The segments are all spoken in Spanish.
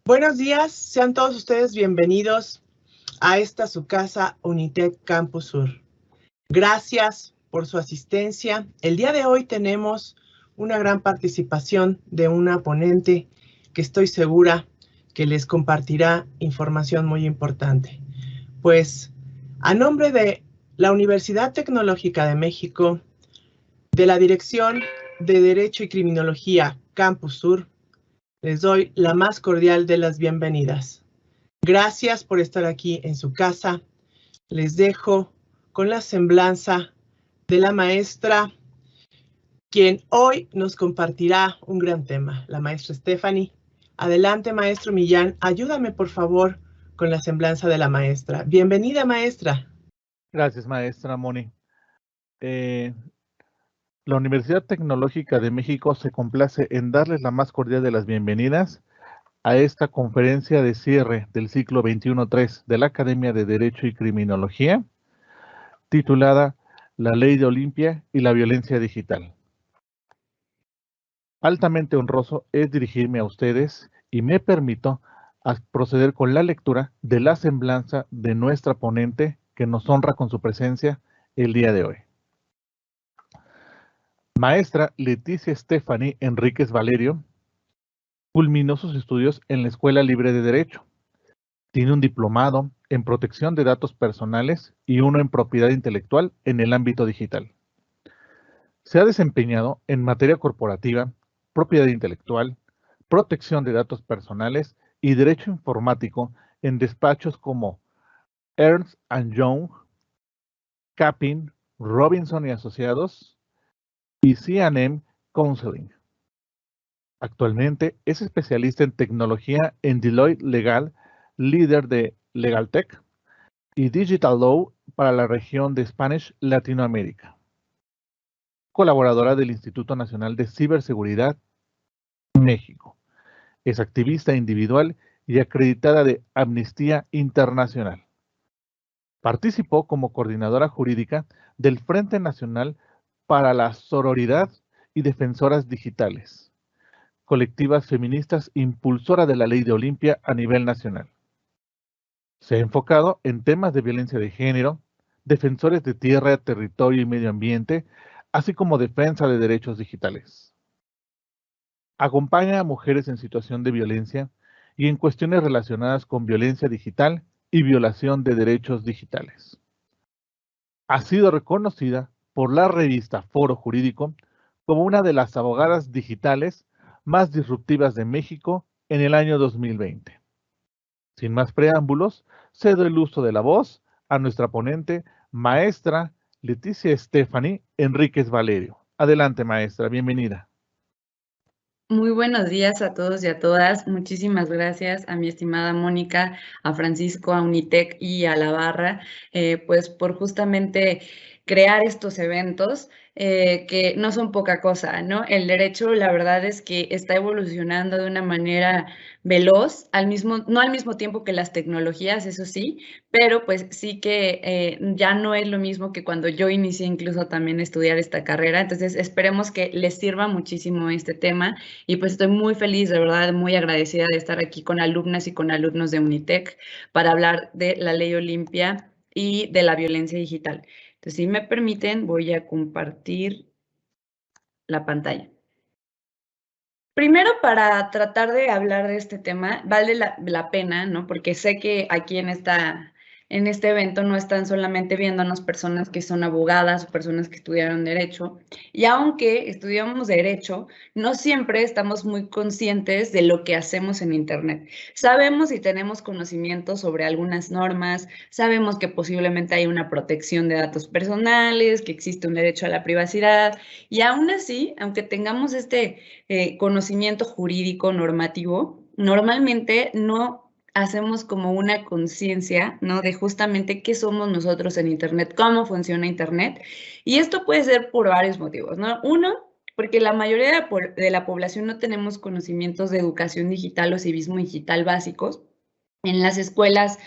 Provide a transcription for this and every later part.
Buenos días, sean todos ustedes bienvenidos a esta su casa Unitec Campus Sur. Gracias por su asistencia. El día de hoy tenemos una gran participación de una ponente que estoy segura que les compartirá información muy importante. Pues, a nombre de la Universidad Tecnológica de México, de la Dirección de Derecho y Criminología Campus Sur, les doy la más cordial de las bienvenidas. Gracias por estar aquí en su casa. Les dejo con la semblanza de la maestra, quien hoy nos compartirá un gran tema, la maestra Stephanie. Adelante, maestro Millán, ayúdame por favor con la semblanza de la maestra. Bienvenida, maestra. Gracias, maestra Moni. La Universidad Tecnológica de México se complace en darles la más cordial de las bienvenidas a esta conferencia de cierre del ciclo 21-3 de la Academia de Derecho y Criminología, titulada La Ley de Olimpia y la Violencia Digital. Altamente honroso es dirigirme a ustedes y me permito proceder con la lectura de la semblanza de nuestra ponente que nos honra con su presencia el día de hoy. Maestra Leticia Stephanie Enríquez Valerio culminó sus estudios en la Escuela Libre de Derecho. Tiene un diplomado en protección de datos personales y uno en propiedad intelectual en el ámbito digital. Se ha desempeñado en materia corporativa, propiedad intelectual, protección de datos personales y derecho informático en despachos como Ernst & Young, Capin, Robinson y Asociados y C&M Counseling. Actualmente es especialista en tecnología en Deloitte Legal, líder de LegalTech y Digital Law para la región de Spanish Latinoamérica. Colaboradora del Instituto Nacional de Ciberseguridad, México. Es activista individual y acreditada de Amnistía Internacional. Participó como coordinadora jurídica del Frente Nacional para la Sororidad y Defensoras Digitales, colectivas feministas impulsora de la Ley de Olimpia a nivel nacional. Se ha enfocado en temas de violencia de género, defensores de tierra, territorio y medio ambiente, así como defensa de derechos digitales. Acompaña a mujeres en situación de violencia y en cuestiones relacionadas con violencia digital y violación de derechos digitales. Ha sido reconocida por la revista Foro Jurídico como una de las abogadas digitales más disruptivas de México en el año 2020. Sin más preámbulos, cedo el uso de la voz a nuestra ponente, maestra Leticia Stephanie Enríquez Valerio. Adelante, maestra, bienvenida. Muy buenos días a todos y a todas. Muchísimas gracias a mi estimada Mónica, a Francisco, a Unitec y a la Barra, pues por justamente crear estos eventos que no son poca cosa, ¿no? El derecho, la verdad es que está evolucionando de una manera veloz, no al mismo tiempo que las tecnologías, eso sí, pero pues sí que ya no es lo mismo que cuando yo inicié incluso también a estudiar esta carrera. Entonces esperemos que les sirva muchísimo este tema y pues estoy muy feliz, de verdad, muy agradecida de estar aquí con alumnas y con alumnos de Unitec para hablar de la Ley Olimpia y de la violencia digital. Entonces, si me permiten, voy a compartir la pantalla. Primero, para tratar de hablar de este tema, vale la pena, ¿no? Porque sé que aquí en este evento no están solamente viéndonos personas que son abogadas o personas que estudiaron Derecho. Y aunque estudiamos Derecho, no siempre estamos muy conscientes de lo que hacemos en Internet. Sabemos y tenemos conocimiento sobre algunas normas, sabemos que posiblemente hay una protección de datos personales, que existe un derecho a la privacidad, y aún así, aunque tengamos este conocimiento jurídico normativo, normalmente no hacemos como una conciencia, ¿no? De justamente qué somos nosotros en Internet, cómo funciona Internet. Y esto puede ser por varios motivos, ¿no? Uno, porque la mayoría de la población no tenemos conocimientos de educación digital o civismo digital básicos. En las escuelas,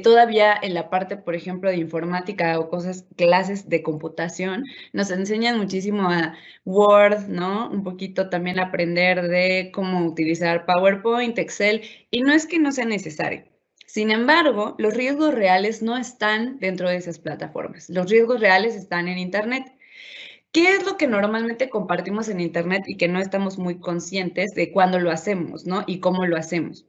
todavía en la parte, por ejemplo, de informática o clases de computación, nos enseñan muchísimo a Word, ¿no? Un poquito también aprender de cómo utilizar PowerPoint, Excel, y no es que no sea necesario. Sin embargo, los riesgos reales no están dentro de esas plataformas. Los riesgos reales están en Internet. ¿Qué es lo que normalmente compartimos en Internet y que no estamos muy conscientes de cuándo lo hacemos, ¿no? Y cómo lo hacemos?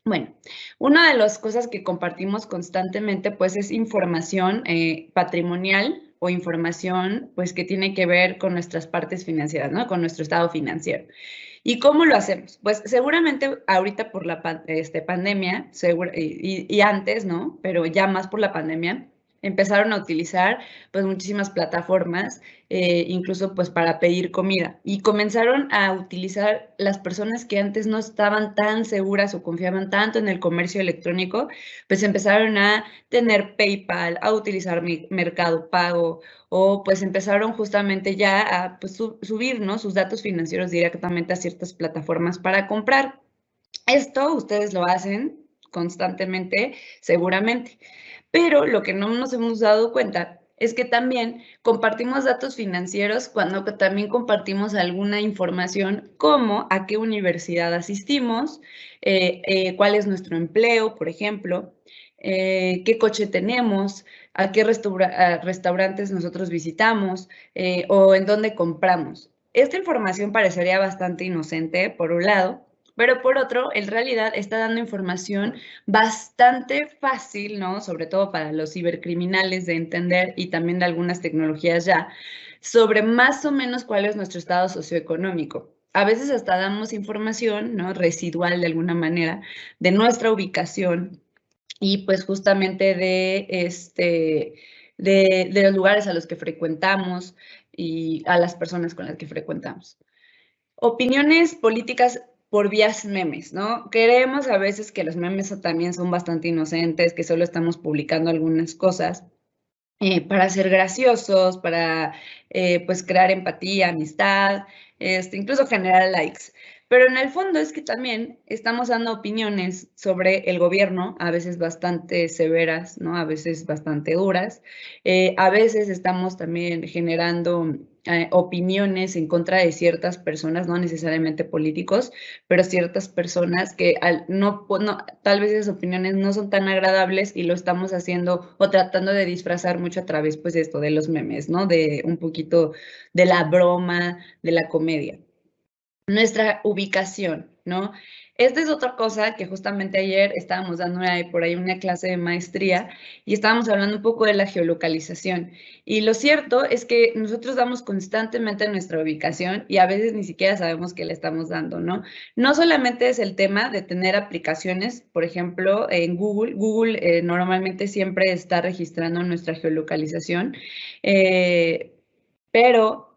Bueno, una de las cosas que compartimos constantemente, pues, es información patrimonial o información, pues, que tiene que ver con nuestras partes financieras, ¿no? Con nuestro estado financiero. ¿Y cómo lo hacemos? Pues, seguramente ahorita por la pandemia, y antes, ¿no? Pero ya más por la pandemia, empezaron a utilizar, pues, muchísimas plataformas, incluso, pues, para pedir comida. Y comenzaron a utilizar las personas que antes no estaban tan seguras o confiaban tanto en el comercio electrónico, pues, empezaron a tener PayPal, a utilizar Mercado Pago, o pues empezaron justamente ya a pues, subir, ¿no? Sus datos financieros directamente a ciertas plataformas para comprar. Esto ustedes lo hacen constantemente, seguramente. Pero lo que no nos hemos dado cuenta es que también compartimos datos financieros cuando también compartimos alguna información como a qué universidad asistimos, cuál es nuestro empleo, por ejemplo, qué coche tenemos, a qué restaurantes nosotros visitamos o en dónde compramos. Esta información parecería bastante inocente, por un lado, pero por otro, en realidad está dando información bastante fácil, ¿no? Sobre todo para los cibercriminales de entender y también de algunas tecnologías ya, sobre más o menos cuál es nuestro estado socioeconómico. A veces hasta damos información, ¿no? Residual de alguna manera, de nuestra ubicación y pues justamente de los lugares a los que frecuentamos y a las personas con las que frecuentamos. Opiniones políticas por vías memes, ¿no? Creemos a veces que los memes también son bastante inocentes, que solo estamos publicando algunas cosas para ser graciosos, para pues crear empatía, amistad, incluso generar likes. Pero en el fondo es que también estamos dando opiniones sobre el gobierno, a veces bastante severas, ¿no? A veces bastante duras. A veces estamos también generando opiniones en contra de ciertas personas, no necesariamente políticos, pero ciertas personas que tal vez esas opiniones no son tan agradables y lo estamos haciendo o tratando de disfrazar mucho a través, pues, de los memes, ¿no? De un poquito de la broma, de la comedia. Nuestra ubicación, ¿no? Esta es otra cosa que justamente ayer estábamos dando por ahí una clase de maestría y estábamos hablando un poco de la geolocalización. Y lo cierto es que nosotros damos constantemente nuestra ubicación y a veces ni siquiera sabemos qué le estamos dando, ¿no? No solamente es el tema de tener aplicaciones, por ejemplo, en Google. Google normalmente siempre está registrando nuestra geolocalización, pero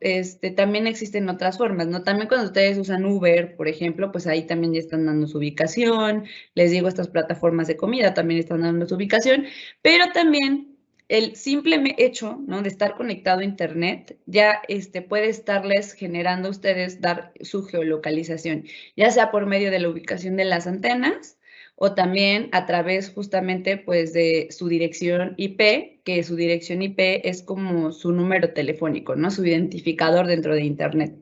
también existen otras formas, ¿no? También cuando ustedes usan Uber, por ejemplo, pues ahí también ya están dando su ubicación. Les digo, estas plataformas de comida también están dando su ubicación, pero también el simple hecho, ¿no? De estar conectado a Internet ya puede estarles generando a ustedes dar su geolocalización, ya sea por medio de la ubicación de las antenas, o también a través justamente pues de su dirección IP, que su dirección IP es como su número telefónico, ¿no? Su identificador dentro de Internet.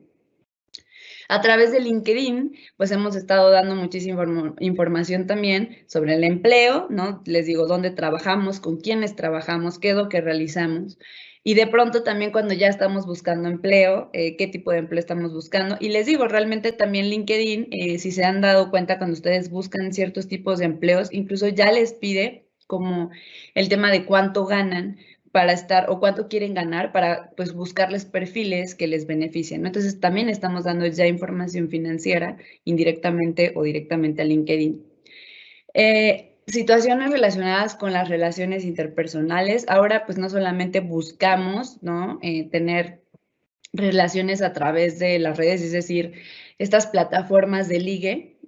A través de LinkedIn, pues hemos estado dando muchísima información también sobre el empleo, ¿no? Les digo dónde trabajamos, con quiénes trabajamos, qué es lo que realizamos. Y de pronto también cuando ya estamos buscando empleo, qué tipo de empleo estamos buscando. Y les digo, realmente también LinkedIn, si se han dado cuenta cuando ustedes buscan ciertos tipos de empleos, incluso ya les pide como el tema de cuánto ganan para estar o cuánto quieren ganar para pues buscarles perfiles que les beneficien, ¿no? Entonces también estamos dando ya información financiera indirectamente o directamente a LinkedIn. Situaciones relacionadas con las relaciones interpersonales. Ahora pues no solamente buscamos, ¿no? Tener relaciones a través de las redes, es decir, estas plataformas de ligue,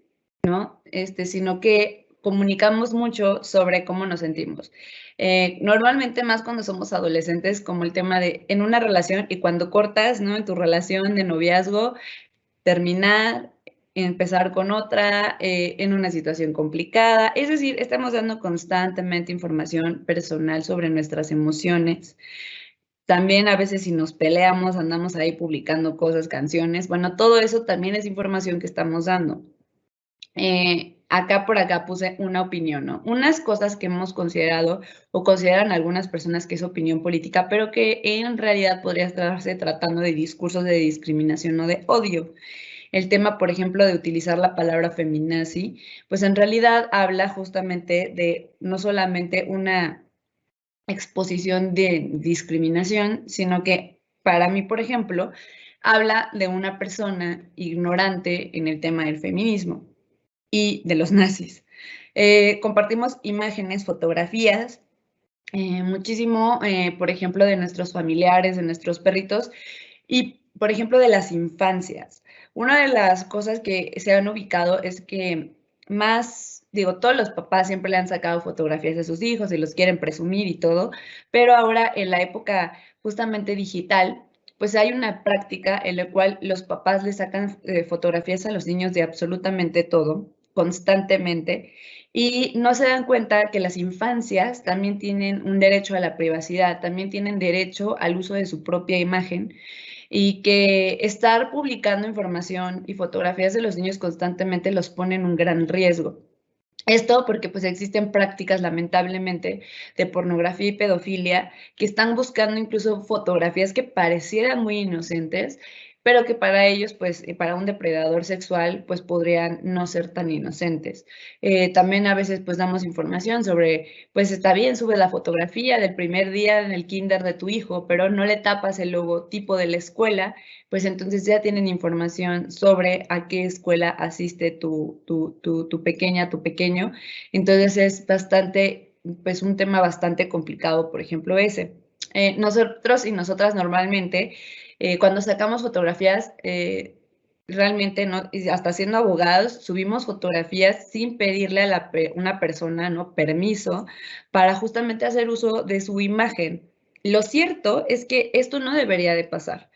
¿no? Sino que comunicamos mucho sobre cómo nos sentimos. Normalmente más cuando somos adolescentes, como el tema de en una relación y cuando cortas, ¿no? En tu relación de noviazgo, terminar, empezar con otra en una situación complicada. Es decir, estamos dando constantemente información personal sobre nuestras emociones. También a veces si nos peleamos, andamos ahí publicando cosas, canciones. Bueno, todo eso también es información que estamos dando. Acá por acá puse una opinión, ¿no? Unas cosas que hemos considerado o consideran algunas personas que es opinión política, pero que en realidad podría estarse tratando de discursos de discriminación o de odio. El tema, por ejemplo, de utilizar la palabra feminazi, pues en realidad habla justamente de no solamente una exposición de discriminación, sino que para mí, por ejemplo, habla de una persona ignorante en el tema del feminismo y de los nazis. Compartimos imágenes, fotografías, muchísimo, por ejemplo, de nuestros familiares, de nuestros perritos y, por ejemplo, de las infancias. Una de las cosas que se han ubicado es que todos los papás siempre le han sacado fotografías de sus hijos y los quieren presumir y todo, pero ahora en la época justamente digital, pues hay una práctica en la cual los papás le sacan fotografías a los niños de absolutamente todo, constantemente, y no se dan cuenta que las infancias también tienen un derecho a la privacidad, también tienen derecho al uso de su propia imagen, y que estar publicando información y fotografías de los niños constantemente los pone en un gran riesgo. Esto porque pues existen prácticas lamentablemente de pornografía y pedofilia que están buscando incluso fotografías que parecieran muy inocentes, pero que para ellos, pues, para un depredador sexual, pues podrían no ser tan inocentes. También a veces, pues, damos información sobre, pues, está bien, sube la fotografía del primer día en el kinder de tu hijo, pero no le tapas el logotipo de la escuela, pues entonces ya tienen información sobre a qué escuela asiste tu pequeña, tu pequeño. Entonces es bastante, pues, un tema bastante complicado, por ejemplo, ese. Nosotros y nosotras normalmente, cuando sacamos fotografías, realmente, ¿no? Y hasta siendo abogados, subimos fotografías sin pedirle a una persona, ¿no? Permiso para justamente hacer uso de su imagen. Lo cierto es que esto no debería de pasar.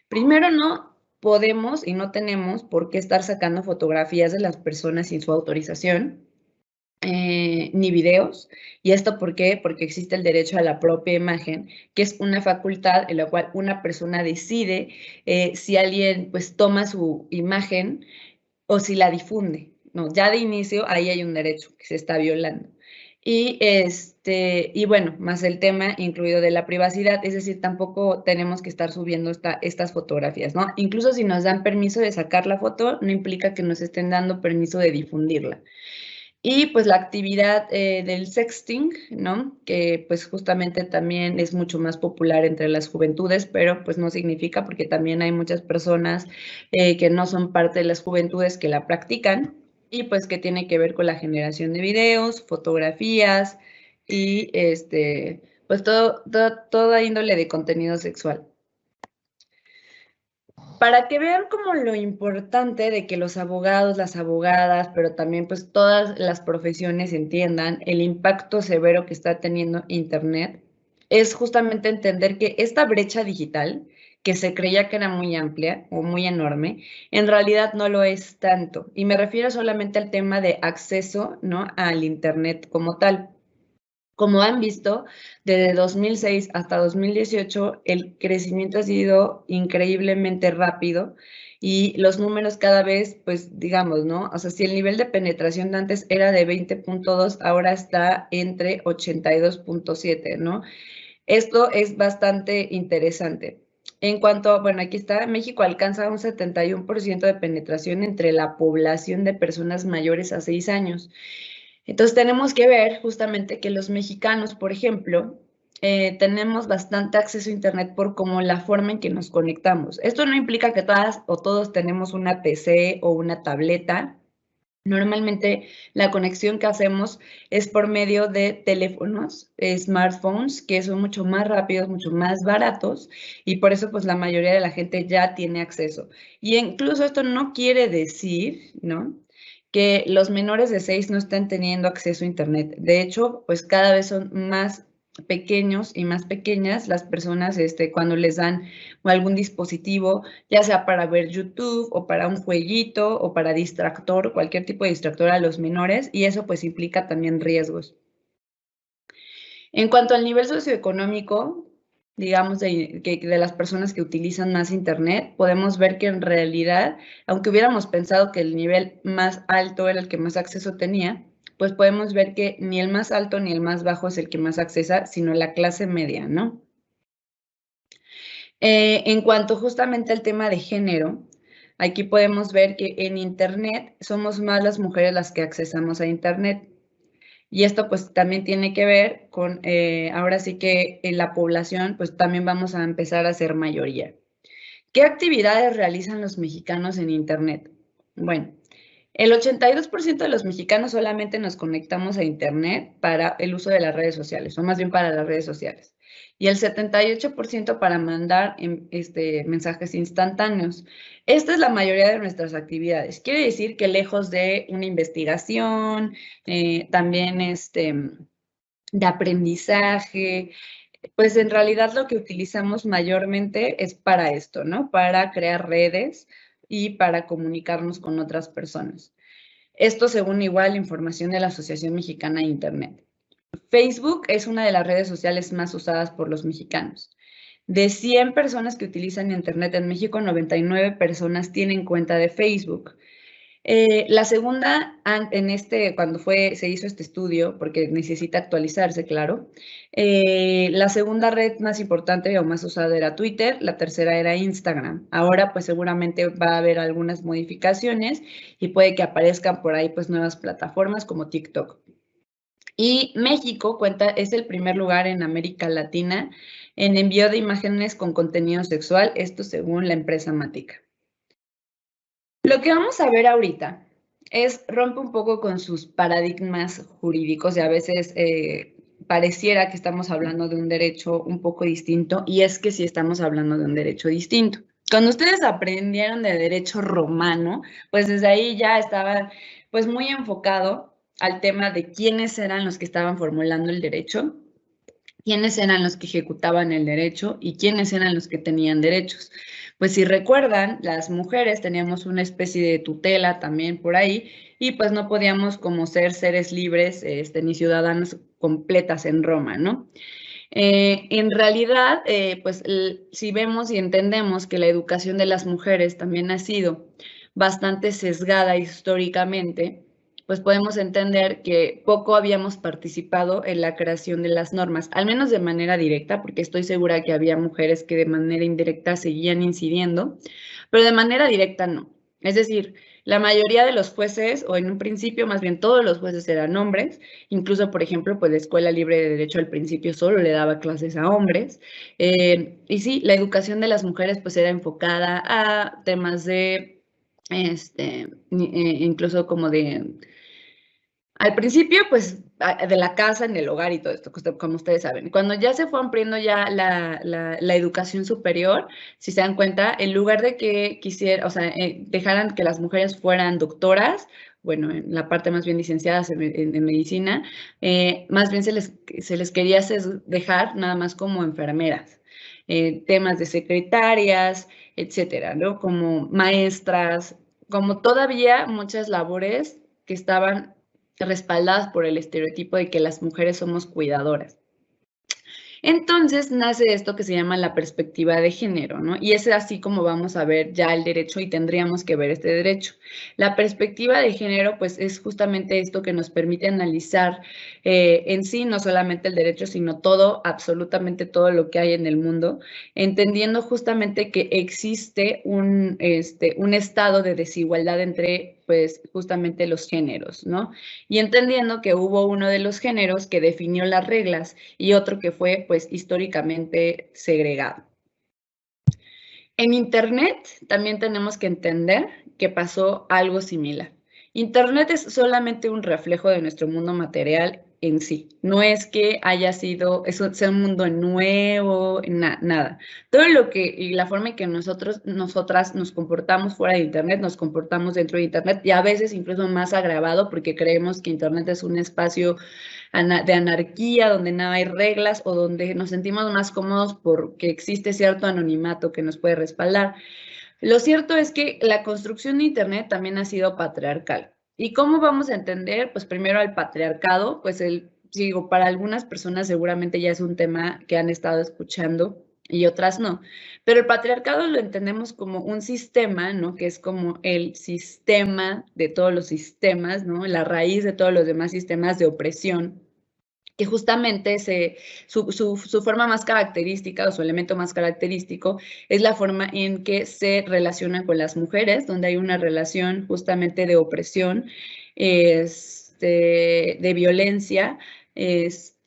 Primero, no podemos y no tenemos por qué estar sacando fotografías de las personas sin su autorización. Ni videos. ¿Y esto por qué? Porque existe el derecho a la propia imagen, que es una facultad en la cual una persona decide si alguien pues toma su imagen o si la difunde, ¿no? Ya de inicio ahí hay un derecho que se está violando. Y bueno, más el tema incluido de la privacidad, es decir, tampoco tenemos que estar subiendo estas fotografías, ¿no? Incluso si nos dan permiso de sacar la foto, no implica que nos estén dando permiso de difundirla. Y pues la actividad del sexting, ¿no? Que pues justamente también es mucho más popular entre las juventudes, pero pues no significa porque también hay muchas personas que no son parte de las juventudes que la practican y pues que tiene que ver con la generación de videos, fotografías y pues toda índole de contenido sexual. Para que vean como lo importante de que los abogados, las abogadas, pero también pues todas las profesiones entiendan el impacto severo que está teniendo Internet, es justamente entender que esta brecha digital, que se creía que era muy amplia o muy enorme, en realidad no lo es tanto. Y me refiero solamente al tema de acceso, ¿no? Al Internet como tal. Como han visto, desde 2006 hasta 2018, el crecimiento ha sido increíblemente rápido y los números cada vez, pues digamos, ¿no? O sea, si el nivel de penetración de antes era de 20.2, ahora está entre 82.7, ¿no? Esto es bastante interesante. En cuanto, bueno, aquí está, México alcanza un 71% de penetración entre la población de personas mayores a 6 años. Entonces tenemos que ver justamente que los mexicanos, por ejemplo, tenemos bastante acceso a Internet por como la forma en que nos conectamos. Esto no implica que todas o todos tenemos una PC o una tableta. Normalmente la conexión que hacemos es por medio de teléfonos, smartphones, que son mucho más rápidos, mucho más baratos, y por eso pues la mayoría de la gente ya tiene acceso. Y incluso esto no quiere decir, ¿no?, que los menores de 6 no estén teniendo acceso a Internet. De hecho, pues cada vez son más pequeños y más pequeñas, las personas cuando les dan algún dispositivo, ya sea para ver YouTube o para un jueguito o para distractor, cualquier tipo de distractor a los menores, y eso pues implica también riesgos. En cuanto al nivel socioeconómico, digamos, de las personas que utilizan más Internet, podemos ver que en realidad, aunque hubiéramos pensado que el nivel más alto era el que más acceso tenía, pues podemos ver que ni el más alto ni el más bajo es el que más accesa, sino la clase media, ¿no? En cuanto justamente al tema de género, aquí podemos ver que en Internet somos más las mujeres las que accesamos a Internet. Y esto pues también tiene que ver con, ahora sí que en la población pues también vamos a empezar a ser mayoría. ¿Qué actividades realizan los mexicanos en Internet? Bueno, el 82% de los mexicanos solamente nos conectamos a Internet para el uso de las redes sociales, o más bien para las redes sociales. Y el 78% para mandar mensajes instantáneos. Esta es la mayoría de nuestras actividades. Quiere decir que lejos de una investigación, también de aprendizaje, pues en realidad lo que utilizamos mayormente es para esto, ¿no? Para crear redes y para comunicarnos con otras personas. Esto según igual información de la Asociación Mexicana de Internet. Facebook es una de las redes sociales más usadas por los mexicanos. De 100 personas que utilizan Internet en México, 99 personas tienen cuenta de Facebook. La segunda, cuando se hizo este estudio, porque necesita actualizarse, claro, la segunda red más importante o más usada era Twitter, la tercera era Instagram. Ahora, pues seguramente va a haber algunas modificaciones y puede que aparezcan por ahí pues nuevas plataformas como TikTok. Y México es el primer lugar en América Latina en envío de imágenes con contenido sexual, esto según la empresa Matica. Lo que vamos a ver ahorita rompe un poco con sus paradigmas jurídicos y a veces pareciera que estamos hablando de un derecho un poco distinto, y es que sí estamos hablando de un derecho distinto. Cuando ustedes aprendieron de derecho romano, pues desde ahí ya estaba pues muy enfocado al tema de quiénes eran los que estaban formulando el derecho, quiénes eran los que ejecutaban el derecho y quiénes eran los que tenían derechos. Pues si recuerdan, las mujeres teníamos una especie de tutela también por ahí y pues no podíamos como ser seres libres ni ciudadanos completas en Roma, ¿no? En realidad, pues si vemos y entendemos que la educación de las mujeres también ha sido bastante sesgada históricamente, pues podemos entender que poco habíamos participado en la creación de las normas, al menos de manera directa, porque estoy segura que había mujeres que de manera indirecta seguían incidiendo, pero de manera directa no. Es decir, la mayoría de los jueces, o en un principio más bien todos los jueces eran hombres, incluso por ejemplo, pues la Escuela Libre de Derecho al principio solo le daba clases a hombres, y sí, la educación de las mujeres pues era enfocada a temas de, incluso como de, al principio, pues, de la casa, en el hogar y todo esto, como ustedes saben. Cuando ya se fue ampliando ya la educación superior, si se dan cuenta, en lugar de que dejaran que las mujeres fueran doctoras, bueno, en la parte más bien licenciadas en medicina, más bien se les quería dejar nada más como enfermeras, temas de secretarias, etcétera, ¿no? Como maestras, como todavía muchas labores que estaban respaldadas por el estereotipo de que las mujeres somos cuidadoras. Entonces nace esto que se llama la perspectiva de género, ¿no? Y es así como vamos a ver ya el derecho y tendríamos que ver este derecho. La perspectiva de género, pues es justamente esto que nos permite analizar en sí, no solamente el derecho, sino todo, absolutamente todo lo que hay en el mundo, entendiendo justamente que existe un estado de desigualdad entre, pues, justamente los géneros, ¿no? Y entendiendo que hubo uno de los géneros que definió las reglas y otro que fue, pues, históricamente segregado. En Internet también tenemos que entender que pasó algo similar. Internet es solamente un reflejo de nuestro mundo material en sí. No es que haya sido, eso sea un mundo nuevo, nada. Todo lo que, y la forma en que nosotras nos comportamos fuera de Internet, nos comportamos dentro de Internet, y a veces incluso más agravado porque creemos que Internet es un espacio de anarquía, donde no hay reglas o donde nos sentimos más cómodos porque existe cierto anonimato que nos puede respaldar. Lo cierto es que la construcción de Internet también ha sido patriarcal. ¿Y cómo vamos a entender? Pues primero al patriarcado, pues digo, para algunas personas seguramente ya es un tema que han estado escuchando y otras no. Pero el patriarcado lo entendemos como un sistema, ¿no? Que es como el sistema de todos los sistemas, ¿no? La raíz de todos los demás sistemas de opresión, que justamente su forma más característica o su elemento más característico es la forma en que se relacionan con las mujeres, donde hay una relación justamente de opresión, de violencia,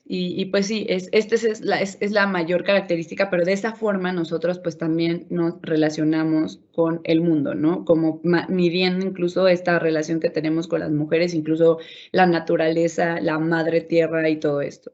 y pues sí, esta es la mayor característica, pero de esa forma nosotros pues también nos relacionamos con el mundo, ¿no? Como midiendo incluso esta relación que tenemos con las mujeres, incluso la naturaleza, la madre tierra y todo esto.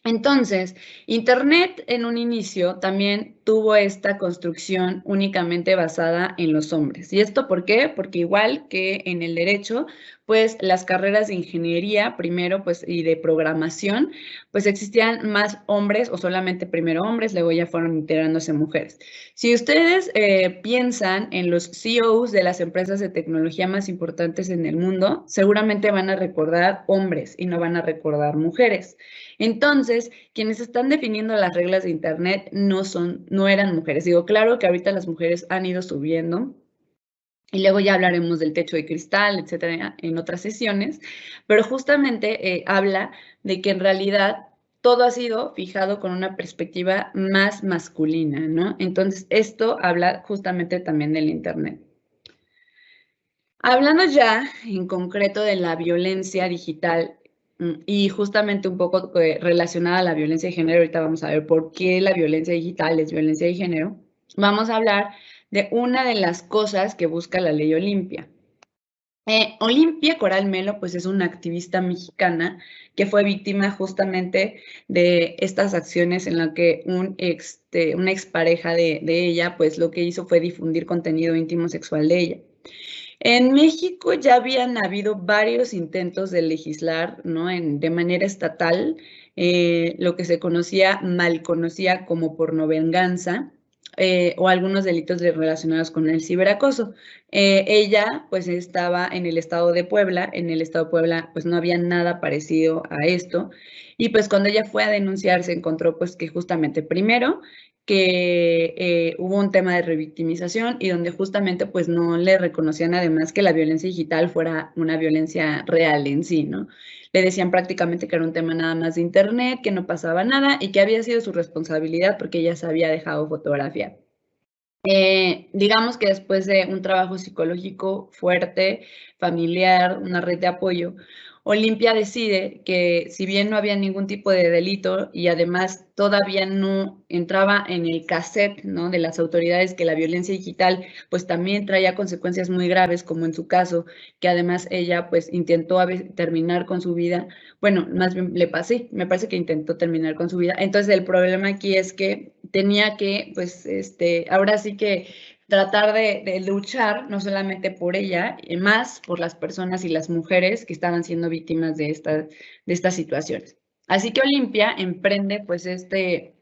Entonces, Internet en un inicio también tuvo esta construcción únicamente basada en los hombres. ¿Y esto por qué? Porque igual que en el derecho, pues las carreras de ingeniería primero pues y de programación, pues existían más hombres o solamente primero hombres, luego ya fueron integrándose mujeres. Si ustedes piensan en los CEOs de las empresas de tecnología más importantes en el mundo, seguramente van a recordar hombres y no van a recordar mujeres. Entonces, quienes están definiendo las reglas de Internet no eran mujeres. Digo, claro que ahorita las mujeres han ido subiendo, y luego ya hablaremos del techo de cristal, etcétera, en otras sesiones, pero justamente habla de que en realidad todo ha sido fijado con una perspectiva más masculina, ¿no? Entonces, esto habla justamente también del Internet. Hablando ya en concreto de la violencia digital y justamente un poco relacionada a la violencia de género, ahorita vamos a ver por qué la violencia digital es violencia de género, vamos a hablar de una de las cosas que busca la ley Olimpia. Olimpia Coral Melo, pues es una activista mexicana que fue víctima justamente de estas acciones en la que una expareja de ella, pues lo que hizo fue difundir contenido íntimo sexual de ella. En México ya habían habido varios intentos de legislar, ¿no? De manera estatal, lo que se mal conocía como pornovenganza, o algunos delitos relacionados con el ciberacoso. Ella, pues, estaba en el estado de Puebla. En el estado de Puebla, pues, no había nada parecido a esto. Y, pues, cuando ella fue a denunciar, se encontró, pues, que justamente primero que hubo un tema de revictimización y donde justamente pues no le reconocían además que la violencia digital fuera una violencia real en sí, ¿no? Le decían prácticamente que era un tema nada más de Internet, que no pasaba nada y que había sido su responsabilidad porque ella se había dejado fotografiar. Digamos que después de un trabajo psicológico fuerte, familiar, una red de apoyo, Olimpia decide que si bien no había ningún tipo de delito y además todavía no entraba en el cassette, ¿no?, de las autoridades que la violencia digital pues también traía consecuencias muy graves, como en su caso, que además ella pues intentó terminar con su vida, bueno, más bien me parece que intentó terminar con su vida. Entonces el problema aquí es que tenía que pues ahora sí que tratar de luchar no solamente por ella, más por las personas y las mujeres que estaban siendo víctimas de estas situaciones. Así que Olimpia emprende pues este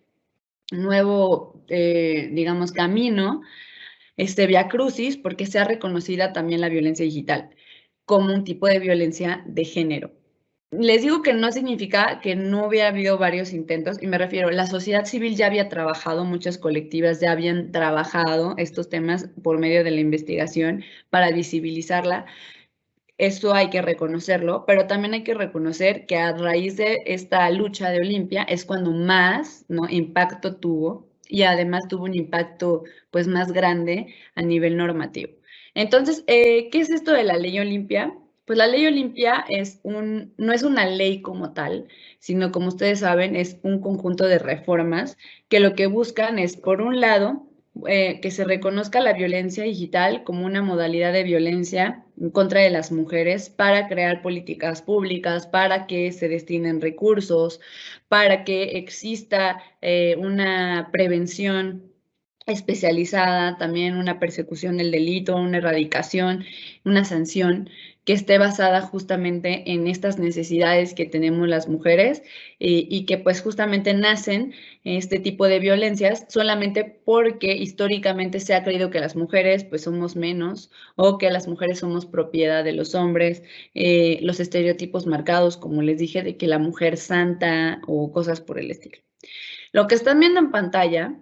nuevo, digamos, camino, vía crucis, porque sea reconocida también la violencia digital como un tipo de violencia de género. Les digo que no significa que no hubiera habido varios intentos, y me refiero, la sociedad civil ya había trabajado, muchas colectivas ya habían trabajado estos temas por medio de la investigación para visibilizarla. Esto hay que reconocerlo, pero también hay que reconocer que a raíz de esta lucha de Olimpia es cuando más, ¿no?, impacto tuvo, y además tuvo un impacto pues más grande a nivel normativo. Entonces, ¿qué es esto de la ley Olimpia? Pues la ley Olimpia no es una ley como tal, sino, como ustedes saben, es un conjunto de reformas que lo que buscan es, por un lado, que se reconozca la violencia digital como una modalidad de violencia en contra de las mujeres para crear políticas públicas, para que se destinen recursos, para que exista una prevención especializada, también una persecución del delito, una erradicación, una sanción que esté basada justamente en estas necesidades que tenemos las mujeres y que pues justamente nacen este tipo de violencias solamente porque históricamente se ha creído que las mujeres pues somos menos o que las mujeres somos propiedad de los hombres, los estereotipos marcados, como les dije, de que la mujer santa o cosas por el estilo. Lo que están viendo en pantalla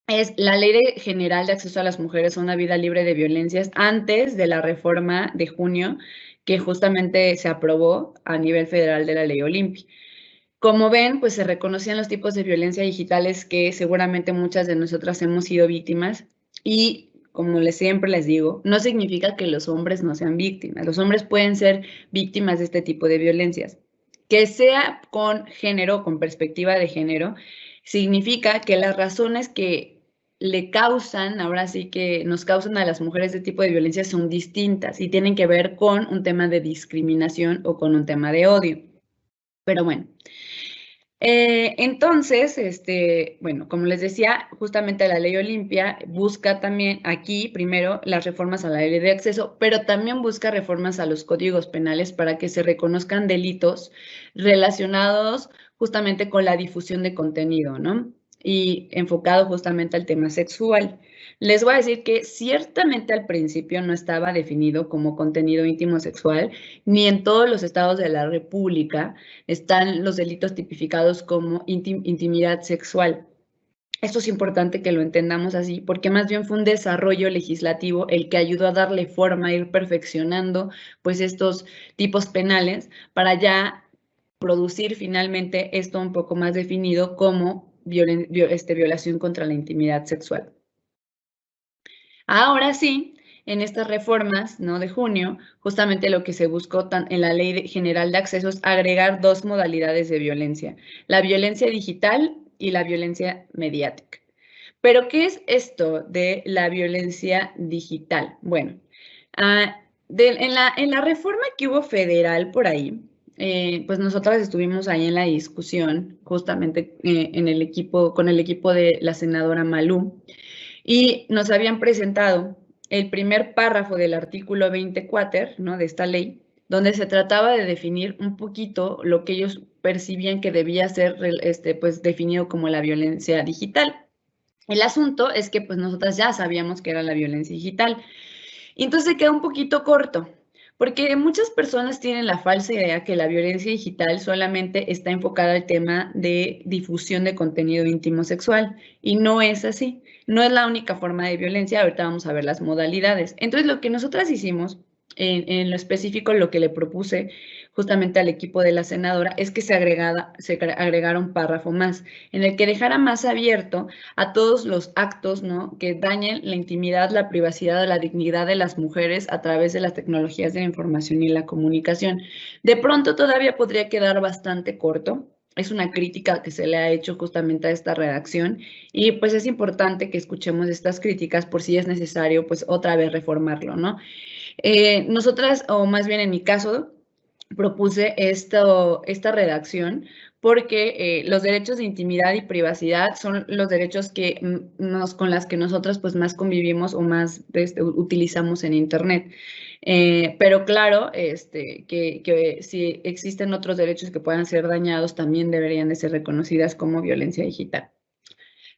es la Ley General de Acceso a las Mujeres a una Vida Libre de Violencias antes de la reforma de junio que justamente se aprobó a nivel federal de la Ley Olimpia. Como ven, pues se reconocían los tipos de violencia digitales que seguramente muchas de nosotras hemos sido víctimas y como siempre les digo, no significa que los hombres no sean víctimas. Los hombres pueden ser víctimas de este tipo de violencias. Que sea con género, con perspectiva de género, significa que las razones que le causan, ahora sí que nos causan a las mujeres este tipo de violencia son distintas y tienen que ver con un tema de discriminación o con un tema de odio. Pero bueno, entonces, bueno, como les decía, justamente la Ley Olimpia busca también aquí, primero, las reformas a la ley de acceso, pero también busca reformas a los códigos penales para que se reconozcan delitos relacionados justamente con la difusión de contenido, ¿no? Y enfocado justamente al tema sexual. Les voy a decir que ciertamente al principio no estaba definido como contenido íntimo sexual, ni en todos los estados de la República están los delitos tipificados como intimidad sexual. Esto es importante que lo entendamos así, porque más bien fue un desarrollo legislativo el que ayudó a darle forma, a ir perfeccionando pues estos tipos penales para ya producir finalmente esto un poco más definido como violación contra la intimidad sexual. Ahora sí, en estas reformas, ¿no?, de junio, justamente lo que se buscó en la Ley General de Acceso es agregar dos modalidades de violencia, la violencia digital y la violencia mediática. ¿Pero qué es esto de la violencia digital? Bueno, en la reforma que hubo federal por ahí, pues nosotras estuvimos ahí en la discusión, justamente con el equipo de la senadora Malú, y nos habían presentado el primer párrafo del artículo 24, ¿no?, de esta ley, donde se trataba de definir un poquito lo que ellos percibían que debía ser pues, definido como la violencia digital. El asunto es que pues nosotras ya sabíamos que era la violencia digital. Y entonces se queda un poquito corto, porque muchas personas tienen la falsa idea que la violencia digital solamente está enfocada al tema de difusión de contenido íntimo sexual, y no es así. No es la única forma de violencia, ahorita vamos a ver las modalidades. Entonces, lo que nosotras hicimos, en lo específico, lo que le propuse justamente al equipo de la senadora, es que se agregara un párrafo más, en el que dejara más abierto a todos los actos, ¿no?, que dañen la intimidad, la privacidad o la dignidad de las mujeres a través de las tecnologías de la información y la comunicación. De pronto todavía podría quedar bastante corto. Es una crítica que se le ha hecho justamente a esta redacción y pues es importante que escuchemos estas críticas por si es necesario pues otra vez reformarlo, ¿no? Nosotras, o más bien en mi caso, propuse esta redacción porque los derechos de intimidad y privacidad son los derechos que con las que nosotras pues más convivimos o más utilizamos en Internet. Pero claro, que si existen otros derechos que puedan ser dañados, también deberían de ser reconocidas como violencia digital.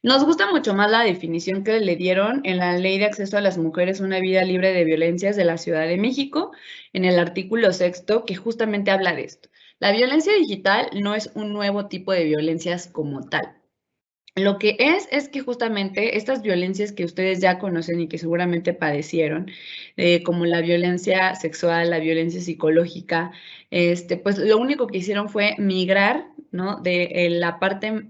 Nos gusta mucho más la definición que le dieron en la Ley de Acceso a las Mujeres a una Vida Libre de Violencias de la Ciudad de México, en el artículo 6º, que justamente habla de esto. La violencia digital no es un nuevo tipo de violencias como tal. Lo que es que justamente estas violencias que ustedes ya conocen y que seguramente padecieron, como la violencia sexual, la violencia psicológica, pues lo único que hicieron fue migrar, ¿no?, de la parte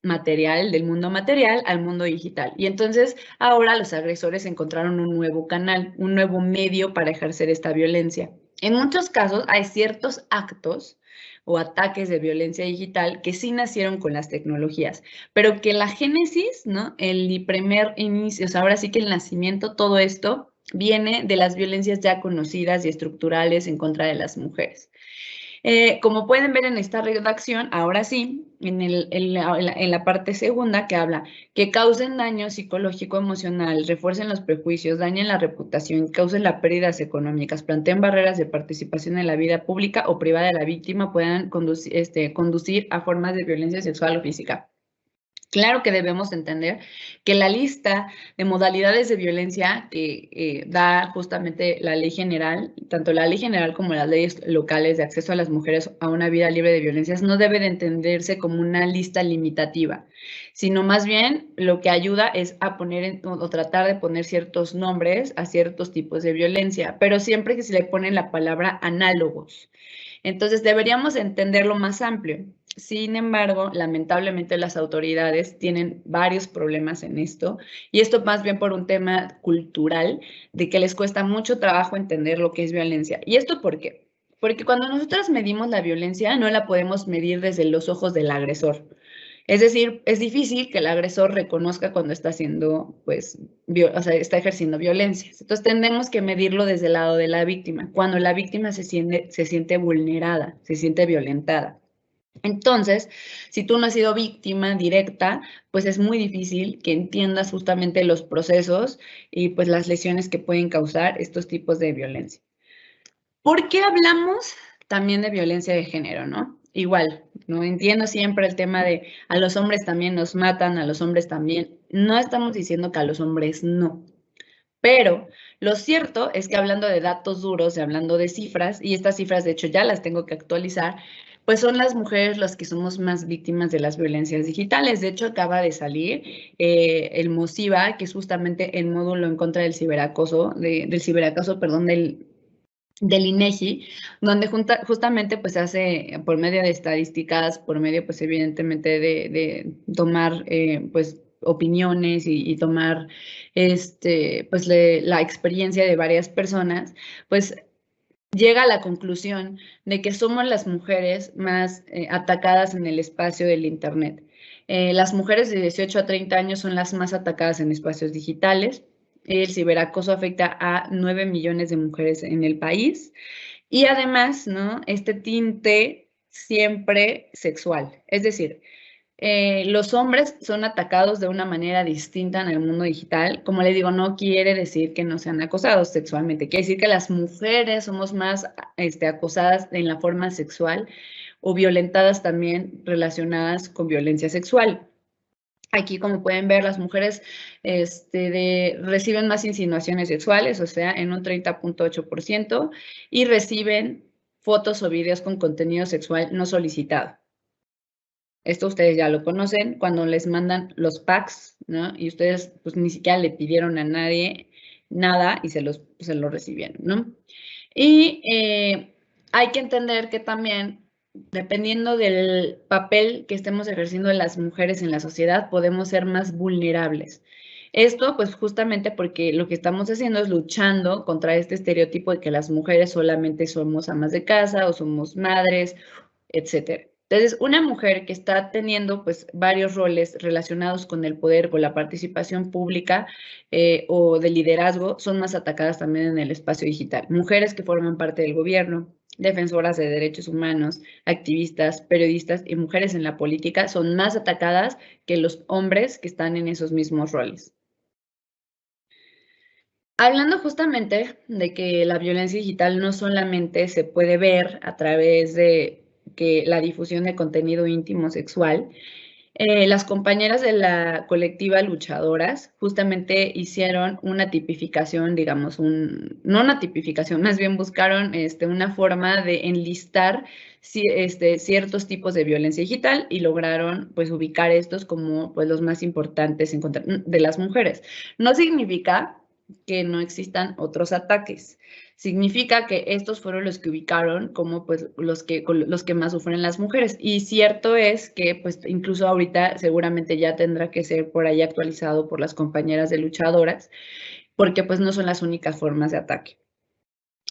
material, del mundo material al mundo digital. Y entonces ahora los agresores encontraron un nuevo canal, un nuevo medio para ejercer esta violencia. En muchos casos hay ciertos actos o ataques de violencia digital que sí nacieron con las tecnologías, pero que la génesis, ¿no?, el primer inicio, o sea, ahora sí que el nacimiento, todo esto viene de las violencias ya conocidas y estructurales en contra de las mujeres. Como pueden ver en esta redacción, ahora sí, en la parte segunda que habla que causen daño psicológico, emocional, refuercen los prejuicios, dañen la reputación, causen las pérdidas económicas, planteen barreras de participación en la vida pública o privada de la víctima, puedan conducir a formas de violencia sexual o física. Claro que debemos entender que la lista de modalidades de violencia que da justamente la ley general, tanto la ley general como las leyes locales de acceso a las mujeres a una vida libre de violencias, no debe de entenderse como una lista limitativa, sino más bien lo que ayuda es a poner o tratar de poner ciertos nombres a ciertos tipos de violencia, pero siempre que se le pone la palabra análogos. Entonces deberíamos entenderlo más amplio. Sin embargo, lamentablemente las autoridades tienen varios problemas en esto, y esto más bien por un tema cultural, de que les cuesta mucho trabajo entender lo que es violencia. ¿Y esto por qué? Porque cuando nosotras medimos la violencia, no la podemos medir desde los ojos del agresor. Es decir, es difícil que el agresor reconozca cuando está haciendo, pues, está ejerciendo violencias. Entonces, tendemos que medirlo desde el lado de la víctima, cuando la víctima se siente vulnerada, se siente violentada. Entonces, si tú no has sido víctima directa, pues es muy difícil que entiendas justamente los procesos y pues las lesiones que pueden causar estos tipos de violencia. ¿Por qué hablamos también de violencia de género, no? Igual, no entiendo siempre el tema de a los hombres también nos matan, a los hombres también. No estamos diciendo que a los hombres no. Pero lo cierto es que hablando de datos duros, hablando de cifras, y estas cifras de hecho ya las tengo que actualizar, pues son las mujeres las que somos más víctimas de las violencias digitales. De hecho, acaba de salir el MOSIVA, que es justamente el módulo en contra del ciberacoso, del INEGI, donde justamente pues hace por medio de estadísticas, por medio pues evidentemente de tomar pues opiniones y tomar pues la experiencia de varias personas, pues llega a la conclusión de que somos las mujeres más atacadas en el espacio del Internet. Las mujeres de 18 a 30 años son las más atacadas en espacios digitales. El ciberacoso afecta a 9 millones de mujeres en el país y además, ¿no? Este tinte siempre sexual. Es decir, los hombres son atacados de una manera distinta en el mundo digital. Como les digo, no quiere decir que no sean acosados sexualmente, quiere decir que las mujeres somos más acosadas en la forma sexual o violentadas también relacionadas con violencia sexual. Aquí, como pueden ver, las mujeres reciben más insinuaciones sexuales, o sea, en un 30.8%, y reciben fotos o videos con contenido sexual no solicitado. Esto ustedes ya lo conocen, cuando les mandan los packs, ¿no? Y ustedes pues ni siquiera le pidieron a nadie nada y se lo recibieron, ¿no? Y hay que entender que también, dependiendo del papel que estemos ejerciendo las mujeres en la sociedad, podemos ser más vulnerables. Esto, pues, justamente porque lo que estamos haciendo es luchando contra este estereotipo de que las mujeres solamente somos amas de casa o somos madres, etcétera. Entonces, una mujer que está teniendo pues varios roles relacionados con el poder, con la participación pública o de liderazgo, son más atacadas también en el espacio digital. Mujeres que forman parte del gobierno, defensoras de derechos humanos, activistas, periodistas y mujeres en la política son más atacadas que los hombres que están en esos mismos roles. Hablando justamente de que la violencia digital no solamente se puede ver a través de que la difusión de contenido íntimo sexual, las compañeras de la colectiva Luchadoras justamente hicieron una tipificación, digamos, no una tipificación, más bien buscaron una forma de enlistar ciertos tipos de violencia digital y lograron pues ubicar estos como pues los más importantes en contra de las mujeres. No significa que no existan otros ataques. Significa que estos fueron los que ubicaron como pues los que más sufren las mujeres. Y cierto es que pues incluso ahorita seguramente ya tendrá que ser por ahí actualizado por las compañeras de Luchadoras, porque pues no son las únicas formas de ataque.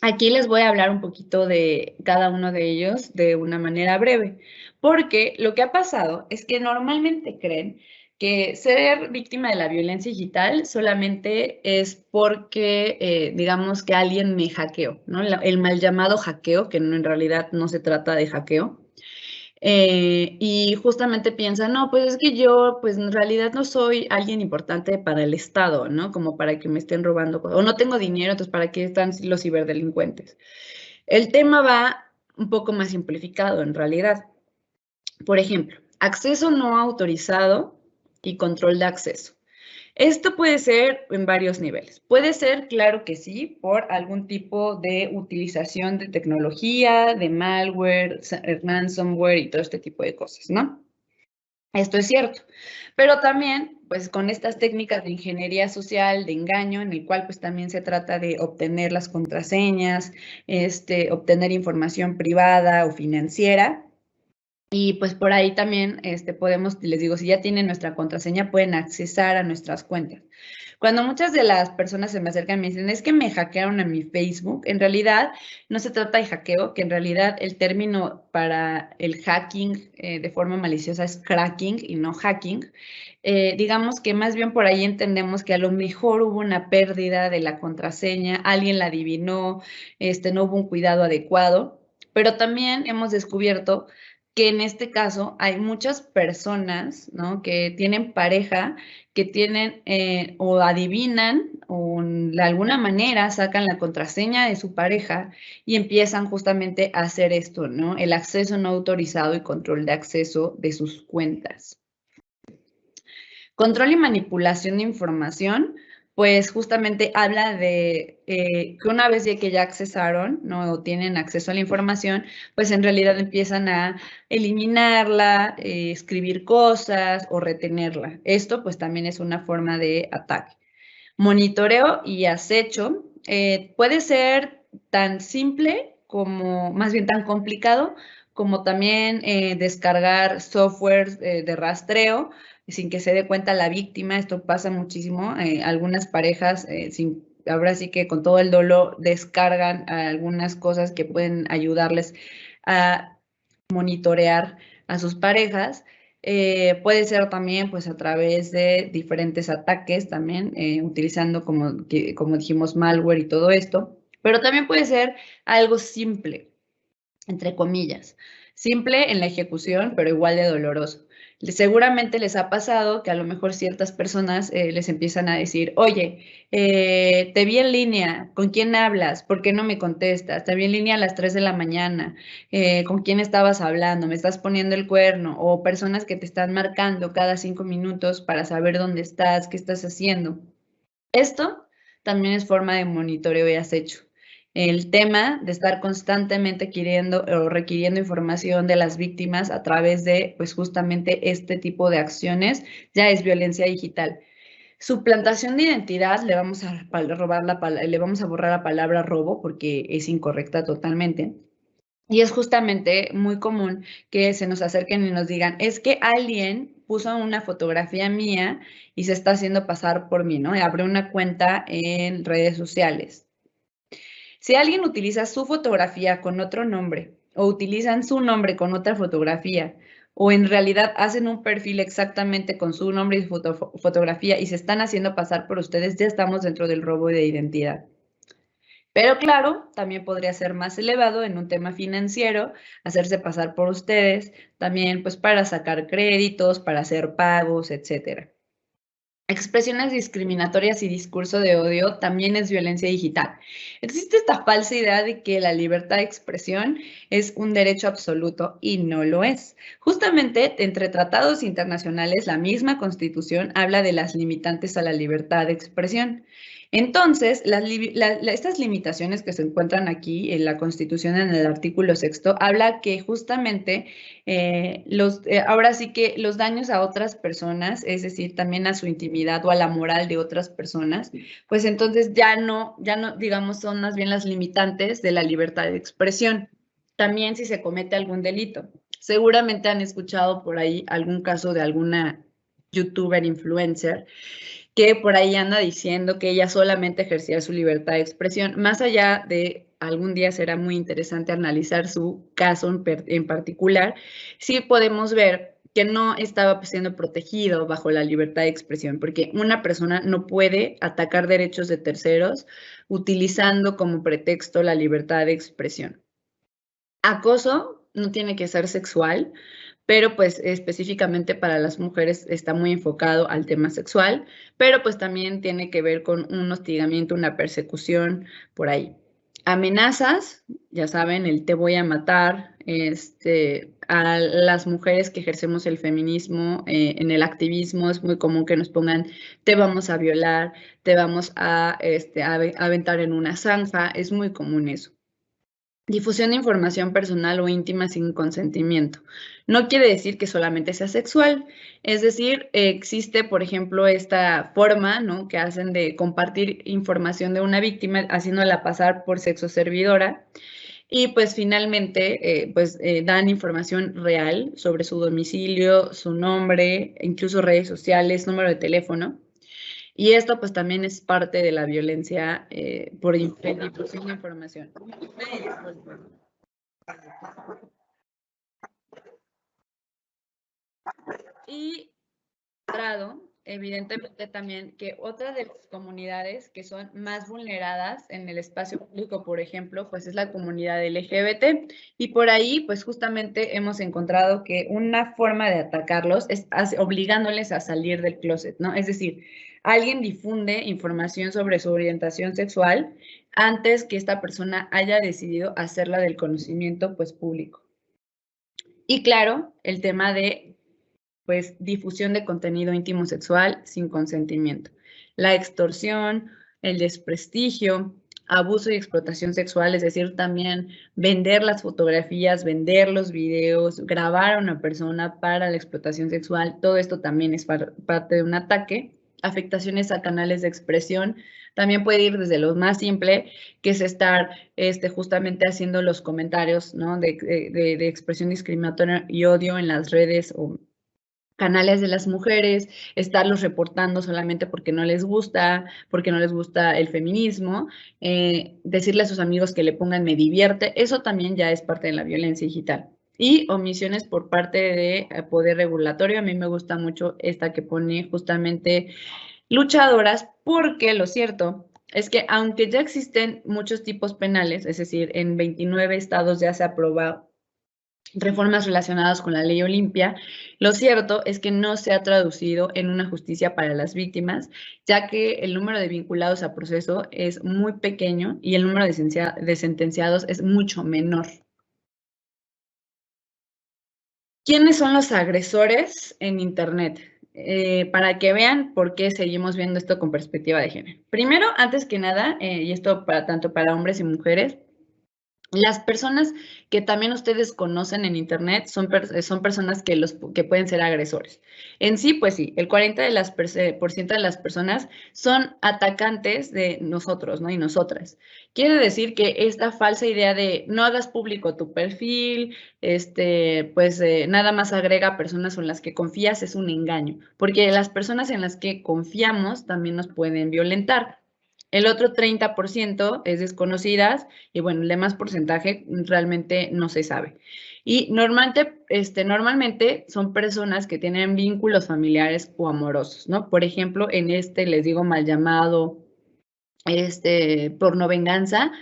Aquí les voy a hablar un poquito de cada uno de ellos de una manera breve, porque lo que ha pasado es que normalmente creen que ser víctima de la violencia digital solamente es porque, digamos, que alguien me hackeó, ¿no? El mal llamado hackeo, que en realidad no se trata de hackeo. Y justamente piensan, no, pues es que yo, pues en realidad no soy alguien importante para el Estado, ¿no? Como para que me estén robando, o no tengo dinero, entonces ¿para qué están los ciberdelincuentes? El tema va un poco más simplificado en realidad. Por ejemplo, acceso no autorizado y control de acceso. Esto puede ser en varios niveles. Puede ser, claro que sí, por algún tipo de utilización de tecnología, de malware, ransomware y todo este tipo de cosas, ¿no? Esto es cierto. Pero también, pues con estas técnicas de ingeniería social, de engaño, en el cual pues también se trata de obtener las contraseñas, obtener información privada o financiera. Y pues por ahí también podemos, les digo, si ya tienen nuestra contraseña, pueden accesar a nuestras cuentas. Cuando muchas de las personas se me acercan y me dicen, es que me hackearon a mi Facebook, en realidad no se trata de hackeo, que en realidad el término para el hacking de forma maliciosa es cracking y no hacking. Digamos que más bien por ahí entendemos que a lo mejor hubo una pérdida de la contraseña, alguien la adivinó, no hubo un cuidado adecuado, pero también hemos descubierto que en este caso hay muchas personas, ¿no?, que tienen pareja, que tienen o adivinan o de alguna manera sacan la contraseña de su pareja y empiezan justamente a hacer esto, ¿no? El acceso no autorizado y control de acceso de sus cuentas. Control y manipulación de información, pues justamente habla de que una vez que ya accesaron, ¿no?, o tienen acceso a la información, pues en realidad empiezan a eliminarla, escribir cosas o retenerla. Esto pues también es una forma de ataque. Monitoreo y acecho puede ser tan simple como, más bien tan complicado, como también descargar software de rastreo sin que se dé cuenta la víctima. Esto pasa muchísimo. Algunas parejas, ahora sí que con todo el dolor, descargan algunas cosas que pueden ayudarles a monitorear a sus parejas. Puede ser también pues a través de diferentes ataques también, utilizando como dijimos malware y todo esto, pero también puede ser algo simple, entre comillas, simple en la ejecución, pero igual de doloroso. Seguramente les ha pasado que a lo mejor ciertas personas les empiezan a decir, oye, te vi en línea, ¿con quién hablas? ¿Por qué no me contestas? Te vi en línea a las 3 de la mañana, ¿con quién estabas hablando? ¿Me estás poniendo el cuerno? O personas que te están marcando cada 5 minutos para saber dónde estás, qué estás haciendo. Esto también es forma de monitoreo y acecho. El tema de estar constantemente queriendo o requiriendo información de las víctimas a través de, pues justamente este tipo de acciones, ya es violencia digital. Suplantación de identidad, le vamos a borrar la palabra robo porque es incorrecta totalmente. Y es justamente muy común que se nos acerquen y nos digan, es que alguien puso una fotografía mía y se está haciendo pasar por mí, ¿no? Y abre una cuenta en redes sociales. Si alguien utiliza su fotografía con otro nombre o utilizan su nombre con otra fotografía o en realidad hacen un perfil exactamente con su nombre y fotografía y se están haciendo pasar por ustedes, ya estamos dentro del robo de identidad. Pero claro, también podría ser más elevado en un tema financiero, hacerse pasar por ustedes, también pues para sacar créditos, para hacer pagos, etcétera. Expresiones discriminatorias y discurso de odio también es violencia digital. Existe esta falsa idea de que la libertad de expresión es un derecho absoluto y no lo es. Justamente entre tratados internacionales, la misma Constitución habla de las limitantes a la libertad de expresión. Entonces, estas limitaciones que se encuentran aquí en la Constitución, en el artículo 6º, habla que justamente ahora sí que los daños a otras personas, es decir, también a su intimidad o a la moral de otras personas, pues entonces ya no, digamos, son más bien las limitantes de la libertad de expresión. También si se comete algún delito. Seguramente han escuchado por ahí algún caso de alguna youtuber influencer que por ahí anda diciendo que ella solamente ejercía su libertad de expresión. Más allá de algún día será muy interesante analizar su caso en particular, sí podemos ver que no estaba siendo protegido bajo la libertad de expresión, porque una persona no puede atacar derechos de terceros utilizando como pretexto la libertad de expresión. Acoso no tiene que ser sexual, pero pues específicamente para las mujeres está muy enfocado al tema sexual, pero pues también tiene que ver con un hostigamiento, una persecución por ahí. Amenazas, ya saben, el te voy a matar, a las mujeres que ejercemos el feminismo en el activismo es muy común que nos pongan te vamos a violar, te vamos a aventar en una zanja, es muy común eso. Difusión de información personal o íntima sin consentimiento. No quiere decir que solamente sea sexual, es decir, existe, por ejemplo, esta forma, ¿no?, que hacen de compartir información de una víctima haciéndola pasar por sexo servidora y pues finalmente dan información real sobre su domicilio, su nombre, incluso redes sociales, número de teléfono. Y esto pues también es parte de la violencia por difusión de información. Y evidentemente también que otras de las comunidades que son más vulneradas en el espacio público, por ejemplo, pues es la comunidad LGBT. Y por ahí, pues justamente hemos encontrado que una forma de atacarlos es obligándoles a salir del closet, ¿no? Es decir, alguien difunde información sobre su orientación sexual antes que esta persona haya decidido hacerla del conocimiento, pues, público. Y claro, el tema de pues difusión de contenido íntimo sexual sin consentimiento. La extorsión, el desprestigio, abuso y explotación sexual, es decir, también vender las fotografías, vender los videos, grabar a una persona para la explotación sexual, todo esto también es parte de un ataque. Afectaciones a canales de expresión, también puede ir desde lo más simple, que es estar justamente haciendo los comentarios, ¿no?, de expresión discriminatoria y odio en las redes o canales de las mujeres, estarlos reportando solamente porque no les gusta el feminismo, decirle a sus amigos que le pongan me divierte, eso también ya es parte de la violencia digital. Y omisiones por parte de poder regulatorio, a mí me gusta mucho esta que pone justamente luchadoras, porque lo cierto es que aunque ya existen muchos tipos penales, es decir, en 29 estados ya se ha aprobado reformas relacionadas con la ley Olimpia, lo cierto es que no se ha traducido en una justicia para las víctimas, ya que el número de vinculados a proceso es muy pequeño y el número de sentenciados es mucho menor. ¿Quiénes son los agresores en Internet? Para que vean por qué seguimos viendo esto con perspectiva de género. Primero, antes que nada, y esto tanto para hombres y mujeres, las personas que también ustedes conocen en Internet son personas que pueden ser agresores. En sí, pues sí, el 40% de las personas son atacantes de nosotros, ¿no?, y nosotras. Quiere decir que esta falsa idea de no hagas público tu perfil, nada más agrega personas con las que confías es un engaño, porque las personas en las que confiamos también nos pueden violentar. El otro 30% es desconocidas y bueno, el demás porcentaje realmente no se sabe. Y normalmente son personas que tienen vínculos familiares o amorosos, ¿no? Por ejemplo, en les digo mal llamado pornovenganza,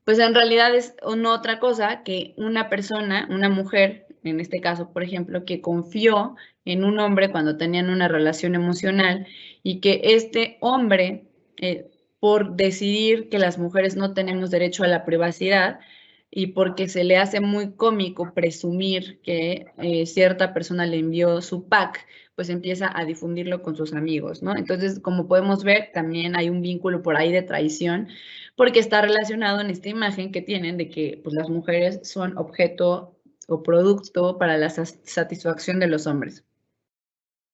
pues en realidad es no otra cosa que una persona, una mujer, en este caso, por ejemplo, que confió en un hombre cuando tenían una relación emocional y que este hombre por decidir que las mujeres no tenemos derecho a la privacidad y porque se le hace muy cómico presumir que cierta persona le envió su pack, pues empieza a difundirlo con sus amigos, ¿no? Entonces, como podemos ver, también hay un vínculo por ahí de traición, porque está relacionado en esta imagen que tienen de que pues, las mujeres son objeto o producto para la satisfacción de los hombres.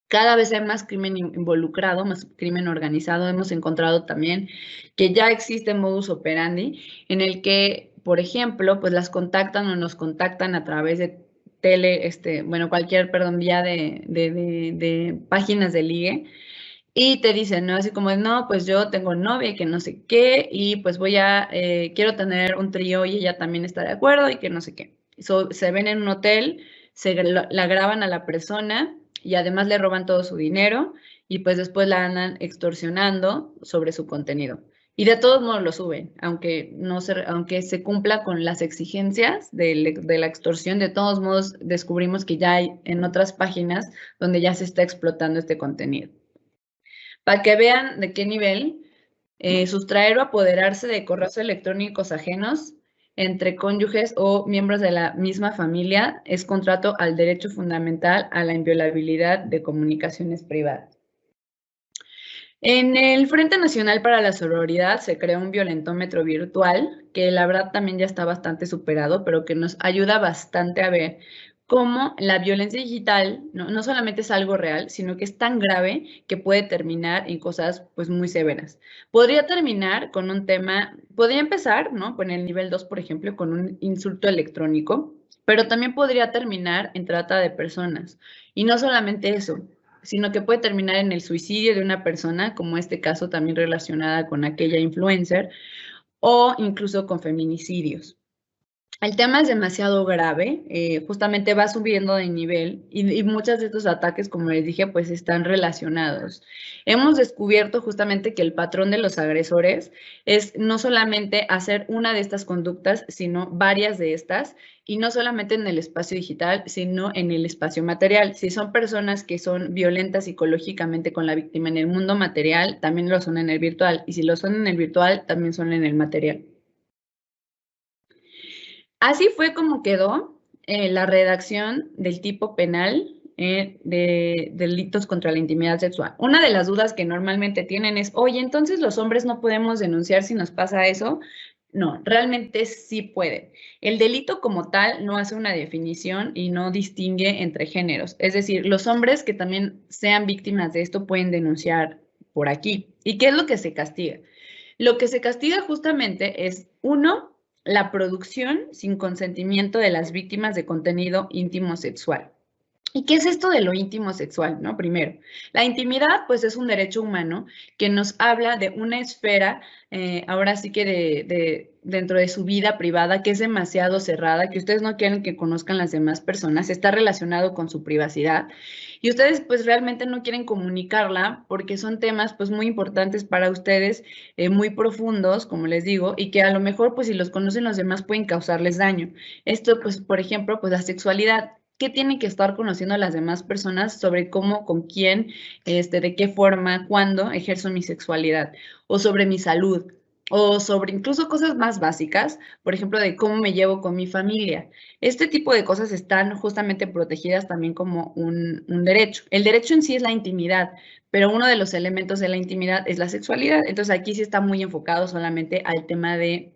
Cada vez hay más crimen involucrado, más crimen organizado. Hemos encontrado también que ya existe modus operandi en el que, por ejemplo, pues las contactan o nos contactan a través de vía de páginas de ligue y te dicen, ¿no? Así como, no, pues yo tengo novia y que no sé qué y pues quiero tener un trío y ella también está de acuerdo y que no sé qué. Se ven en un hotel, la graban a la persona y además le roban todo su dinero y pues después la andan extorsionando sobre su contenido. Y de todos modos lo suben, aunque se cumpla con las exigencias de la extorsión, de todos modos descubrimos que ya hay en otras páginas donde ya se está explotando este contenido. Para que vean de qué nivel, sustraer o apoderarse de correos electrónicos ajenos entre cónyuges o miembros de la misma familia es contrato al derecho fundamental a la inviolabilidad de comunicaciones privadas. En el Frente Nacional para la Sororidad se creó un violentómetro virtual, que la verdad también ya está bastante superado, pero que nos ayuda bastante a ver cómo la violencia digital no solamente es algo real, sino que es tan grave que puede terminar en cosas pues muy severas. Podría terminar con un tema, podría empezar, ¿no? Con el nivel 2, por ejemplo, con un insulto electrónico, pero también podría terminar en trata de personas. Y no solamente eso, sino que puede terminar en el suicidio de una persona, como este caso también relacionada con aquella influencer, o incluso con feminicidios. El tema es demasiado grave, justamente va subiendo de nivel y muchos de estos ataques, como les dije, pues están relacionados. Hemos descubierto justamente que el patrón de los agresores es no solamente hacer una de estas conductas, sino varias de estas, y no solamente en el espacio digital, sino en el espacio material. Si son personas que son violentas psicológicamente con la víctima en el mundo material, también lo son en el virtual, y si lo son en el virtual, también son en el material. Así fue como quedó la redacción del tipo penal de delitos contra la intimidad sexual. Una de las dudas que normalmente tienen es, oye, entonces los hombres no podemos denunciar si nos pasa eso. No, realmente sí pueden. El delito como tal no hace una definición y no distingue entre géneros. Es decir, los hombres que también sean víctimas de esto pueden denunciar por aquí. ¿Y qué es lo que se castiga? Lo que se castiga justamente es, uno, la producción sin consentimiento de las víctimas de contenido íntimo sexual. ¿Y qué es esto de lo íntimo sexual? ¿No? Primero, la intimidad pues es un derecho humano que nos habla de una esfera, ahora sí que dentro de su vida privada, que es demasiado cerrada, que ustedes no quieren que conozcan las demás personas, está relacionado con su privacidad. Y ustedes pues realmente no quieren comunicarla porque son temas pues muy importantes para ustedes, muy profundos, como les digo, y que a lo mejor pues si los conocen los demás pueden causarles daño. Esto pues, por ejemplo, pues la sexualidad. ¿Qué tienen que estar conociendo a las demás personas sobre cómo, con quién, de qué forma, cuándo ejerzo mi sexualidad? O sobre mi salud, o sobre incluso cosas más básicas, por ejemplo, de cómo me llevo con mi familia. Este tipo de cosas están justamente protegidas también como un derecho. El derecho en sí es la intimidad, pero uno de los elementos de la intimidad es la sexualidad. Entonces aquí sí está muy enfocado solamente al tema de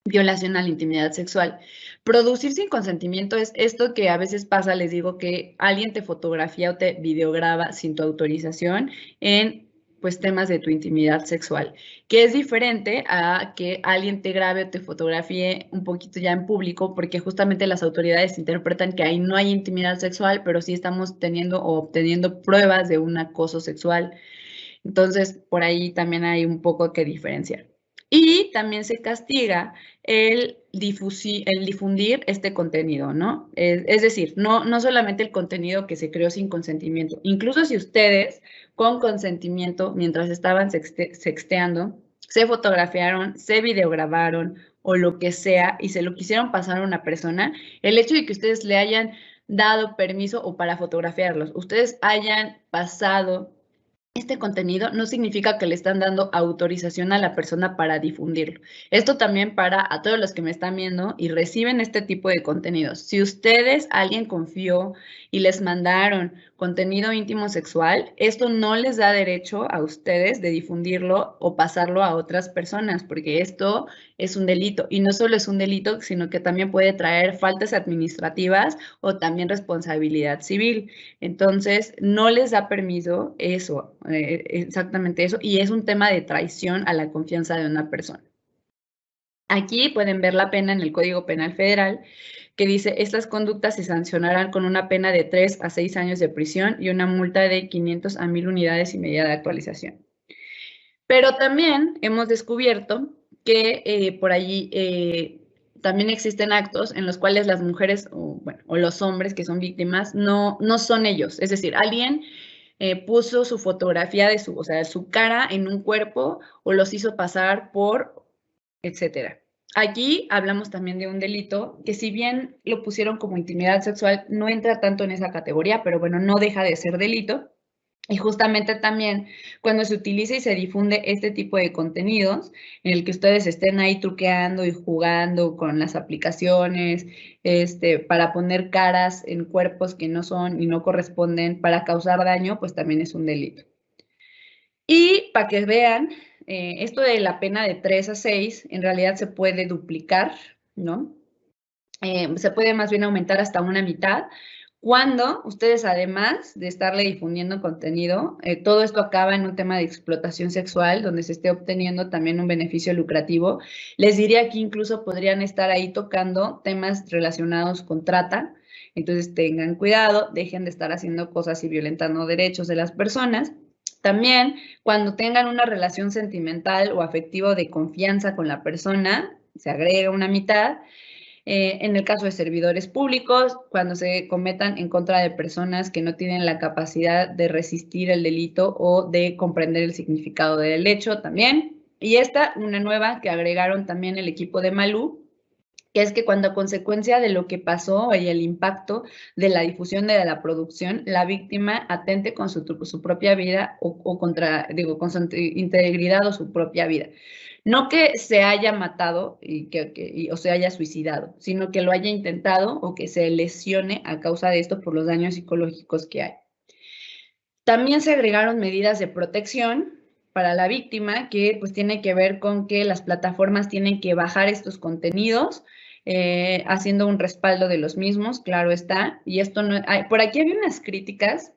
violación a la intimidad sexual. Producir sin consentimiento es esto que a veces pasa, les digo, que alguien te fotografía o te videograba sin tu autorización en pues temas de tu intimidad sexual, que es diferente a que alguien te grabe o te fotografíe un poquito ya en público, porque justamente las autoridades interpretan que ahí no hay intimidad sexual, pero sí estamos teniendo o obteniendo pruebas de un acoso sexual. Entonces, por ahí también hay un poco que diferenciar. Y también se castiga el difundir este contenido, ¿no? Es decir, no solamente el contenido que se creó sin consentimiento, incluso si ustedes con consentimiento, mientras estaban sexteando, se fotografiaron, se videograbaron o lo que sea y se lo quisieron pasar a una persona, el hecho de que ustedes le hayan dado permiso o para fotografiarlos, ustedes hayan pasado este contenido no significa que le están dando autorización a la persona para difundirlo. Esto también para a todos los que me están viendo y reciben este tipo de contenidos. Si ustedes, alguien confió y les mandaron contenido íntimo sexual, esto no les da derecho a ustedes de difundirlo o pasarlo a otras personas, porque esto es un delito. Y no solo es un delito, sino que también puede traer faltas administrativas o también responsabilidad civil. Entonces, no les da permiso eso, exactamente eso, y es un tema de traición a la confianza de una persona. Aquí pueden ver la pena en el Código Penal Federal, que dice, estas conductas se sancionarán con una pena de 3 a 6 años de prisión y una multa de 500 a 1000 unidades y media de actualización. Pero también hemos descubierto que por allí también existen actos en los cuales las mujeres o los hombres que son víctimas no son ellos. Es decir, alguien puso su fotografía de su cara en un cuerpo o los hizo pasar por, etcétera. Aquí hablamos también de un delito que, si bien lo pusieron como intimidad sexual, no entra tanto en esa categoría, pero bueno, no deja de ser delito. Y justamente también cuando se utiliza y se difunde este tipo de contenidos, en el que ustedes estén ahí truqueando y jugando con las aplicaciones, para poner caras en cuerpos que no son y no corresponden para causar daño, pues también es un delito. Y para que vean, esto de la pena de 3 a 6 en realidad se puede duplicar, ¿no? Se puede más bien aumentar hasta una mitad, cuando ustedes, además de estarle difundiendo contenido, todo esto acaba en un tema de explotación sexual, donde se esté obteniendo también un beneficio lucrativo. Les diría que incluso podrían estar ahí tocando temas relacionados con trata. Entonces tengan cuidado, dejen de estar haciendo cosas y violentando derechos de las personas. También, cuando tengan una relación sentimental o afectiva de confianza con la persona, se agrega una mitad. En el caso de servidores públicos, cuando se cometan en contra de personas que no tienen la capacidad de resistir el delito o de comprender el significado del hecho también. Y esta, una nueva que agregaron también el equipo de Malú, que es que cuando a consecuencia de lo que pasó y el impacto de la difusión de la producción, la víctima atente con su propia vida con su integridad o su propia vida. No que se haya matado o se haya suicidado, sino que lo haya intentado o que se lesione a causa de esto por los daños psicológicos que hay. También se agregaron medidas de protección para la víctima, que pues tiene que ver con que las plataformas tienen que bajar estos contenidos, haciendo un respaldo de los mismos, claro está. Y esto no, por aquí había unas críticas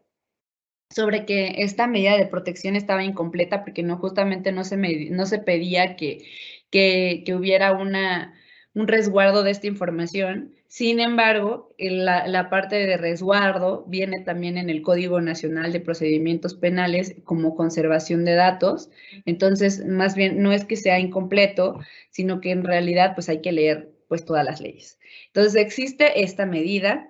sobre que esta medida de protección estaba incompleta porque justamente no se pedía que hubiera un resguardo de esta información. Sin embargo, la parte de resguardo viene también en el Código Nacional de Procedimientos Penales como conservación de datos. Entonces, más bien, no es que sea incompleto, sino que en realidad pues hay que leer pues todas las leyes. Entonces, existe esta medida.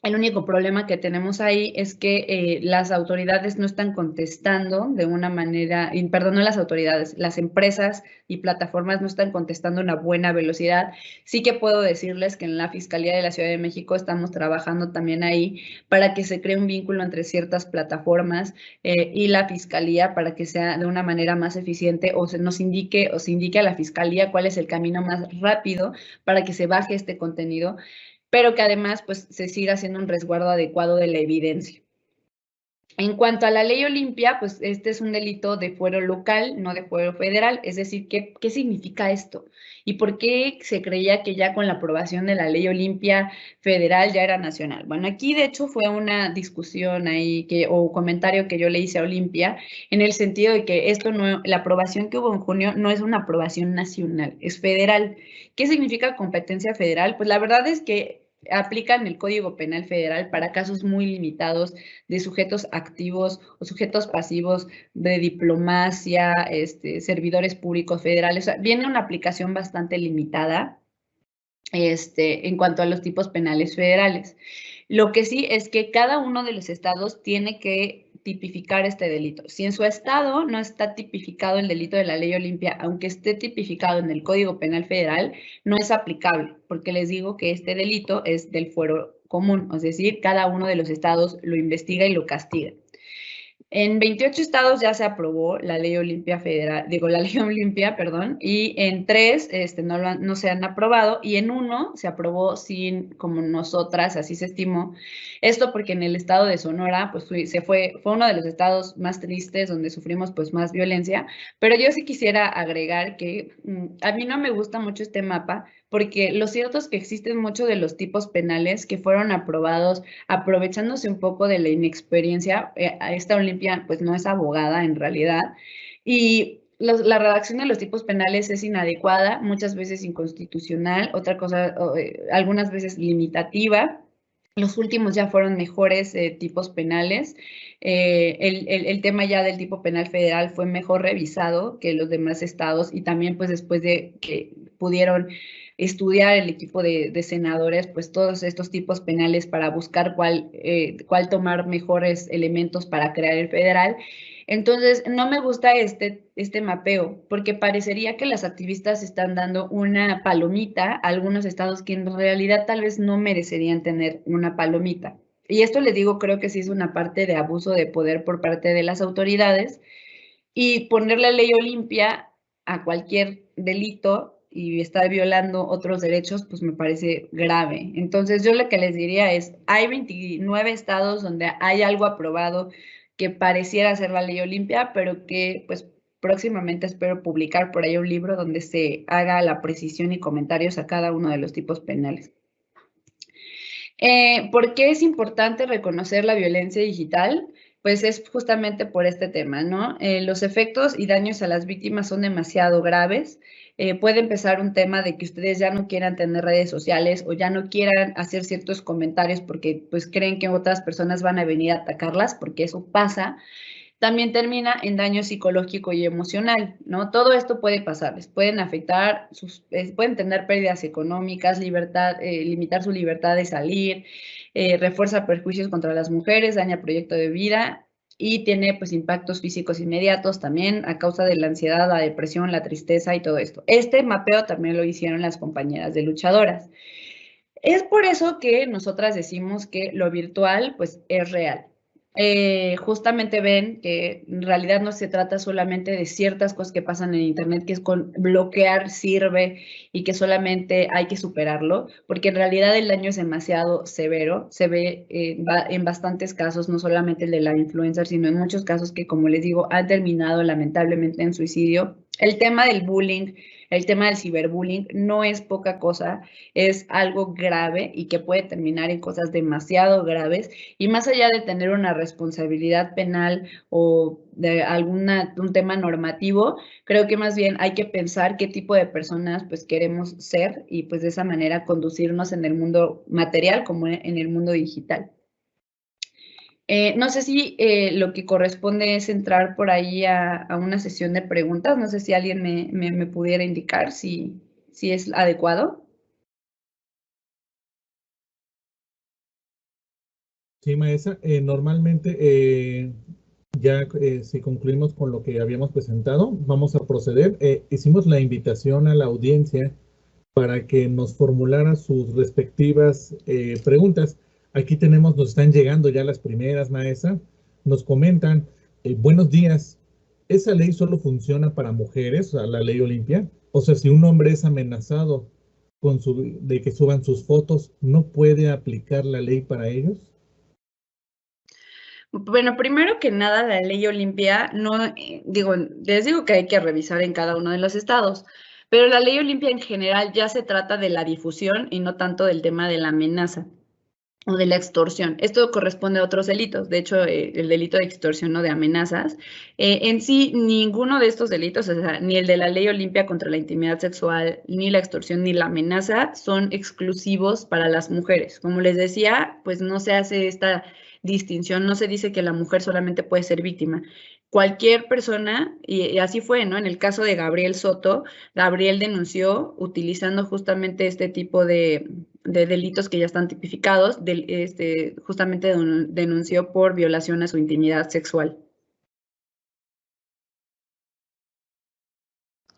El único problema que tenemos ahí es que las autoridades no están contestando de una manera, perdón, no las autoridades, las empresas y plataformas no están contestando a una buena velocidad. Sí que puedo decirles que en la Fiscalía de la Ciudad de México estamos trabajando también ahí para que se cree un vínculo entre ciertas plataformas y la Fiscalía, para que sea de una manera más eficiente, o se indique a la Fiscalía cuál es el camino más rápido para que se baje este contenido, pero que además pues se siga haciendo un resguardo adecuado de la evidencia. En cuanto a la ley Olimpia, pues este es un delito de fuero local, no de fuero federal. Es decir, ¿qué significa esto? ¿Y por qué se creía que ya con la aprobación de la ley Olimpia federal ya era nacional? Bueno, aquí de hecho fue una discusión ahí o comentario que yo le hice a Olimpia, en el sentido de que la aprobación que hubo en junio no es una aprobación nacional, es federal. ¿Qué significa competencia federal? Pues la verdad es que aplican el Código Penal Federal para casos muy limitados de sujetos activos o sujetos pasivos de diplomacia, servidores públicos federales. O sea, viene una aplicación bastante limitada en cuanto a los tipos penales federales. Lo que sí es que cada uno de los estados tiene que tipificar este delito. Si en su estado no está tipificado el delito de la ley Olimpia, aunque esté tipificado en el Código Penal Federal, no es aplicable, porque les digo que este delito es del fuero común, es decir, cada uno de los estados lo investiga y lo castiga. En 28 estados ya se aprobó la ley Olimpia federal, la ley Olimpia, perdón, y en 3 no se han aprobado, y en 1 se aprobó como nosotras, así se estimó. Esto porque en el estado de Sonora, pues fue uno de los estados más tristes, donde sufrimos pues más violencia, pero yo sí quisiera agregar que a mí no me gusta mucho este mapa, porque lo cierto es que existen muchos de los tipos penales que fueron aprobados aprovechándose un poco de la inexperiencia. Esta Olimpia pues no es abogada en realidad, y la redacción de los tipos penales es inadecuada, muchas veces inconstitucional, algunas veces limitativa. Los últimos ya fueron mejores tipos penales. El tema ya del tipo penal federal fue mejor revisado que los demás estados, y también pues después de que pudieron estudiar el equipo de senadores, pues todos estos tipos penales para buscar cuál tomar mejores elementos para crear el federal. Entonces, no me gusta este mapeo, porque parecería que las activistas están dando una palomita a algunos estados que en realidad tal vez no merecerían tener una palomita. Y esto les digo, creo que sí es una parte de abuso de poder por parte de las autoridades, y ponerle ley Olimpia a cualquier delito y estar violando otros derechos, pues me parece grave. Entonces, yo lo que les diría es, hay 29 estados donde hay algo aprobado que pareciera ser la ley Olimpia, pero que pues próximamente espero publicar por ahí un libro donde se haga la precisión y comentarios a cada uno de los tipos penales. ¿Por qué es importante reconocer la violencia digital? Pues es justamente por este tema, ¿no? Los efectos y daños a las víctimas son demasiado graves. Puede empezar un tema de que ustedes ya no quieran tener redes sociales o ya no quieran hacer ciertos comentarios porque pues creen que otras personas van a venir a atacarlas, porque eso pasa. También termina en daño psicológico y emocional, ¿no? Todo esto puede pasarles, pueden afectar, pueden tener pérdidas económicas, limitar su libertad de salir, refuerza perjuicios contra las mujeres, daña proyecto de vida y tiene pues impactos físicos inmediatos también a causa de la ansiedad, la depresión, la tristeza y todo esto. Este mapeo también lo hicieron las compañeras de luchadoras. Es por eso que nosotras decimos que lo virtual pues es real. Justamente ven que en realidad no se trata solamente de ciertas cosas que pasan en internet, que es con bloquear sirve y que solamente hay que superarlo, porque en realidad el daño es demasiado severo, se ve en bastantes casos, no solamente el de la influencer, sino en muchos casos que, como les digo, han terminado lamentablemente en suicidio. El tema del bullying, el tema del ciberbullying no es poca cosa, es algo grave y que puede terminar en cosas demasiado graves, y más allá de tener una responsabilidad penal o de un tema normativo, creo que más bien hay que pensar qué tipo de personas pues queremos ser y pues de esa manera conducirnos en el mundo material como en el mundo digital. No sé si lo que corresponde es entrar por ahí a una sesión de preguntas. No sé si alguien me pudiera indicar si es adecuado. Sí, maestra. Normalmente, ya si concluimos con lo que habíamos presentado, vamos a proceder. Hicimos la invitación a la audiencia para que nos formulara sus respectivas preguntas. Aquí tenemos, nos están llegando ya las primeras, maestra. Nos comentan, buenos días, ¿esa ley solo funciona para mujeres, o sea, la ley Olimpia? O sea, si un hombre es amenazado de que suban sus fotos, ¿no puede aplicar la ley para ellos? Bueno, primero que nada, la ley Olimpia, no, les digo que hay que revisar en cada uno de los estados, pero la ley Olimpia en general ya se trata de la difusión y no tanto del tema de la amenaza o de la extorsión. Esto corresponde a otros delitos, de hecho, el delito de extorsión o de amenazas. En sí, ninguno de estos delitos, o sea, ni el de la ley Olimpia contra la intimidad sexual, ni la extorsión, ni la amenaza, son exclusivos para las mujeres. Como les decía, pues no se hace esta distinción, no se dice que la mujer solamente puede ser víctima. Cualquier persona, y así fue, ¿no? En el caso de Gabriel Soto, Gabriel denunció utilizando justamente este tipo de delitos que ya están tipificados, justamente denunció por violación a su intimidad sexual.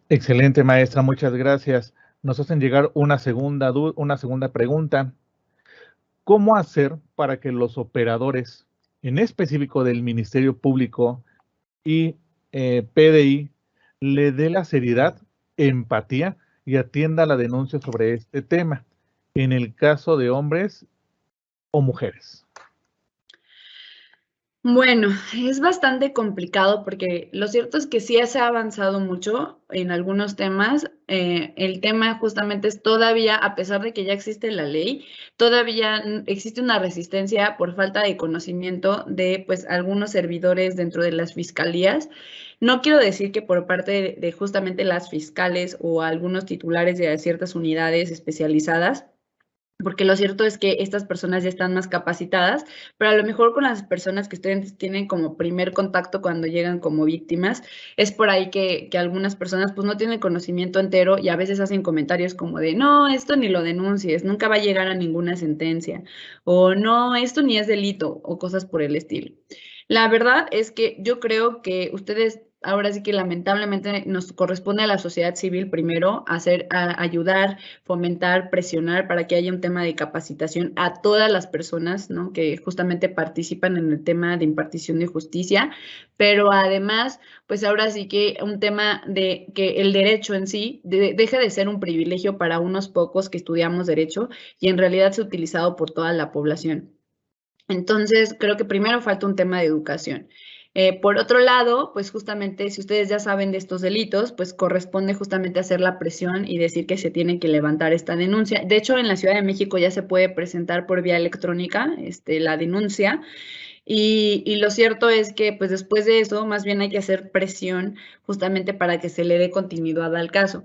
Excelente, maestra, muchas gracias. Nos hacen llegar una segunda pregunta. ¿Cómo hacer para que los operadores, en específico del Ministerio Público y PDI, le dé la seriedad, empatía y atienda la denuncia sobre este tema, en el caso de hombres o mujeres? Bueno, es bastante complicado porque lo cierto es que sí se ha avanzado mucho en algunos temas. El tema justamente es todavía, a pesar de que ya existe la ley, todavía existe una resistencia por falta de conocimiento de pues algunos servidores dentro de las fiscalías. No quiero decir que por parte de justamente las fiscales o algunos titulares de ciertas unidades especializadas, porque lo cierto es que estas personas ya están más capacitadas, pero a lo mejor con las personas que ustedes tienen como primer contacto cuando llegan como víctimas, es por ahí que algunas personas pues no tienen conocimiento entero y a veces hacen comentarios como de, no, esto ni lo denuncies, nunca va a llegar a ninguna sentencia, o no, esto ni es delito, o cosas por el estilo. La verdad es que yo creo que ustedes ahora sí que lamentablemente nos corresponde a la sociedad civil primero ayudar, fomentar, presionar para que haya un tema de capacitación a todas las personas, ¿no?, que justamente participan en el tema de impartición de justicia, pero además, pues ahora sí que un tema de que el derecho en sí deje de ser un privilegio para unos pocos que estudiamos derecho y en realidad sea utilizado por toda la población. Entonces, creo que primero falta un tema de educación. Por otro lado, pues justamente si ustedes ya saben de estos delitos, pues corresponde justamente hacer la presión y decir que se tiene que levantar esta denuncia. De hecho, en la Ciudad de México ya se puede presentar por vía electrónica la denuncia. Y lo cierto es que pues después de eso, más bien hay que hacer presión justamente para que se le dé continuidad al caso.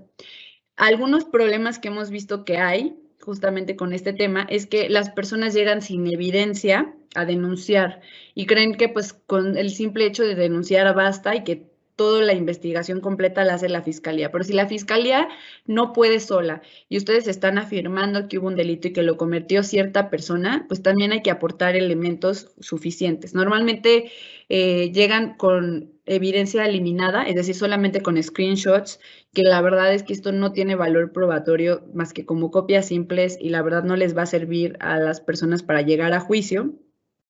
Algunos problemas que hemos visto que hay justamente con este tema es que las personas llegan sin evidencia a denunciar y creen que pues con el simple hecho de denunciar basta y que toda la investigación completa la hace la fiscalía. Pero si la fiscalía no puede sola y ustedes están afirmando que hubo un delito y que lo cometió cierta persona, pues también hay que aportar elementos suficientes. Normalmente llegan con evidencia eliminada, es decir, solamente con screenshots, que la verdad es que esto no tiene valor probatorio más que como copias simples y la verdad no les va a servir a las personas para llegar a juicio.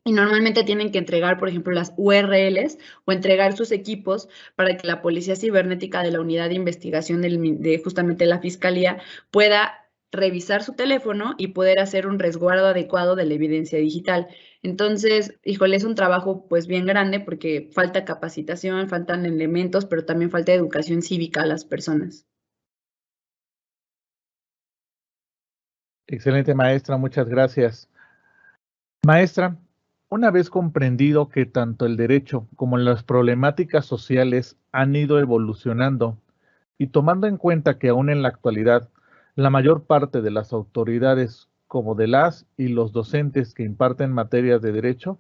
Y normalmente tienen que entregar, por ejemplo, las URLs o entregar sus equipos para que la Policía Cibernética de la Unidad de Investigación de justamente la Fiscalía pueda revisar su teléfono y poder hacer un resguardo adecuado de la evidencia digital. Entonces, híjole, es un trabajo pues bien grande porque falta capacitación, faltan elementos, pero también falta educación cívica a las personas. Excelente, maestra, muchas gracias. Maestra, una vez comprendido que tanto el derecho como las problemáticas sociales han ido evolucionando y tomando en cuenta que aún en la actualidad la mayor parte de las autoridades como de las y los docentes que imparten materias de derecho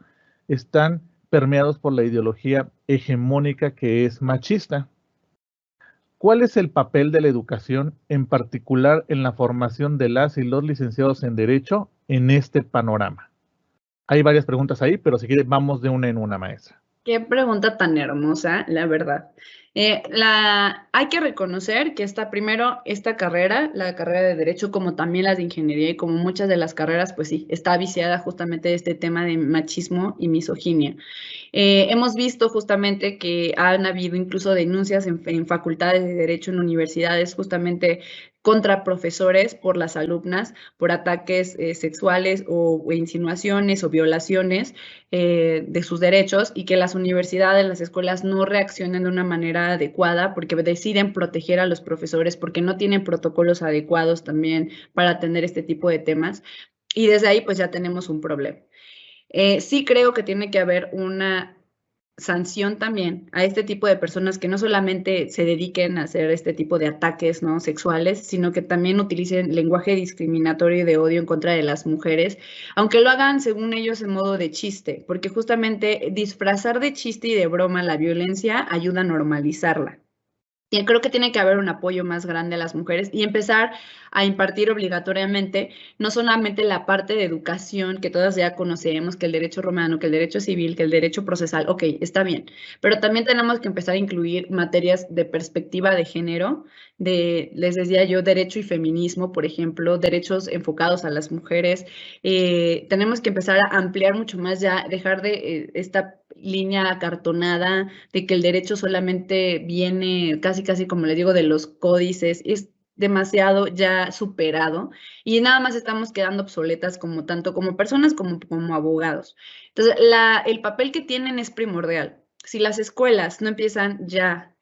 están permeados por la ideología hegemónica que es machista, ¿cuál es el papel de la educación, en particular en la formación de las y los licenciados en Derecho en este panorama? Hay varias preguntas ahí, pero si quiere vamos de una en una, maestra. Qué pregunta tan hermosa, la verdad. Hay que reconocer que primero, esta carrera, la carrera de Derecho, como también las de Ingeniería y como muchas de las carreras, pues sí, está viciada justamente de este tema de machismo y misoginia. Hemos visto justamente que han habido incluso denuncias en facultades de Derecho, en universidades, justamente contra profesores por las alumnas, por ataques sexuales o insinuaciones o violaciones de sus derechos y que las universidades, las escuelas no reaccionan de una manera adecuada porque deciden proteger a los profesores, porque no tienen protocolos adecuados también para atender este tipo de temas. Y desde ahí pues ya tenemos un problema. Sí creo que tiene que haber una sanción también a este tipo de personas que no solamente se dediquen a hacer este tipo de ataques, ¿no?, sexuales, sino que también utilicen lenguaje discriminatorio y de odio en contra de las mujeres, aunque lo hagan según ellos en modo de chiste, porque justamente disfrazar de chiste y de broma la violencia ayuda a normalizarla. Y creo que tiene que haber un apoyo más grande a las mujeres y empezar a impartir obligatoriamente no solamente la parte de educación que todas ya conocemos, que el derecho romano, que el derecho civil, que el derecho procesal, ok, está bien, pero también tenemos que empezar a incluir materias de perspectiva de género, les decía yo, derecho y feminismo, por ejemplo, derechos enfocados a las mujeres. Tenemos que empezar a ampliar mucho más ya, dejar de esta línea acartonada de que el derecho solamente viene casi como les digo de los códices, es demasiado ya superado y nada más estamos quedando obsoletas como tanto como personas como abogados. Entonces, el papel que tienen es primordial. Si las escuelas no empiezan ya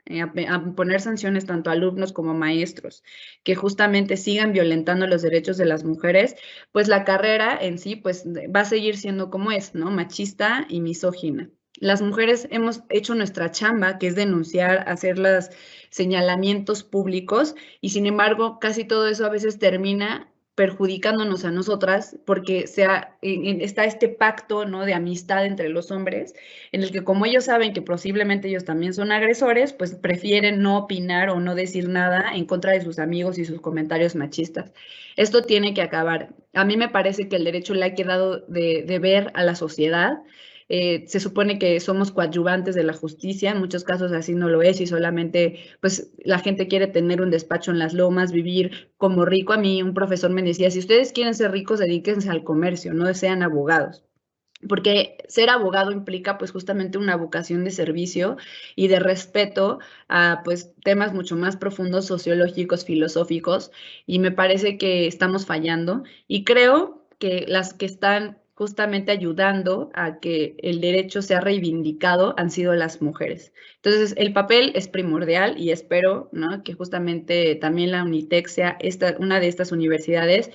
a poner sanciones tanto a alumnos como a maestros que justamente sigan violentando los derechos de las mujeres, pues la carrera en sí pues va a seguir siendo como es, ¿no?, machista y misógina. Las mujeres hemos hecho nuestra chamba, que es denunciar, hacer los señalamientos públicos, y sin embargo, casi todo eso a veces termina perjudicándonos a nosotras, porque está este pacto, ¿no?, de amistad entre los hombres, en el que como ellos saben que posiblemente ellos también son agresores, pues prefieren no opinar o no decir nada en contra de sus amigos y sus comentarios machistas. Esto tiene que acabar. A mí me parece que el derecho le ha quedado de ver a la sociedad. Se supone que somos coadyuvantes de la justicia, en muchos casos así no lo es y solamente pues la gente quiere tener un despacho en las lomas, vivir como rico. A mí un profesor me decía, si ustedes quieren ser ricos, dedíquense al comercio, no sean abogados. Porque ser abogado implica pues justamente una vocación de servicio y de respeto a pues temas mucho más profundos, sociológicos, filosóficos, y me parece que estamos fallando y creo que las que están justamente ayudando a que el derecho sea reivindicado han sido las mujeres. Entonces, el papel es primordial y espero, ¿no?, que justamente también la UNITEC sea una de estas universidades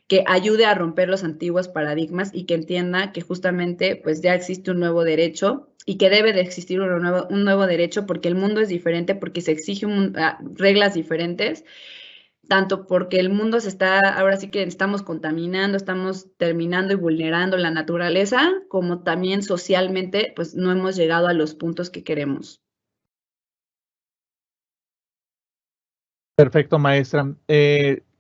que ayude a romper los antiguos paradigmas y que entienda que justamente pues ya existe un nuevo derecho y que debe de existir un nuevo derecho porque el mundo es diferente, porque se exigen reglas diferentes, tanto porque el mundo ahora sí que estamos contaminando, estamos terminando y vulnerando la naturaleza, como también socialmente pues no hemos llegado a los puntos que queremos. Perfecto, maestra.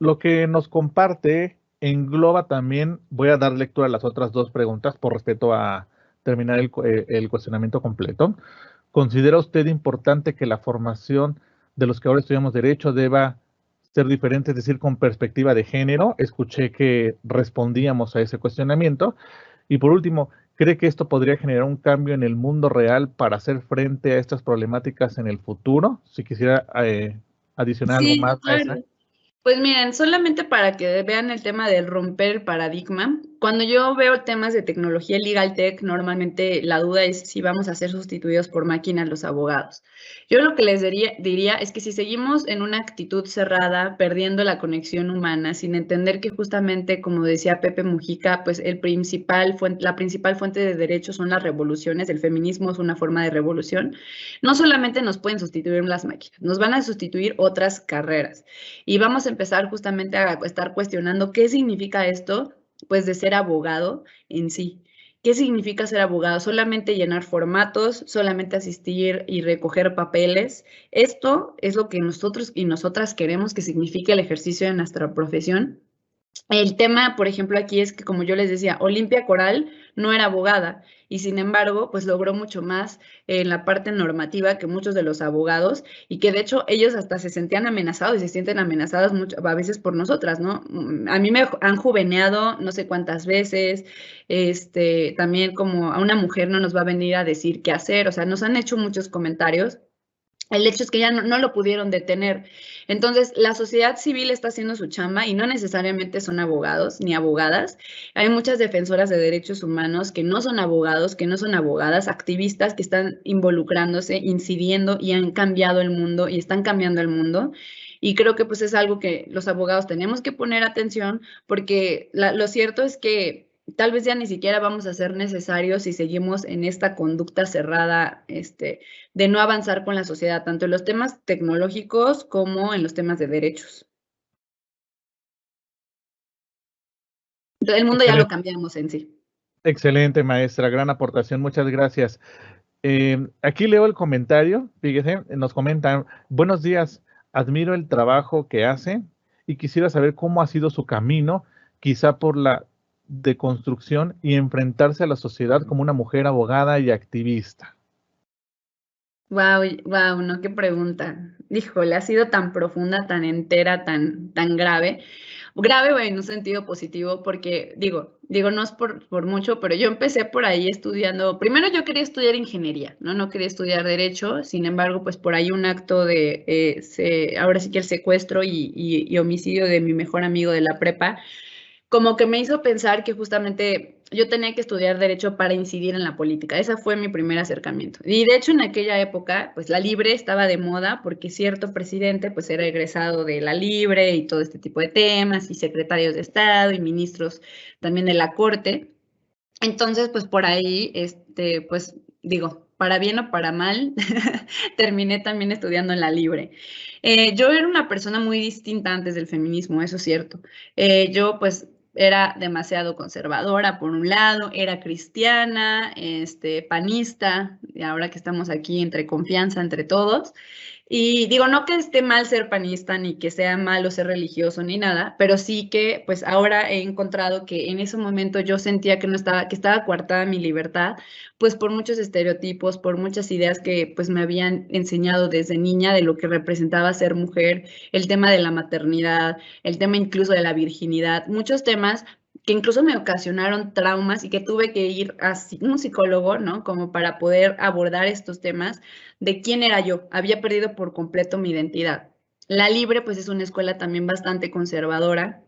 Lo que nos comparte engloba también, voy a dar lectura a las otras dos preguntas por respeto a terminar el cuestionamiento completo. ¿Considera usted importante que la formación de los que ahora estudiamos Derecho deba ser diferente, es decir, con perspectiva de género? Escuché que respondíamos a ese cuestionamiento. Y por último, ¿cree que esto podría generar un cambio en el mundo real para hacer frente a estas problemáticas en el futuro? Si quisiera adicionar algo más, maestra. Claro. Pues miren, solamente para que vean el tema del romper el paradigma, cuando yo veo temas de tecnología legal tech, normalmente la duda es si vamos a ser sustituidos por máquinas los abogados. Yo lo que les diría es que si seguimos en una actitud cerrada, perdiendo la conexión humana, sin entender que justamente, como decía Pepe Mujica, pues la principal fuente de derechos son las revoluciones, el feminismo es una forma de revolución, no solamente nos pueden sustituir las máquinas, nos van a sustituir otras carreras. Y vamos a empezar justamente a estar cuestionando qué significa esto, pues de ser abogado en sí. ¿Qué significa ser abogado? Solamente llenar formatos, solamente asistir y recoger papeles. Esto es lo que nosotros y nosotras queremos que signifique el ejercicio de nuestra profesión. El tema, por ejemplo, aquí es que, como yo les decía, Olimpia Coral no era abogada y sin embargo, pues logró mucho más en la parte normativa que muchos de los abogados y que de hecho ellos hasta se sentían amenazados y se sienten amenazados a veces por nosotras, ¿no? A mí me han juveneado no sé cuántas veces, también como a una mujer no nos va a venir a decir qué hacer, o sea, nos han hecho muchos comentarios. El hecho es que ya no lo pudieron detener. Entonces, la sociedad civil está haciendo su chamba y no necesariamente son abogados ni abogadas. Hay muchas defensoras de derechos humanos que no son abogados, que no son abogadas, activistas que están involucrándose, incidiendo y han cambiado el mundo y están cambiando el mundo. Y creo que pues es algo que los abogados tenemos que poner atención porque lo cierto es que tal vez ya ni siquiera vamos a ser necesarios si seguimos en esta conducta cerrada, de no avanzar con la sociedad, tanto en los temas tecnológicos como en los temas de derechos. El mundo ya lo cambiamos en sí. Excelente, maestra, gran aportación, muchas gracias. Aquí leo el comentario, fíjese, nos comentan, buenos días, admiro el trabajo que hace y quisiera saber cómo ha sido su camino, quizá por la deconstrucción y enfrentarse a la sociedad como una mujer abogada y activista. Wow, no, qué pregunta. Híjole, ha sido tan profunda, tan entera, tan grave. Grave en un sentido positivo porque, digo, no es por mucho, pero yo empecé por ahí estudiando, primero yo quería estudiar ingeniería, no quería estudiar derecho, sin embargo, pues por ahí un acto de, ahora sí que el secuestro y homicidio de mi mejor amigo de la prepa, como que me hizo pensar que justamente yo tenía que estudiar derecho para incidir en la política. Ese fue mi primer acercamiento. Y de hecho en aquella época, pues la Libre estaba de moda porque cierto presidente pues era egresado de la Libre y todo este tipo de temas y secretarios de Estado y ministros también de la Corte. Entonces, pues por ahí, pues digo, para bien o para mal, terminé también estudiando en la Libre. Yo era una persona muy distinta antes del feminismo, eso es cierto. Yo pues era demasiado conservadora por un lado, era cristiana, panista, y ahora que estamos aquí entre confianza entre todos. Y digo, no que esté mal ser panista, ni que sea malo ser religioso, ni nada, pero sí que pues ahora he encontrado que en ese momento yo sentía que no estaba, que estaba coartada mi libertad, pues por muchos estereotipos, por muchas ideas que pues me habían enseñado desde niña de lo que representaba ser mujer, el tema de la maternidad, el tema incluso de la virginidad, muchos temas que incluso me ocasionaron traumas y que tuve que ir a un psicólogo, ¿no? Como para poder abordar estos temas de quién era yo. Había perdido por completo mi identidad. La Libre, pues, es una escuela también bastante conservadora.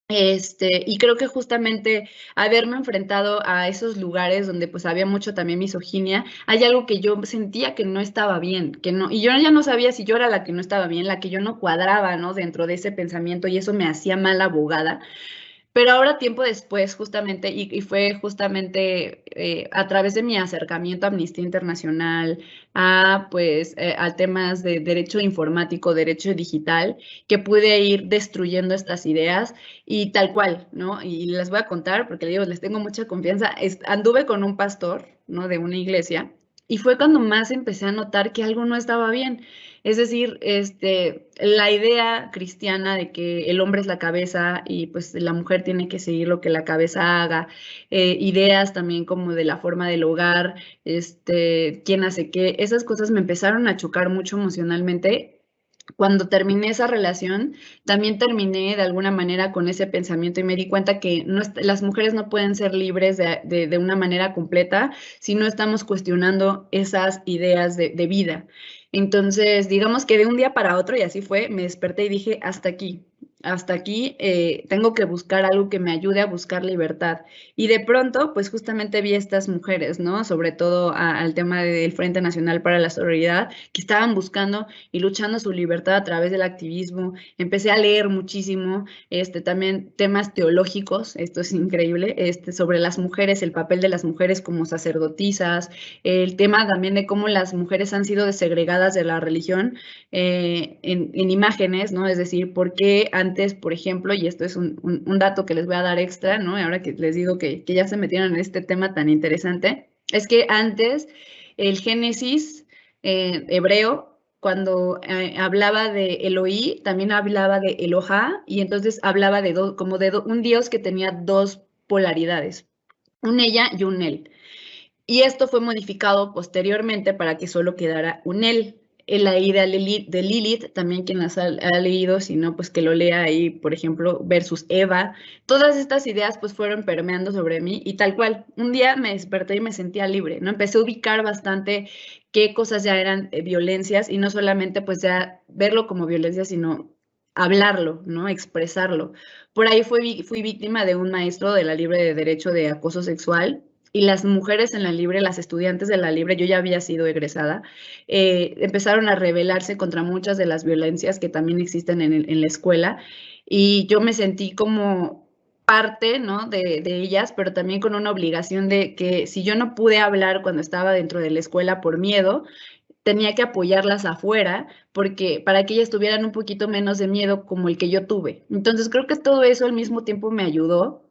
Y creo que justamente haberme enfrentado a esos lugares donde pues había mucho también misoginia, hay algo que yo sentía que no estaba bien, que no, y yo ya no sabía si yo era la que no estaba bien, la que yo no cuadraba, ¿no? Dentro de ese pensamiento y eso me hacía mala abogada. Pero ahora, tiempo después, justamente, y fue justamente a través de mi acercamiento a Amnistía Internacional, a temas de derecho informático, derecho digital, que pude ir destruyendo estas ideas y tal cual, ¿no? Y les voy a contar, porque les tengo mucha confianza. Anduve con un pastor, ¿no? De una iglesia, y fue cuando más empecé a notar que algo no estaba bien. Es decir, la idea cristiana de que el hombre es la cabeza y pues la mujer tiene que seguir lo que la cabeza haga, ideas también como de la forma del hogar, quién hace qué, esas cosas me empezaron a chocar mucho emocionalmente. Cuando terminé esa relación, también terminé de alguna manera con ese pensamiento y me di cuenta que las mujeres no pueden ser libres de una manera completa si no estamos cuestionando esas ideas de vida. Entonces, digamos que de un día para otro, y así fue, me desperté y dije, hasta aquí, tengo que buscar algo que me ayude a buscar libertad. Y de pronto, pues justamente vi a estas mujeres, ¿no? Sobre todo al tema del Frente Nacional para la Sororidad, que estaban buscando y luchando su libertad a través del activismo. Empecé a leer muchísimo, también temas teológicos, esto es increíble, sobre las mujeres, el papel de las mujeres como sacerdotisas, el tema también de cómo las mujeres han sido desegregadas de la religión en imágenes, ¿no? Es decir, por qué antes, por ejemplo, y esto es un dato que les voy a dar extra, ¿no? Ahora que les digo que ya se metieron en este tema tan interesante, es que antes el Génesis hebreo, cuando hablaba de Eloí, también hablaba de Elohá, y entonces hablaba de como de un Dios que tenía dos polaridades, un ella y un él. Y esto fue modificado posteriormente para que solo quedara un él. En la idea de Lilith, también quien las ha leído, si no, pues que lo lea ahí, por ejemplo, versus Eva. Todas estas ideas pues fueron permeando sobre mí y tal cual. Un día me desperté y me sentía libre, ¿no? Empecé a ubicar bastante qué cosas ya eran violencias y no solamente pues ya verlo como violencia, sino hablarlo, ¿no? Expresarlo. Por ahí fui víctima de un maestro de la Libre de Derecho de acoso sexual. Y las mujeres en la Libre, las estudiantes de la Libre, yo ya había sido egresada, empezaron a rebelarse contra muchas de las violencias que también existen en la escuela. Y yo me sentí como parte, ¿no? de ellas, pero también con una obligación de que si yo no pude hablar cuando estaba dentro de la escuela por miedo, tenía que apoyarlas afuera porque para que ellas tuvieran un poquito menos de miedo como el que yo tuve. Entonces creo que todo eso al mismo tiempo me ayudó.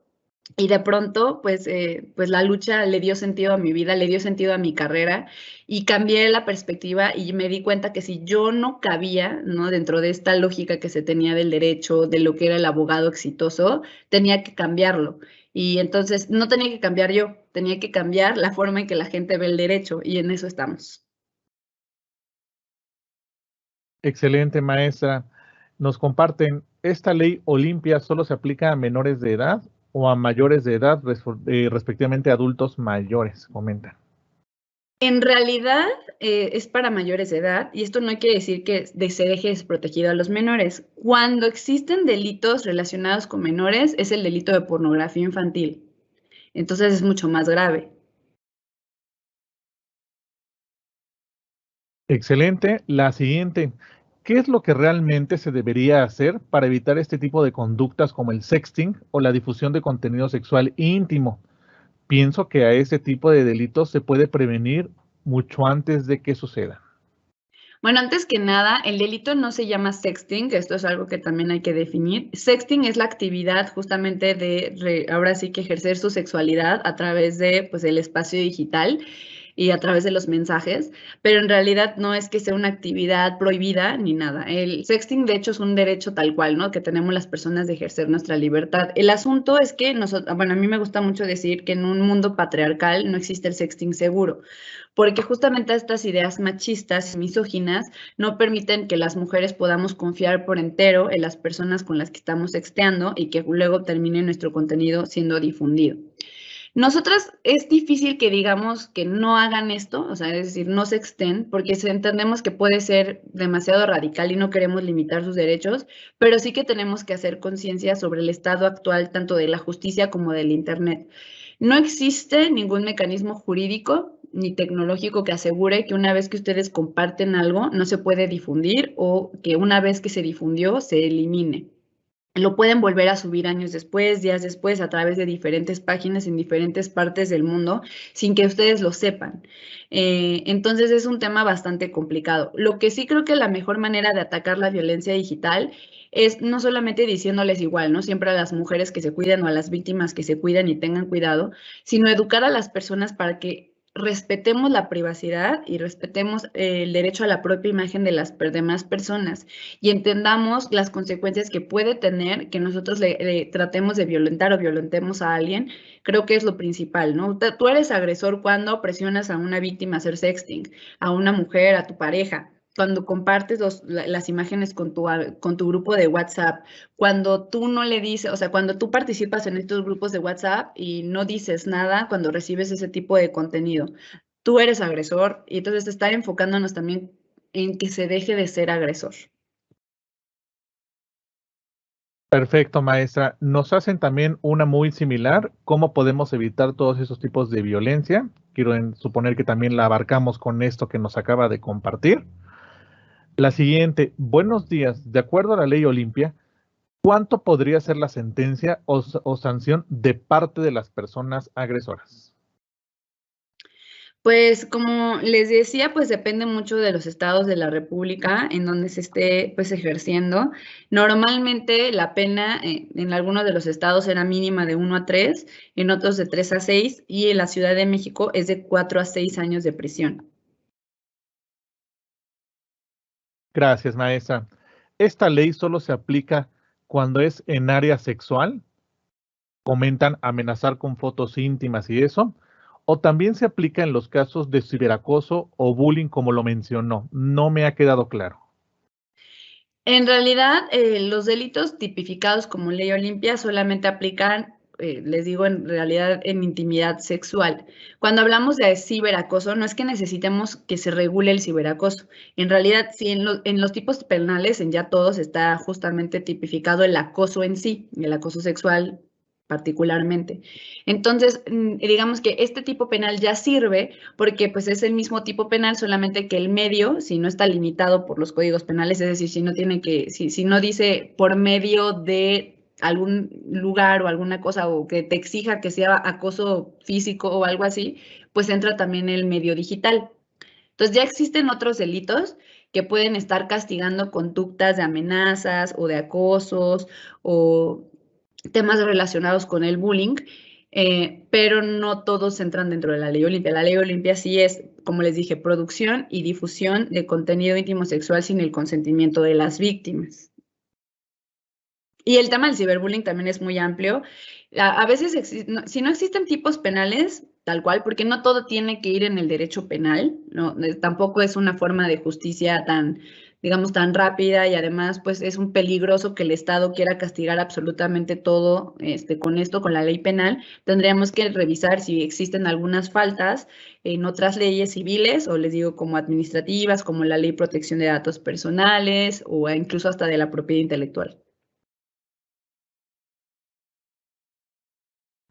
Y de pronto, pues la lucha le dio sentido a mi vida, le dio sentido a mi carrera y cambié la perspectiva y me di cuenta que si yo no cabía, ¿no? Dentro de esta lógica que se tenía del derecho, de lo que era el abogado exitoso, tenía que cambiarlo. Y entonces no tenía que cambiar yo, tenía que cambiar la forma en que la gente ve el derecho y en eso estamos. Excelente, maestra. Nos comparten, ¿esta ley Olimpia solo se aplica a menores de edad o a mayores de edad, respectivamente adultos mayores? Comentan. En realidad es para mayores de edad y esto no quiere decir que se deje desprotegido a los menores. Cuando existen delitos relacionados con menores es el delito de pornografía infantil. Entonces es mucho más grave. Excelente. La siguiente, ¿qué es lo que realmente se debería hacer para evitar este tipo de conductas como el sexting o la difusión de contenido sexual íntimo? Pienso que a ese tipo de delitos se puede prevenir mucho antes de que suceda? Bueno, antes que nada, el delito no se llama sexting, esto es algo que también hay que definir. Sexting es la actividad justamente de, ahora sí que ejercer su sexualidad a través de, pues, el espacio digital y a través de los mensajes, pero en realidad no es que sea una actividad prohibida ni nada. El sexting, de hecho, es un derecho tal cual, ¿no? Que tenemos las personas de ejercer nuestra libertad. El asunto es que nosotros, bueno, a mí me gusta mucho decir que en un mundo patriarcal no existe el sexting seguro, porque justamente estas ideas machistas y misóginas no permiten que las mujeres podamos confiar por entero en las personas con las que estamos sexteando y que luego termine nuestro contenido siendo difundido. Nosotras es difícil que digamos que no hagan esto, o sea, es decir, no sexten, porque entendemos que puede ser demasiado radical y no queremos limitar sus derechos, pero sí que tenemos que hacer conciencia sobre el estado actual tanto de la justicia como del Internet. No existe ningún mecanismo jurídico ni tecnológico que asegure que una vez que ustedes comparten algo no se puede difundir o que una vez que se difundió se elimine. Lo pueden volver a subir años después, días después, a través de diferentes páginas en diferentes partes del mundo, sin que ustedes lo sepan. Entonces es un tema bastante complicado. Lo que sí creo que la mejor manera de atacar la violencia digital es no solamente diciéndoles igual, ¿no? Siempre a las mujeres que se cuiden o a las víctimas que se cuiden y tengan cuidado, sino educar a las personas para que respetemos la privacidad y respetemos el derecho a la propia imagen de las demás personas y entendamos las consecuencias que puede tener que nosotros le tratemos de violentar o violentemos a alguien. Creo que es lo principal, ¿no? Tú eres agresor cuando presionas a una víctima a hacer sexting, a una mujer, a tu pareja, cuando compartes las imágenes con tu grupo de WhatsApp, cuando tú no le dices, o sea, cuando tú participas en estos grupos de WhatsApp y no dices nada cuando recibes ese tipo de contenido. Tú eres agresor y entonces estar enfocándonos también en que se deje de ser agresor. Perfecto, maestra. Nos hacen también una muy similar. ¿Cómo podemos evitar todos esos tipos de violencia? Quiero suponer que también la abarcamos con esto que nos acaba de compartir. La siguiente, buenos días. De acuerdo a la ley Olimpia, ¿cuánto podría ser la sentencia o sanción de parte de las personas agresoras? Pues como les decía, pues depende mucho de los estados de la República en donde se esté pues ejerciendo. Normalmente la pena en algunos de los estados era mínima de 1 a 3, en otros de 3 a 6 y en la Ciudad de México es de 4 a 6 años de prisión. Gracias, maestra. ¿Esta ley solo se aplica cuando es en área sexual? Comentan amenazar con fotos íntimas y eso. ¿O también se aplica en los casos de ciberacoso o bullying como lo mencionó? No me ha quedado claro. En realidad, los delitos tipificados como ley Olimpia solamente aplican, les digo, en realidad en intimidad sexual. Cuando hablamos de ciberacoso, no es que necesitemos que se regule el ciberacoso. En realidad, sí, en los tipos penales, en ya todos, está justamente tipificado el acoso en sí, el acoso sexual particularmente. Entonces, digamos que este tipo penal ya sirve porque pues es el mismo tipo penal, solamente que el medio, si no está limitado por los códigos penales, es decir, si no tiene que, si no dice por medio de algún lugar o alguna cosa o que te exija que sea acoso físico o algo así, pues entra también el medio digital. Entonces ya existen otros delitos que pueden estar castigando conductas de amenazas o de acosos o temas relacionados con el bullying, pero no todos entran dentro de la ley Olimpia. La ley Olimpia sí es, como les dije, producción y difusión de contenido íntimo sexual sin el consentimiento de las víctimas. Y el tema del ciberbullying también es muy amplio. A veces, si no existen tipos penales, tal cual, porque no todo tiene que ir en el derecho penal, ¿no? Tampoco es una forma de justicia tan, digamos, tan rápida y además, pues es un peligroso que el Estado quiera castigar absolutamente todo con esto, con la ley penal. Tendríamos que revisar si existen algunas faltas en otras leyes civiles o les digo como administrativas, como la ley de protección de datos personales o incluso hasta de la propiedad intelectual.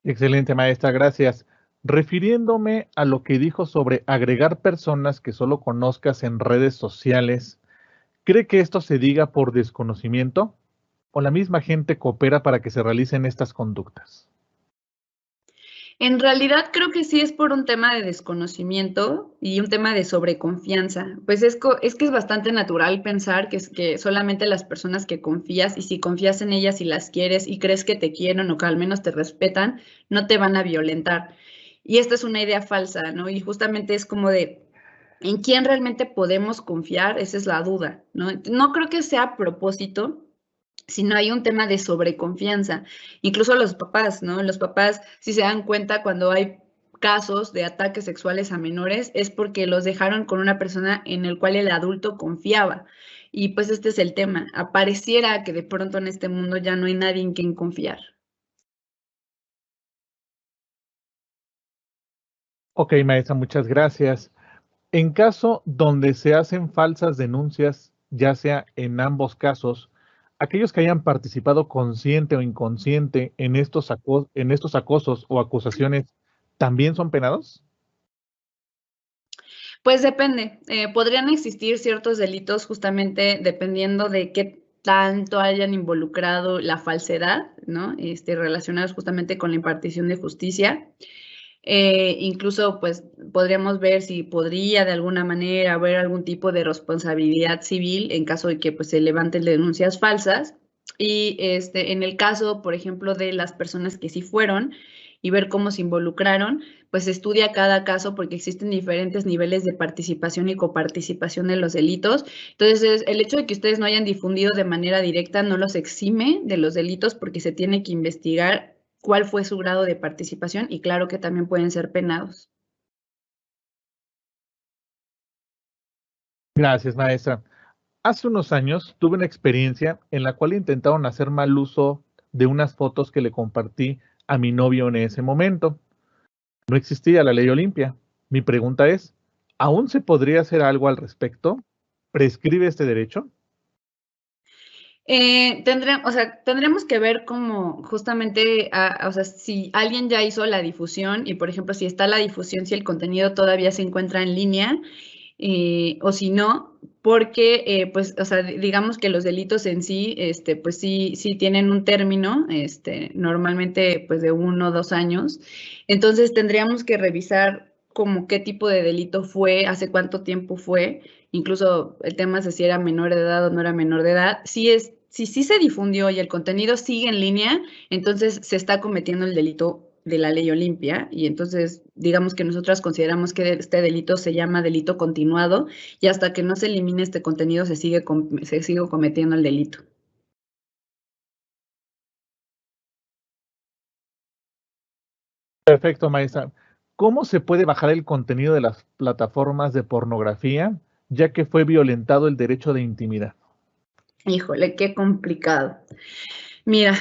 Excelente, maestra, gracias. Refiriéndome a lo que dijo sobre agregar personas que solo conozcas en redes sociales, ¿cree que esto se diga por desconocimiento o la misma gente coopera para que se realicen estas conductas? En realidad creo que sí es por un tema de desconocimiento y un tema de sobreconfianza. Pues es que es bastante natural pensar que solamente las personas que confías, y si confías en ellas y las quieres y crees que te quieren o que al menos te respetan, no te van a violentar. Y esta es una idea falsa, ¿no? Y justamente es como de, ¿en quién realmente podemos confiar? Esa es la duda, ¿no? No creo que sea a propósito, sino hay un tema de sobreconfianza. Incluso los papás, ¿no? Los papás, si se dan cuenta cuando hay casos de ataques sexuales a menores, es porque los dejaron con una persona en el cual el adulto confiaba. Y pues este es el tema. Apareciera que de pronto en este mundo ya no hay nadie en quien confiar. Ok, maestra, muchas gracias. En caso donde se hacen falsas denuncias, ya sea en ambos casos, aquellos que hayan participado consciente o inconsciente en estos acosos o acusaciones, ¿también son penados? Pues depende. Podrían existir ciertos delitos justamente dependiendo de qué tanto hayan involucrado la falsedad, ¿no? Relacionados justamente con la impartición de justicia. Incluso, pues, podríamos ver si podría de alguna manera haber algún tipo de responsabilidad civil en caso de que pues, se levanten denuncias falsas. Y en el caso, por ejemplo, de las personas que sí fueron y ver cómo se involucraron, pues se estudia cada caso porque existen diferentes niveles de participación y coparticipación de los delitos. Entonces, el hecho de que ustedes no hayan difundido de manera directa no los exime de los delitos porque se tiene que investigar cuál fue su grado de participación y claro que también pueden ser penados. Gracias, maestra. Hace unos años tuve una experiencia en la cual intentaron hacer mal uso de unas fotos que le compartí a mi novio en ese momento. No existía la ley Olimpia. Mi pregunta es, ¿aún se podría hacer algo al respecto? ¿Prescribe este derecho? Tendremos que ver cómo justamente, o sea, si alguien ya hizo la difusión y, por ejemplo, si está la difusión, si el contenido todavía se encuentra en línea, o si no, porque, pues, o sea, digamos que los delitos en sí, pues sí tienen un término, normalmente, pues, de 1 o 2 años. Entonces, tendríamos que revisar como qué tipo de delito fue, hace cuánto tiempo fue, incluso el tema de si era menor de edad o no era menor de edad. Si sí se difundió y el contenido sigue en línea, entonces se está cometiendo el delito de la ley Olimpia y entonces digamos que nosotras consideramos que este delito se llama delito continuado y hasta que no se elimine este contenido se sigue cometiendo el delito. Perfecto, maestra. ¿Cómo se puede bajar el contenido de las plataformas de pornografía, ya que fue violentado el derecho de intimidad? Híjole, qué complicado. Mira,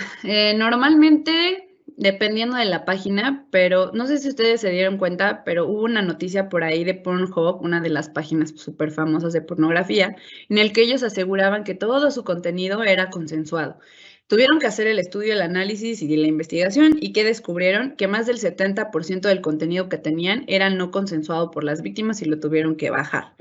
normalmente, dependiendo de la página, pero no sé si ustedes se dieron cuenta, pero hubo una noticia por ahí de Pornhub, una de las páginas súper famosas de pornografía, en el que ellos aseguraban que todo su contenido era consensuado. Tuvieron que hacer el estudio, el análisis y la investigación y que descubrieron que más del 70% del contenido que tenían era no consensuado por las víctimas y lo tuvieron que bajar.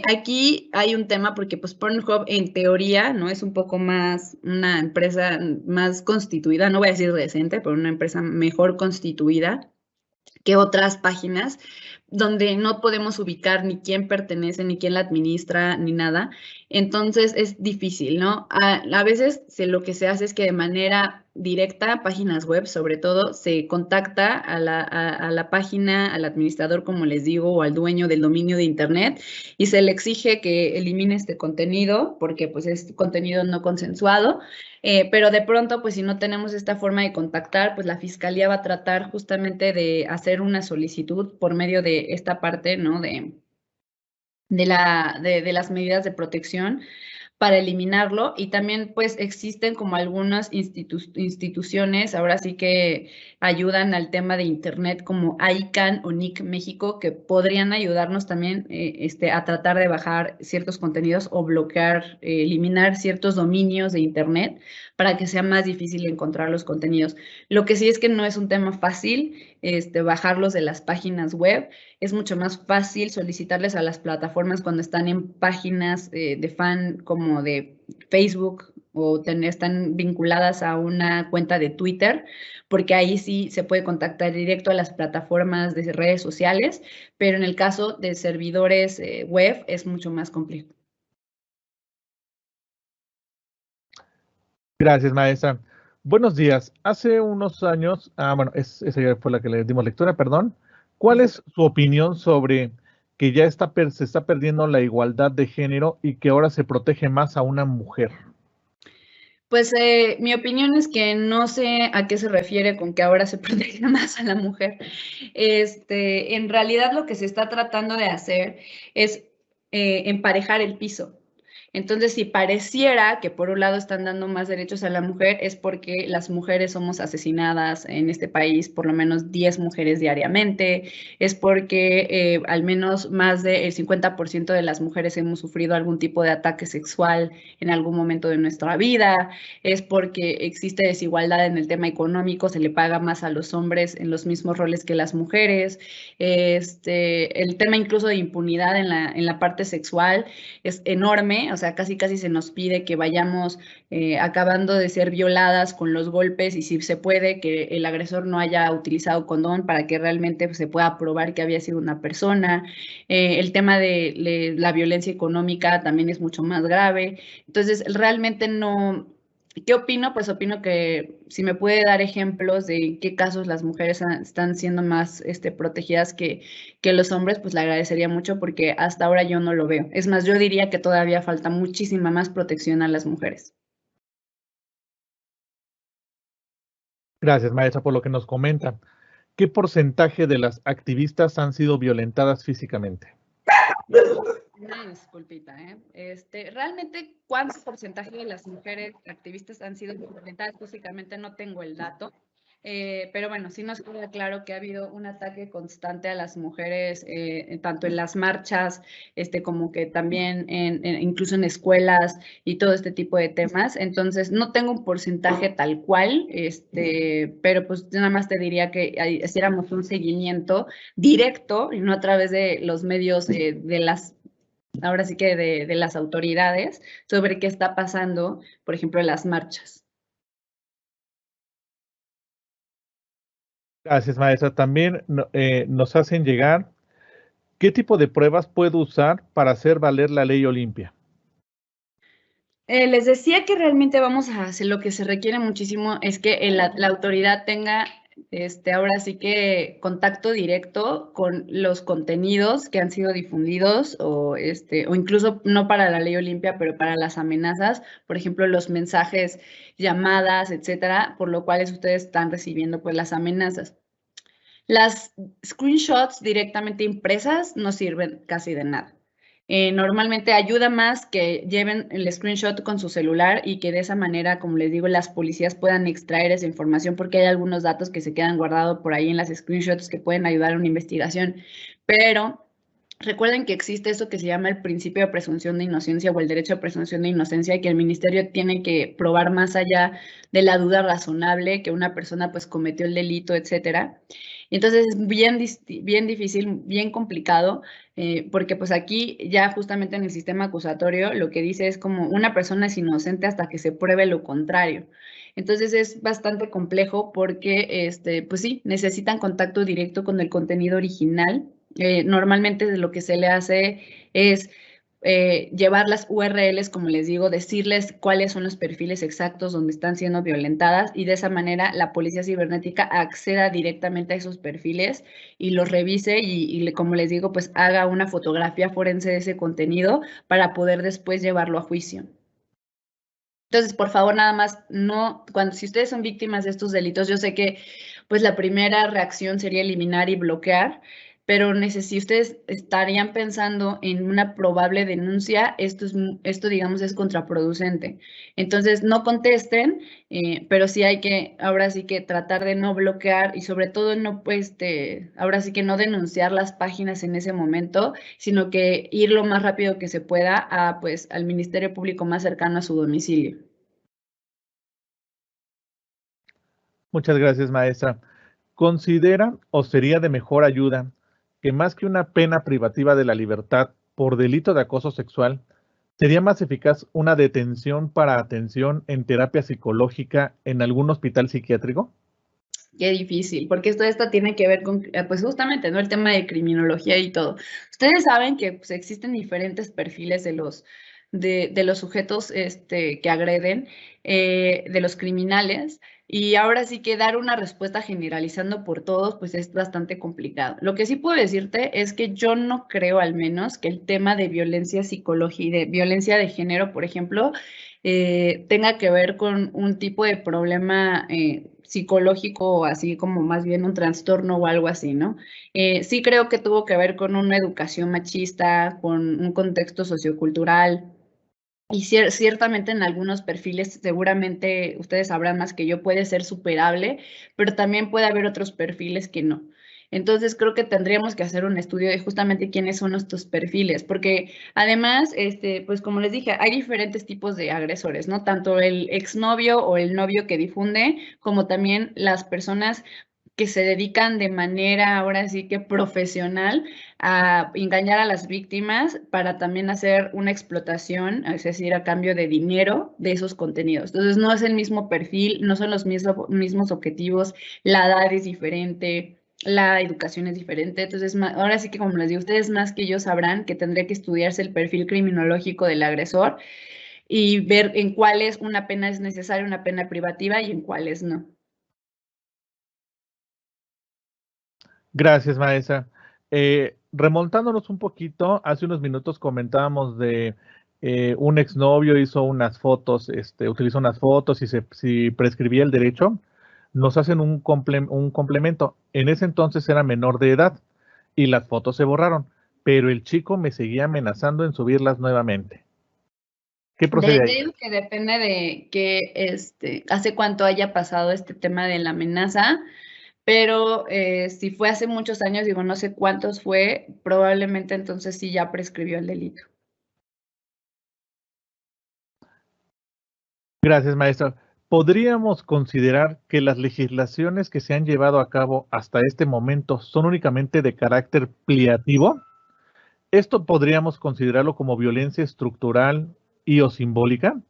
Aquí hay un tema porque pues Pornhub en teoría no es un poco más una empresa más constituida, no voy a decir decente, pero una empresa mejor constituida que otras páginas donde no podemos ubicar ni quién pertenece, ni quién la administra, ni nada. Entonces es difícil, ¿no? A veces lo que se hace es que de manera directa, páginas web sobre todo, se contacta a la página, al administrador, como les digo, o al dueño del dominio de Internet y se le exige que elimine este contenido porque pues es contenido no consensuado. Pero de pronto, pues si no tenemos esta forma de contactar, pues la fiscalía va a tratar justamente de hacer una solicitud por medio de esta parte, ¿no? De las medidas de protección para eliminarlo y también pues existen como algunas instituciones, ahora sí que ayudan al tema de Internet como ICANN o NIC México, que podrían ayudarnos también a tratar de bajar ciertos contenidos o bloquear, eliminar ciertos dominios de Internet para que sea más difícil encontrar los contenidos. Lo que sí es que no es un tema fácil bajarlos de las páginas web. Es mucho más fácil solicitarles a las plataformas cuando están en páginas de fan como de Facebook o están vinculadas a una cuenta de Twitter, porque ahí sí se puede contactar directo a las plataformas de redes sociales, pero en el caso de servidores web es mucho más complejo. Gracias, maestra. Buenos días. Hace unos años, esa ya fue la que le dimos lectura, perdón. ¿Cuál es su opinión sobre que ya se está perdiendo la igualdad de género y que ahora se protege más a una mujer? Pues mi opinión es que no sé a qué se refiere con que ahora se protege más a la mujer. En realidad lo que se está tratando de hacer es emparejar el piso. Entonces, si pareciera que por un lado están dando más derechos a la mujer, es porque las mujeres somos asesinadas en este país por lo menos 10 mujeres diariamente, es porque al menos más del 50% de las mujeres hemos sufrido algún tipo de ataque sexual en algún momento de nuestra vida, es porque existe desigualdad en el tema económico, se le paga más a los hombres en los mismos roles que las mujeres, el tema incluso de impunidad en la parte sexual es enorme, o sea, casi se nos pide que vayamos acabando de ser violadas con los golpes y si se puede, que el agresor no haya utilizado condón para que realmente se pueda probar que había sido una persona. El tema de la violencia económica también es mucho más grave. Entonces, realmente no... ¿Qué opino? Pues opino que si me puede dar ejemplos de en qué casos las mujeres están siendo más protegidas que los hombres, pues le agradecería mucho porque hasta ahora yo no lo veo. Es más, yo diría que todavía falta muchísima más protección a las mujeres. Gracias, maestra, por lo que nos comenta. ¿Qué porcentaje de las activistas han sido violentadas físicamente? Una disculpita, realmente, ¿cuánto porcentaje de las mujeres activistas han sido violentadas físicamente? No tengo el dato. Pero bueno, sí nos queda claro que ha habido un ataque constante a las mujeres, tanto en las marchas, como que también incluso en escuelas y todo este tipo de temas. Entonces, no tengo un porcentaje tal cual, pero pues nada más te diría que hiciéramos un seguimiento directo y no a través de los medios ahora sí que de las autoridades sobre qué está pasando, por ejemplo, en las marchas. Gracias, maestra. También nos hacen llegar qué tipo de pruebas puedo usar para hacer valer la ley Olimpia. Les decía que realmente vamos a hacer lo que se requiere muchísimo es que la autoridad tenga ahora sí que contacto directo con los contenidos que han sido difundidos o incluso no para la ley Olimpia, pero para las amenazas, por ejemplo, los mensajes, llamadas, etcétera, por lo cual ustedes están recibiendo pues las amenazas. Las screenshots directamente impresas no sirven casi de nada. Normalmente ayuda más que lleven el screenshot con su celular y que de esa manera, como les digo, las policías puedan extraer esa información porque hay algunos datos que se quedan guardados por ahí en las screenshots que pueden ayudar a una investigación. Pero recuerden que existe eso que se llama el principio de presunción de inocencia o el derecho a presunción de inocencia y que el ministerio tiene que probar más allá de la duda razonable que una persona pues cometió el delito, etcétera. Entonces es bien difícil, bien complicado, porque pues aquí ya justamente en el sistema acusatorio lo que dice es como una persona es inocente hasta que se pruebe lo contrario. Entonces es bastante complejo porque, pues sí, necesitan contacto directo con el contenido original. Normalmente lo que se le hace es llevar las URLs, como les digo, decirles cuáles son los perfiles exactos donde están siendo violentadas y de esa manera la policía cibernética acceda directamente a esos perfiles y los revise y como les digo, pues haga una fotografía forense de ese contenido para poder después llevarlo a juicio. Entonces, por favor, nada más, si ustedes son víctimas de estos delitos, yo sé que pues la primera reacción sería eliminar y bloquear, pero si ustedes estarían pensando en una probable denuncia, esto digamos es contraproducente. Entonces, no contesten, pero sí hay que, ahora sí que tratar de no bloquear y sobre todo no, ahora sí que no denunciar las páginas en ese momento, sino que ir lo más rápido que se pueda pues al Ministerio Público más cercano a su domicilio. Muchas gracias, maestra. ¿Considera o sería de mejor ayuda que más que una pena privativa de la libertad por delito de acoso sexual, sería más eficaz una detención para atención en terapia psicológica en algún hospital psiquiátrico? Qué difícil, porque esto tiene que ver con, pues justamente, ¿no? El tema de criminología y todo. Ustedes saben que pues, existen diferentes perfiles de los sujetos que agreden, de los criminales, y ahora sí que dar una respuesta generalizando por todos, pues es bastante complicado. Lo que sí puedo decirte es que yo no creo, al menos, que el tema de violencia psicológica y de violencia de género, por ejemplo, tenga que ver con un tipo de problema psicológico, o así como más bien un trastorno o algo así, ¿no? Sí creo que tuvo que ver con una educación machista, con un contexto sociocultural, y ciertamente en algunos perfiles, seguramente ustedes sabrán más que yo, puede ser superable, pero también puede haber otros perfiles que no. Entonces creo que tendríamos que hacer un estudio de justamente quiénes son estos perfiles, porque además, pues como les dije, hay diferentes tipos de agresores, ¿no? Tanto el exnovio o el novio que difunde, como también las personas que se dedican de manera ahora sí que profesional a engañar a las víctimas para también hacer una explotación, es decir, a cambio de dinero de esos contenidos. Entonces, no es el mismo perfil, no son los mismos objetivos, la edad es diferente, la educación es diferente. Entonces, ahora sí que como les digo, ustedes más que yo sabrán que tendría que estudiarse el perfil criminológico del agresor y ver en cuáles una pena es necesaria, una pena privativa y en cuáles no. Gracias, maestra. Remontándonos un poquito, hace unos minutos comentábamos de un exnovio hizo unas fotos, utilizó unas fotos y si prescribía el derecho, nos hacen un complemento. En ese entonces era menor de edad y las fotos se borraron, pero el chico me seguía amenazando en subirlas nuevamente. ¿Qué procede ahí? Digo que depende de que hace cuánto haya pasado este tema de la amenaza, pero si fue hace muchos años, digo, no sé cuántos fue, probablemente entonces sí ya prescribió el delito. Gracias, maestra. ¿Podríamos considerar que las legislaciones que se han llevado a cabo hasta este momento son únicamente de carácter pliativo? ¿Esto podríamos considerarlo como violencia estructural y o simbólica?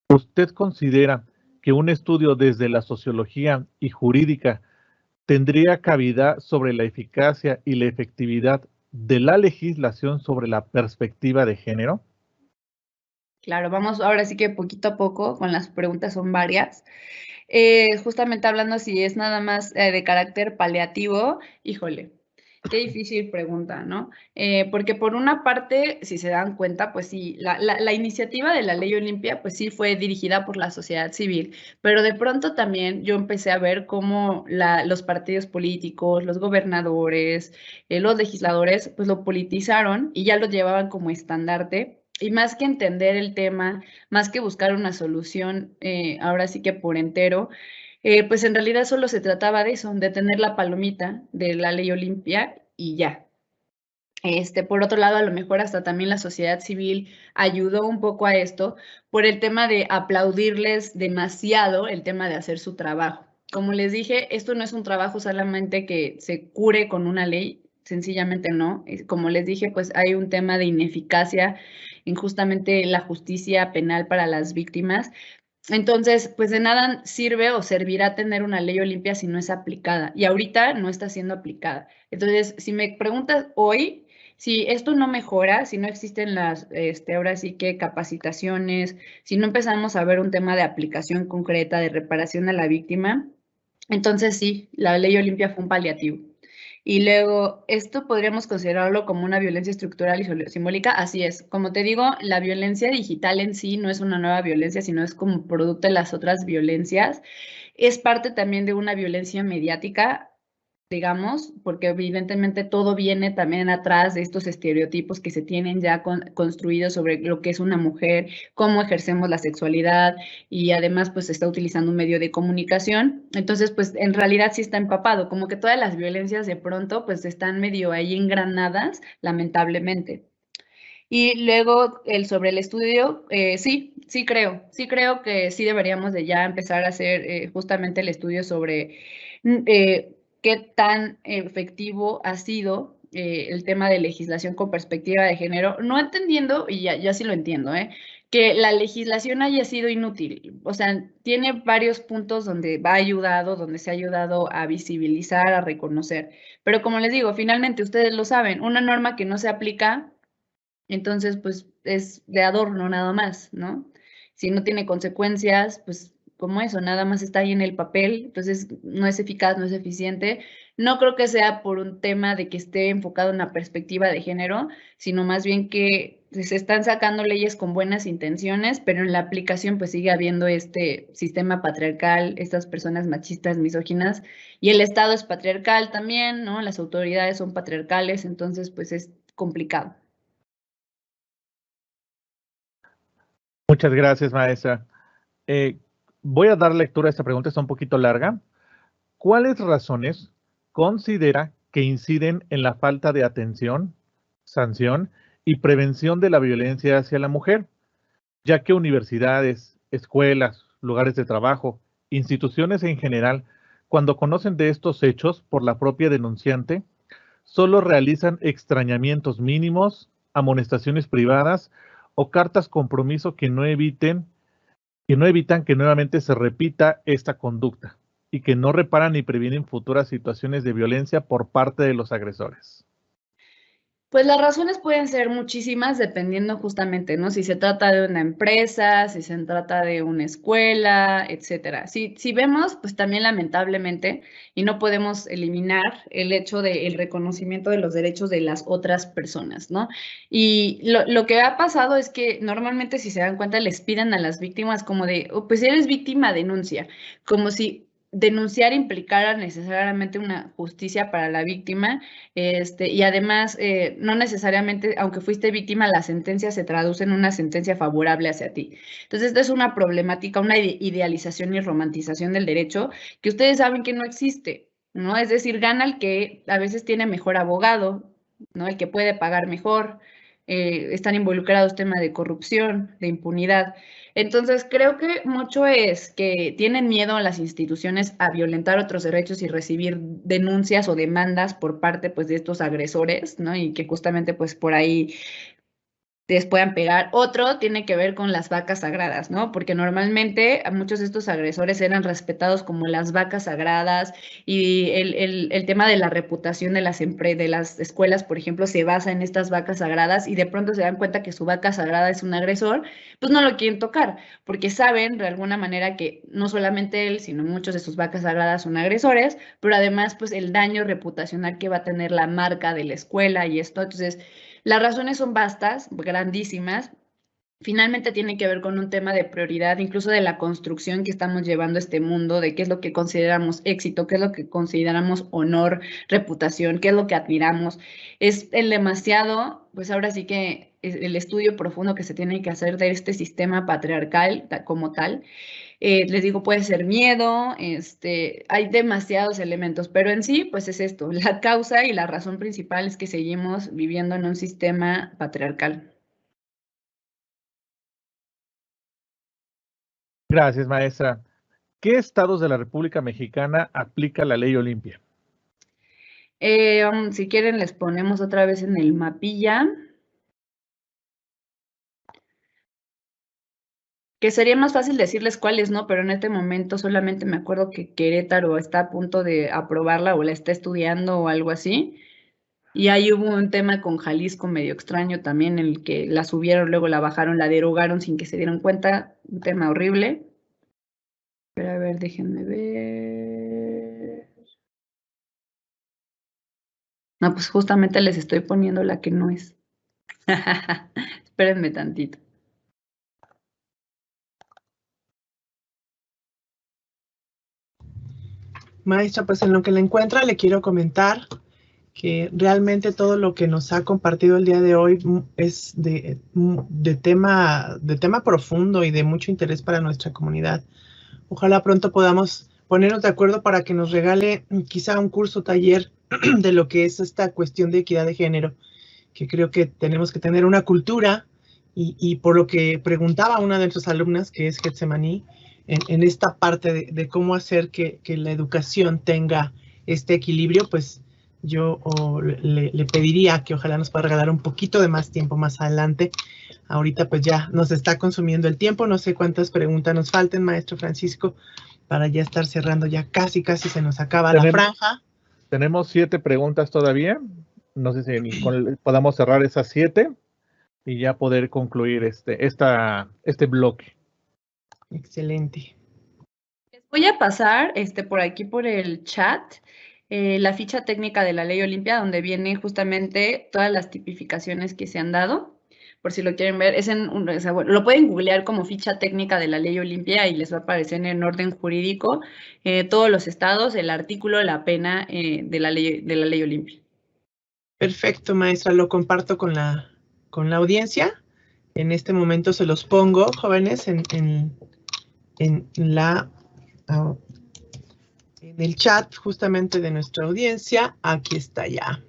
¿Usted considera que un estudio desde la sociología y jurídica tendría cabida sobre la eficacia y la efectividad de la legislación sobre la perspectiva de género? Claro, vamos ahora sí que poquito a poco, con las preguntas son varias. Justamente hablando si es nada más de carácter paliativo, híjole, qué difícil pregunta, ¿no? Porque por una parte, si se dan cuenta, pues sí, la iniciativa de la Ley Olimpia, pues sí fue dirigida por la sociedad civil, pero de pronto también yo empecé a ver cómo los partidos políticos, los gobernadores, los legisladores, pues lo politizaron y ya lo llevaban como estandarte. Y más que entender el tema, más que buscar una solución, ahora sí que por entero, pues en realidad solo se trataba de eso, de tener la palomita de la Ley Olimpia y ya. Por otro lado, a lo mejor hasta también la sociedad civil ayudó un poco a esto por el tema de aplaudirles demasiado el tema de hacer su trabajo. Como les dije, esto no es un trabajo solamente que se cure con una ley, sencillamente no. Como les dije, pues hay un tema de ineficacia en justamente la justicia penal para las víctimas. Entonces, pues de nada sirve o servirá tener una ley Olimpia si no es aplicada. Y ahorita no está siendo aplicada. Entonces, si me preguntas hoy, si esto no mejora, si no existen las, ahora sí que capacitaciones, si no empezamos a ver un tema de aplicación concreta, de reparación a la víctima, entonces sí, la ley Olimpia fue un paliativo. Y luego, ¿esto podríamos considerarlo como una violencia estructural y simbólica? Así es. Como te digo, la violencia digital en sí no es una nueva violencia, sino es como producto de las otras violencias. Es parte también de una violencia mediática, digamos, porque evidentemente todo viene también atrás de estos estereotipos que se tienen ya construidos sobre lo que es una mujer, cómo ejercemos la sexualidad y además pues se está utilizando un medio de comunicación. Entonces pues en realidad sí está empapado, como que todas las violencias de pronto pues están medio ahí engranadas, lamentablemente. Y luego sobre el estudio, sí creo que sí deberíamos de ya empezar a hacer justamente el estudio sobre qué tan efectivo ha sido el tema de legislación con perspectiva de género, no entendiendo, y ya sí lo entiendo, que la legislación haya sido inútil. O sea, tiene varios puntos donde donde se ha ayudado a visibilizar, a reconocer. Pero como les digo, finalmente ustedes lo saben, una norma que no se aplica, entonces pues es de adorno nada más, ¿no? Si no tiene consecuencias, pues como eso, nada más está ahí en el papel, entonces no es eficaz, no es eficiente. No creo que sea por un tema de que esté enfocado en la perspectiva de género, sino más bien que se están sacando leyes con buenas intenciones, pero en la aplicación pues sigue habiendo este sistema patriarcal, estas personas machistas, misóginas, y el Estado es patriarcal también, ¿no? Las autoridades son patriarcales, entonces pues es complicado. Muchas gracias, maestra. Voy a dar lectura a esta pregunta, está un poquito larga. ¿Cuáles razones considera que inciden en la falta de atención, sanción y prevención de la violencia hacia la mujer, ya que universidades, escuelas, lugares de trabajo, instituciones en general, cuando conocen de estos hechos por la propia denunciante, solo realizan extrañamientos mínimos, amonestaciones privadas o cartas compromiso que no evitan que nuevamente se repita esta conducta y que no reparan ni previenen futuras situaciones de violencia por parte de los agresores? Pues las razones pueden ser muchísimas dependiendo justamente, ¿no? Si se trata de una empresa, si se trata de una escuela, etcétera. Si vemos, pues también lamentablemente, y no podemos eliminar el hecho del reconocimiento de los derechos de las otras personas, ¿no? Y lo que ha pasado es que normalmente, si se dan cuenta, les piden a las víctimas como de, oh, pues si eres víctima, denuncia, como si denunciar implicara necesariamente una justicia para la víctima, y además no necesariamente, aunque fuiste víctima, la sentencia se traduce en una sentencia favorable hacia ti. Entonces, esta es una problemática, una idealización y romantización del derecho que ustedes saben que no existe, ¿no? Es decir, gana el que a veces tiene mejor abogado, ¿no? El que puede pagar mejor. Están involucrados temas de corrupción, de impunidad. Entonces, creo que mucho es que tienen miedo a las instituciones a violentar otros derechos y recibir denuncias o demandas por parte, pues, de estos agresores, ¿no? Y que justamente, pues, por ahí les puedan pegar. Otro tiene que ver con las vacas sagradas, ¿no? Porque normalmente a muchos de estos agresores eran respetados como las vacas sagradas, y el tema de la reputación de las escuelas, por ejemplo, se basa en estas vacas sagradas, y de pronto se dan cuenta que su vaca sagrada es un agresor, pues no lo quieren tocar, porque saben de alguna manera que no solamente él, sino muchos de sus vacas sagradas son agresores, pero además, pues el daño reputacional que va a tener la marca de la escuela y esto. Entonces, las razones son vastas, grandísimas. Finalmente tiene que ver con un tema de prioridad, incluso de la construcción que estamos llevando a este mundo, de qué es lo que consideramos éxito, qué es lo que consideramos honor, reputación, qué es lo que admiramos. Es el demasiado, pues ahora sí que el estudio profundo que se tiene que hacer de este sistema patriarcal como tal. Les digo, puede ser miedo, hay demasiados elementos, pero en sí, pues es esto, la causa y la razón principal es que seguimos viviendo en un sistema patriarcal. Gracias, maestra. ¿Qué estados de la República Mexicana aplica la ley Olimpia? Si quieren, les ponemos otra vez en el mapilla. Que sería más fácil decirles cuáles no, pero en este momento solamente me acuerdo que Querétaro está a punto de aprobarla o la está estudiando o algo así. Y ahí hubo un tema con Jalisco medio extraño también, en el que la subieron, luego la bajaron, la derogaron sin que se dieran cuenta. Un tema horrible. Pero a ver, déjenme ver. No, pues justamente les estoy poniendo la que no es. Espérenme tantito. Maestra, pues en lo que la encuentra le quiero comentar que realmente todo lo que nos ha compartido el día de hoy es de tema profundo y de mucho interés para nuestra comunidad. Ojalá pronto podamos ponernos de acuerdo para que nos regale quizá un curso taller de lo que es esta cuestión de equidad de género, que creo que tenemos que tener una cultura, y por lo que preguntaba una de nuestras alumnas, que es Getsemaní, en esta parte de cómo hacer que la educación tenga este equilibrio, pues yo le pediría que ojalá nos pueda regalar un poquito de más tiempo más adelante. Ahorita pues ya nos está consumiendo el tiempo, no sé cuántas preguntas nos falten, maestro Francisco, para ya estar cerrando, ya casi se nos acaba la franja. Tenemos 7 preguntas todavía, no sé si podamos cerrar esas 7 y ya poder concluir este bloque. Excelente. Les voy a pasar por aquí por el chat la ficha técnica de la Ley Olimpia, donde viene justamente todas las tipificaciones que se han dado. Por si lo quieren ver, lo pueden googlear como ficha técnica de la Ley Olimpia y les va a aparecer en orden jurídico todos los estados, el artículo, la pena de la Ley Olimpia. Perfecto, maestra, lo comparto con la audiencia. En este momento se los pongo, jóvenes, en el chat justamente de nuestra audiencia. Aquí está ya.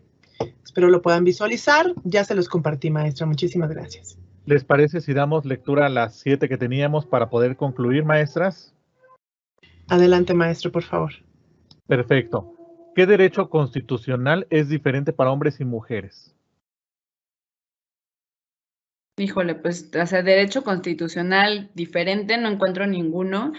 Espero lo puedan visualizar. Ya se los compartí, maestra. Muchísimas gracias. ¿Les parece si damos lectura a las 7 que teníamos para poder concluir, maestras? Adelante, maestro, por favor. Perfecto. ¿Qué derecho constitucional es diferente para hombres y mujeres? Híjole, pues, o sea, derecho constitucional diferente, no encuentro ninguno.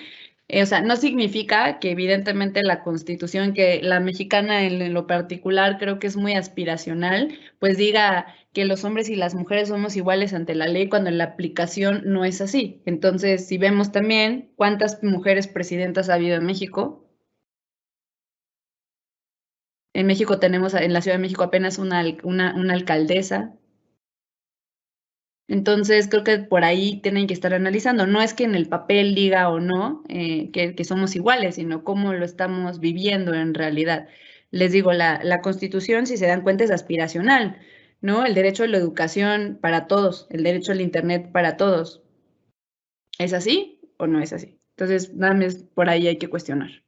O sea, no significa que evidentemente la Constitución, que la mexicana en lo particular creo que es muy aspiracional, pues diga que los hombres y las mujeres somos iguales ante la ley cuando en la aplicación no es así. Entonces, si vemos también cuántas mujeres presidentas ha habido en México. En México tenemos, en la Ciudad de México apenas una alcaldesa. Entonces, creo que por ahí tienen que estar analizando. No es que en el papel diga o no que somos iguales, sino cómo lo estamos viviendo en realidad. Les digo, la Constitución, si se dan cuenta, es aspiracional, ¿no? El derecho a la educación para todos, el derecho al Internet para todos. ¿Es así o no es así? Entonces, nada más por ahí hay que cuestionar.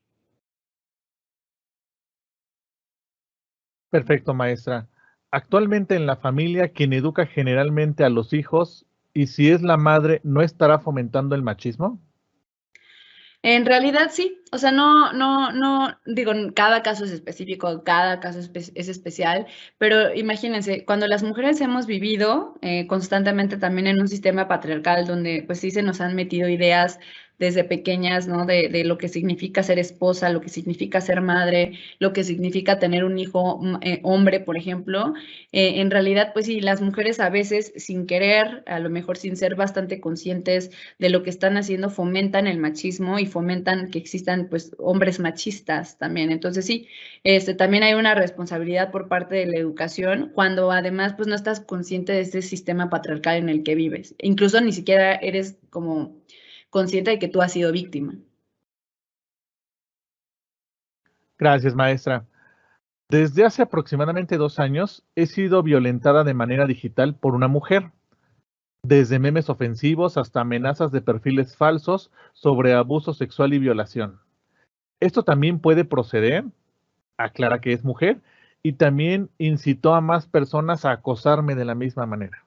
Perfecto, maestra. Actualmente en la familia, quien educa generalmente a los hijos, y si es la madre, ¿no estará fomentando el machismo? En realidad sí, o sea, no, digo, cada caso es específico, cada caso es especial, pero imagínense, cuando las mujeres hemos vivido constantemente también en un sistema patriarcal donde pues sí se nos han metido ideas desde pequeñas, ¿no? De lo que significa ser esposa, lo que significa ser madre, lo que significa tener un hijo hombre, por ejemplo. En realidad, pues sí, las mujeres a veces sin querer, a lo mejor sin ser bastante conscientes de lo que están haciendo, fomentan el machismo y fomentan que existan pues hombres machistas también. Entonces sí, también hay una responsabilidad por parte de la educación cuando además pues no estás consciente de este sistema patriarcal en el que vives. Incluso ni siquiera eres como consciente de que tú has sido víctima. Gracias, maestra. Desde hace aproximadamente 2 años he sido violentada de manera digital por una mujer, desde memes ofensivos hasta amenazas de perfiles falsos sobre abuso sexual y violación. ¿Esto también puede proceder? Aclara que es mujer y también incitó a más personas a acosarme de la misma manera.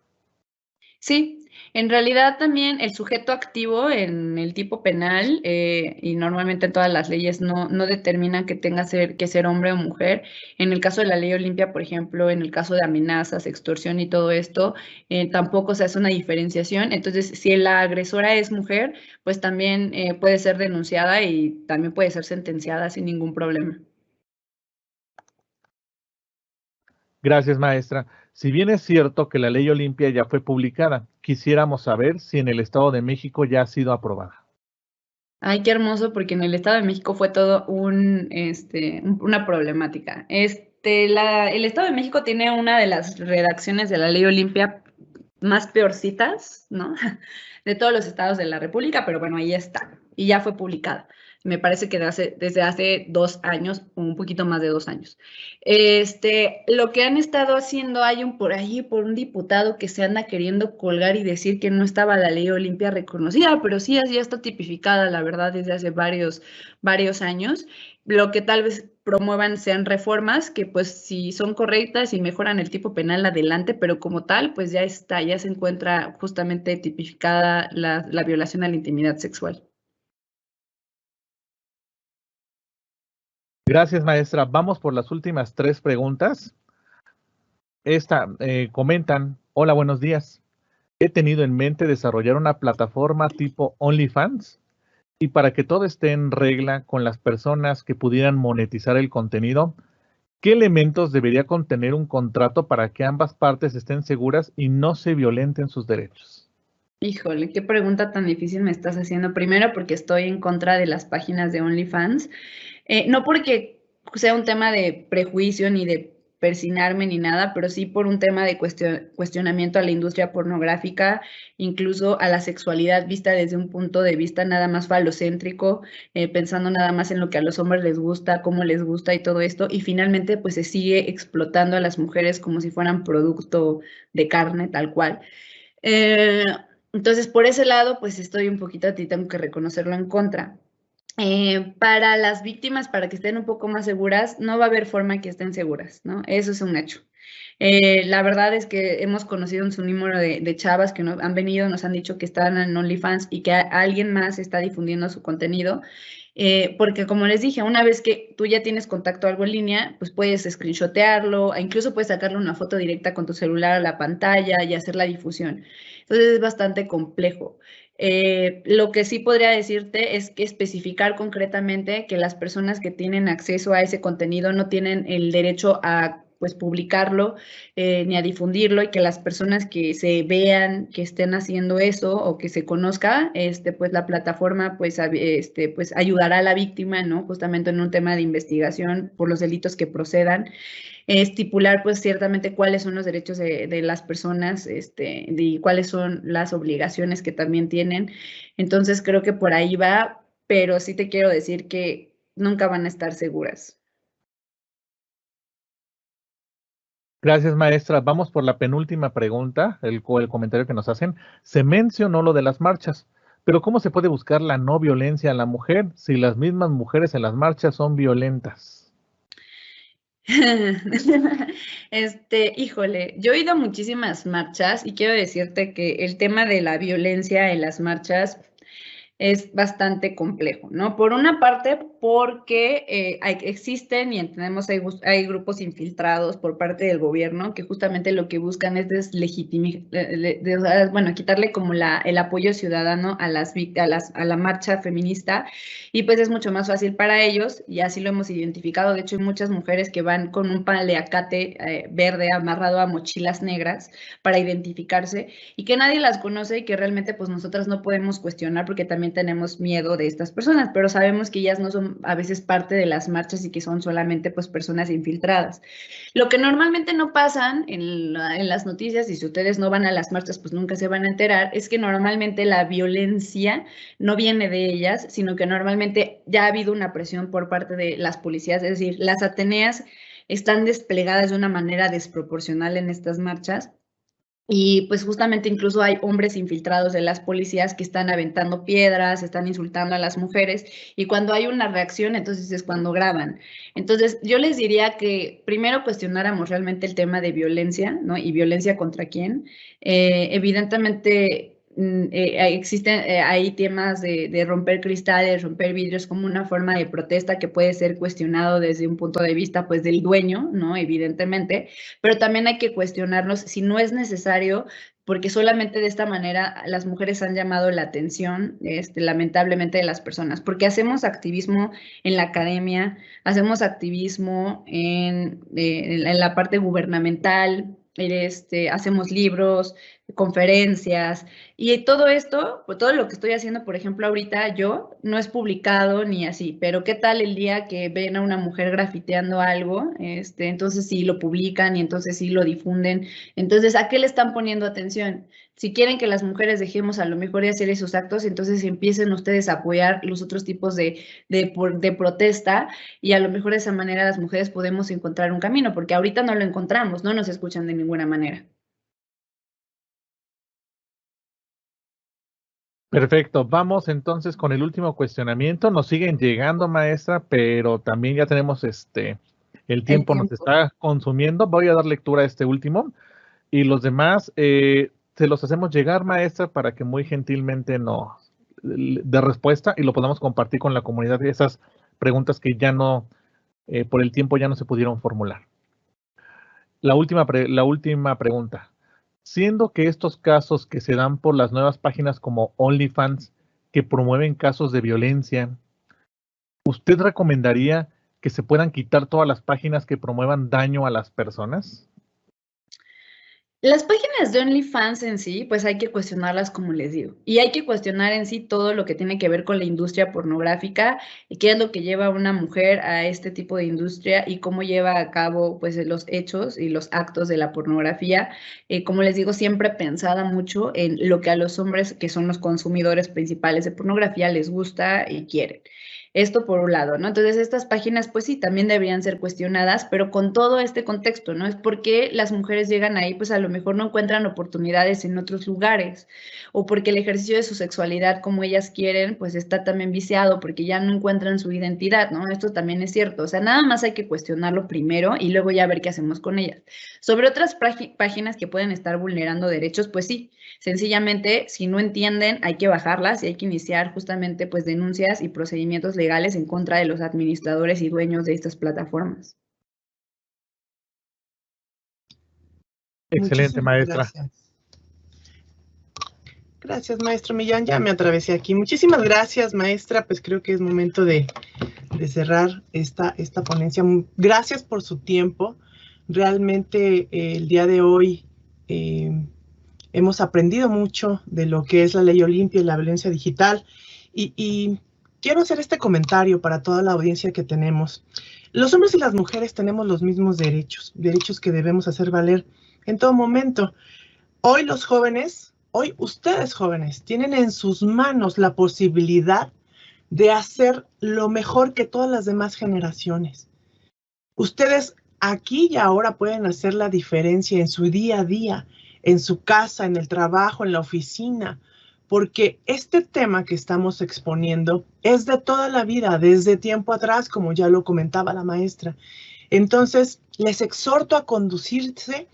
Sí, en realidad también el sujeto activo en el tipo penal y normalmente en todas las leyes no determinan que tenga que ser hombre o mujer. En el caso de la Ley Olimpia, por ejemplo, en el caso de amenazas, extorsión y todo esto, tampoco se hace una diferenciación. Entonces, si la agresora es mujer, pues también puede ser denunciada y también puede ser sentenciada sin ningún problema. Gracias, maestra. Si bien es cierto que la Ley Olimpia ya fue publicada, quisiéramos saber si en el Estado de México ya ha sido aprobada. Ay, qué hermoso, porque en el Estado de México fue todo una problemática. El Estado de México tiene una de las redacciones de la Ley Olimpia más peorcitas, ¿no? De todos los estados de la República, pero bueno, ahí está, y ya fue publicada. me parece que desde hace 2 años, o un poquito más de 2 años. Lo que han estado haciendo, hay por un diputado que se anda queriendo colgar y decir que no estaba la ley Olimpia reconocida, pero sí, ya está tipificada, la verdad, desde hace varios años. Lo que tal vez promuevan sean reformas que, pues, si son correctas y mejoran el tipo penal, adelante, pero como tal, pues ya se encuentra justamente tipificada la violación a la intimidad sexual. Gracias, maestra. Vamos por las últimas 3 preguntas. Comentan: hola, buenos días. He tenido en mente desarrollar una plataforma tipo OnlyFans, y para que todo esté en regla con las personas que pudieran monetizar el contenido, ¿qué elementos debería contener un contrato para que ambas partes estén seguras y no se violenten sus derechos? Híjole, qué pregunta tan difícil me estás haciendo. Primero, porque estoy en contra de las páginas de OnlyFans. No porque sea un tema de prejuicio ni de persinarme ni nada, pero sí por un tema de cuestionamiento a la industria pornográfica, incluso a la sexualidad vista desde un punto de vista nada más falocéntrico, pensando nada más en lo que a los hombres les gusta, cómo les gusta y todo esto, y finalmente pues se sigue explotando a las mujeres como si fueran producto de carne, tal cual. Entonces, por ese lado, pues estoy un poquito, a ti tengo que reconocerlo, en contra. Para las víctimas, para que estén un poco más seguras, no va a haber forma que estén seguras, ¿no? Eso es un hecho. La verdad es que hemos conocido un sinnúmero de chavas que han venido, nos han dicho que están en OnlyFans y que alguien más está difundiendo su contenido. Porque como les dije, una vez que tú ya tienes contacto algo en línea, pues puedes screenshotearlo, incluso puedes sacarle una foto directa con tu celular a la pantalla y hacer la difusión. Entonces es bastante complejo. Lo que sí podría decirte es que especificar concretamente que las personas que tienen acceso a ese contenido no tienen el derecho a, pues, publicarlo ni a difundirlo, y que las personas que se vean que estén haciendo eso o que se conozca, pues la plataforma pues ayudará a la víctima, ¿no? Justamente en un tema de investigación por los delitos que procedan. Estipular pues ciertamente cuáles son los derechos de las personas, y cuáles son las obligaciones que también tienen. Entonces creo que por ahí va, pero sí te quiero decir que nunca van a estar seguras. Gracias, maestra. Vamos por la penúltima pregunta, el comentario que nos hacen. Se mencionó lo de las marchas, pero ¿cómo se puede buscar la no violencia a la mujer si las mismas mujeres en las marchas son violentas? Híjole, yo he ido a muchísimas marchas y quiero decirte que el tema de la violencia en las marchas es bastante complejo, ¿no? Por una parte, porque existen y entendemos, hay grupos infiltrados por parte del gobierno que justamente lo que buscan es deslegitimar, bueno, quitarle como el apoyo ciudadano a la marcha feminista, y pues es mucho más fácil para ellos, y así lo hemos identificado. De hecho, hay muchas mujeres que van con un paliacate verde amarrado a mochilas negras para identificarse, y que nadie las conoce y que realmente pues nosotras no podemos cuestionar porque también tenemos miedo de estas personas, pero sabemos que ellas no son a veces parte de las marchas y que son solamente pues personas infiltradas. Lo que normalmente no pasan en las noticias, y si ustedes no van a las marchas pues nunca se van a enterar, es que normalmente la violencia no viene de ellas, sino que normalmente ya ha habido una presión por parte de las policías, es decir, las Ateneas están desplegadas de una manera desproporcional en estas marchas. Y pues justamente incluso hay hombres infiltrados de las policías que están aventando piedras, están insultando a las mujeres, y cuando hay una reacción, entonces es cuando graban. Entonces yo les diría que primero cuestionáramos realmente el tema de violencia, ¿no? Y violencia contra quién. Evidentemente existen hay temas de romper cristales, romper vidrios como una forma de protesta que puede ser cuestionado desde un punto de vista pues del dueño, ¿no? Evidentemente, pero también hay que cuestionarnos si no es necesario, porque solamente de esta manera las mujeres han llamado la atención, lamentablemente, de las personas, porque hacemos activismo en la academia, hacemos activismo en la parte gubernamental, hacemos libros, conferencias, y todo esto, pues todo lo que estoy haciendo, por ejemplo, ahorita yo, no es publicado ni así, pero ¿qué tal el día que ven a una mujer grafiteando algo? Entonces sí lo publican y entonces sí lo difunden. Entonces, ¿a qué le están poniendo atención? Si quieren que las mujeres dejemos a lo mejor de hacer esos actos, entonces empiecen ustedes a apoyar los otros tipos de protesta, y a lo mejor de esa manera las mujeres podemos encontrar un camino, porque ahorita no lo encontramos, no nos escuchan de ninguna manera. Perfecto, vamos entonces con el último cuestionamiento. Nos siguen llegando, maestra, pero también ya tenemos el tiempo nos está consumiendo. Voy a dar lectura a este último y los demás se los hacemos llegar, maestra, para que muy gentilmente nos dé respuesta y lo podamos compartir con la comunidad de esas preguntas que ya no, por el tiempo ya no se pudieron formular. La última pregunta. Siendo que estos casos que se dan por las nuevas páginas como OnlyFans, que promueven casos de violencia, ¿usted recomendaría que se puedan quitar todas las páginas que promuevan daño a las personas? Las páginas de OnlyFans en sí, pues hay que cuestionarlas, como les digo, y hay que cuestionar en sí todo lo que tiene que ver con la industria pornográfica y qué es lo que lleva a una mujer a este tipo de industria y cómo lleva a cabo pues los hechos y los actos de la pornografía. Como les digo, siempre pensada mucho en lo que a los hombres, que son los consumidores principales de pornografía, les gusta y quieren. Esto por un lado, ¿no? Entonces, estas páginas, pues sí, también deberían ser cuestionadas, pero con todo este contexto, ¿no? Es porque las mujeres llegan ahí, pues a lo mejor no encuentran oportunidades en otros lugares, o porque el ejercicio de su sexualidad como ellas quieren, pues está también viciado, porque ya no encuentran su identidad, ¿no? Esto también es cierto. O sea, nada más hay que cuestionarlo primero y luego ya ver qué hacemos con ellas. Sobre otras páginas que pueden estar vulnerando derechos, pues sí, sencillamente, si no entienden, hay que bajarlas y hay que iniciar justamente pues denuncias y procedimientos legales en contra de los administradores y dueños de estas plataformas. Excelente, Muchísimas maestra. Gracias. Gracias, maestro Millán. Ya me atravesé aquí. Muchísimas gracias, maestra. Pues creo que es momento de cerrar esta ponencia. Gracias por su tiempo. Realmente el día de hoy hemos aprendido mucho de lo que es la ley Olimpia y la violencia digital. Y quiero hacer este comentario para toda la audiencia que tenemos. Los hombres y las mujeres tenemos los mismos derechos, derechos que debemos hacer valer en todo momento. Hoy los jóvenes, hoy ustedes jóvenes, tienen en sus manos la posibilidad de hacer lo mejor que todas las demás generaciones. Ustedes aquí y ahora pueden hacer la diferencia en su día a día, en su casa, en el trabajo, en la oficina, porque este tema que estamos exponiendo es de toda la vida, desde tiempo atrás, como ya lo comentaba la maestra. Entonces, les exhorto a conducirse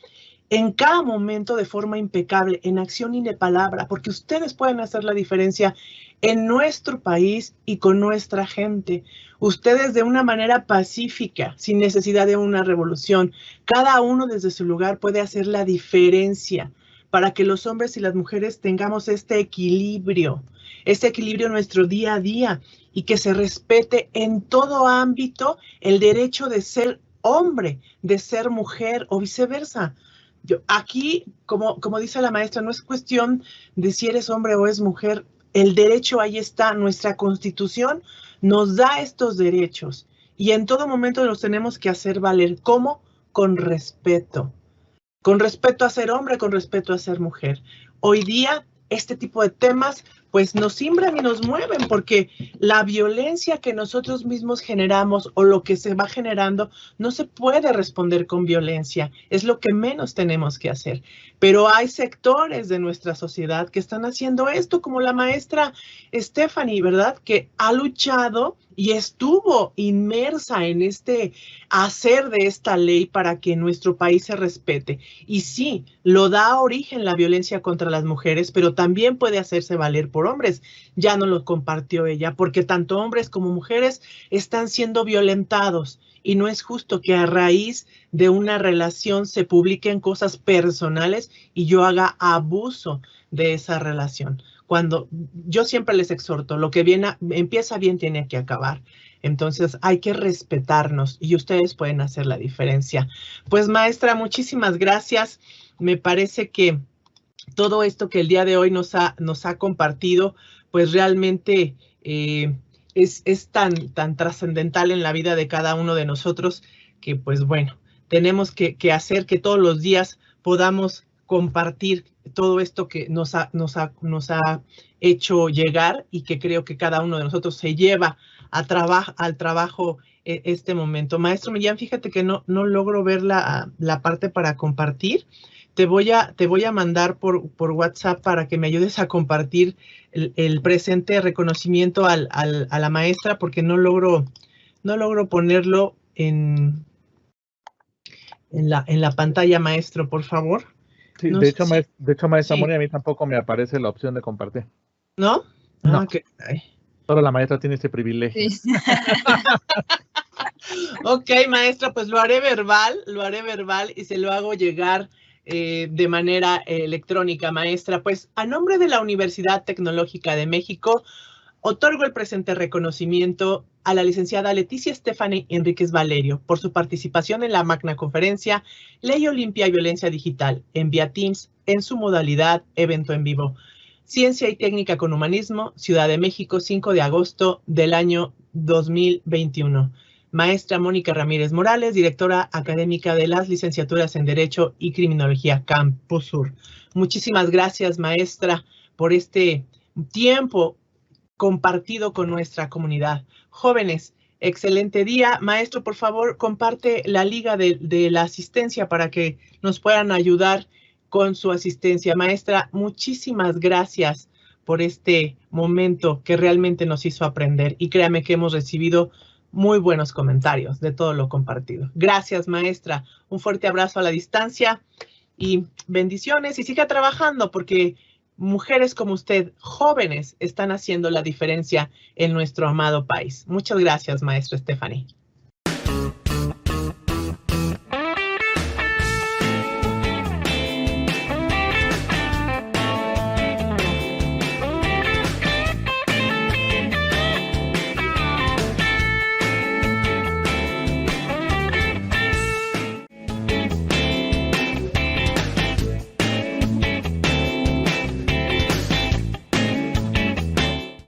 en cada momento de forma impecable, en acción y de palabra, porque ustedes pueden hacer la diferencia en nuestro país y con nuestra gente. Ustedes de una manera pacífica, sin necesidad de una revolución, cada uno desde su lugar puede hacer la diferencia para que los hombres y las mujeres tengamos este equilibrio en nuestro día a día y que se respete en todo ámbito el derecho de ser hombre, de ser mujer o viceversa. Aquí, como dice la maestra, no es cuestión de si eres hombre o es mujer. El derecho ahí está. Nuestra Constitución nos da estos derechos y en todo momento los tenemos que hacer valer. ¿Cómo? Con respeto. Con respeto a ser hombre, con respeto a ser mujer. Hoy día, este tipo de temas pues nos simbran y nos mueven, porque la violencia que nosotros mismos generamos o lo que se va generando no se puede responder con violencia, es lo que menos tenemos que hacer. Pero hay sectores de nuestra sociedad que están haciendo esto, como la maestra Stephanie, ¿verdad? Que ha luchado y estuvo inmersa en este hacer de esta ley para que nuestro país se respete. Y sí, lo da origen la violencia contra las mujeres, pero también puede hacerse valer por hombres. Ya no lo compartió ella, porque tanto hombres como mujeres están siendo violentados y no es justo que a raíz de una relación se publiquen cosas personales y yo haga abuso de esa relación. Cuando yo siempre les exhorto, lo que empieza bien tiene que acabar. Entonces hay que respetarnos y ustedes pueden hacer la diferencia. Pues maestra, muchísimas gracias. Me parece que todo esto que el día de hoy nos ha compartido, pues realmente es tan trascendental en la vida de cada uno de nosotros que, pues bueno, tenemos que hacer que todos los días podamos compartir todo esto que nos ha hecho llegar y que creo que cada uno de nosotros se lleva al trabajo este momento. Maestro Millán, fíjate que no logro ver la parte para compartir. Te voy a mandar por WhatsApp para que me ayudes a compartir el presente reconocimiento a la maestra, porque no logro ponerlo en la pantalla, maestro, por favor. Sí, No de sé hecho, si- maestra sí. Moni, a mí tampoco me aparece la opción de compartir. ¿No? No. Ah, ay. Solo la maestra tiene este privilegio. Sí. Ok, maestra, pues lo haré verbal y se lo hago llegar de manera electrónica, maestra. Pues a nombre de la Universidad Tecnológica de México, otorgo el presente reconocimiento a la licenciada Leticia Stephanie Enríquez Valerio por su participación en la magna conferencia Ley Olimpia y Violencia Digital en vía Teams en su modalidad evento en vivo. Ciencia y Técnica con Humanismo, Ciudad de México, 5 de agosto del año 2021. Maestra Mónica Ramírez Morales, directora académica de las licenciaturas en Derecho y Criminología Campus Sur. Muchísimas gracias, maestra, por este tiempo compartido con nuestra comunidad. Jóvenes, excelente día. Maestro, por favor, comparte la liga de la asistencia para que nos puedan ayudar con su asistencia. Maestra, muchísimas gracias por este momento que realmente nos hizo aprender y créame que hemos recibido muy buenos comentarios de todo lo compartido. Gracias, maestra. Un fuerte abrazo a la distancia y bendiciones y siga trabajando porque mujeres como usted, jóvenes, están haciendo la diferencia en nuestro amado país. Muchas gracias, maestra Stephanie.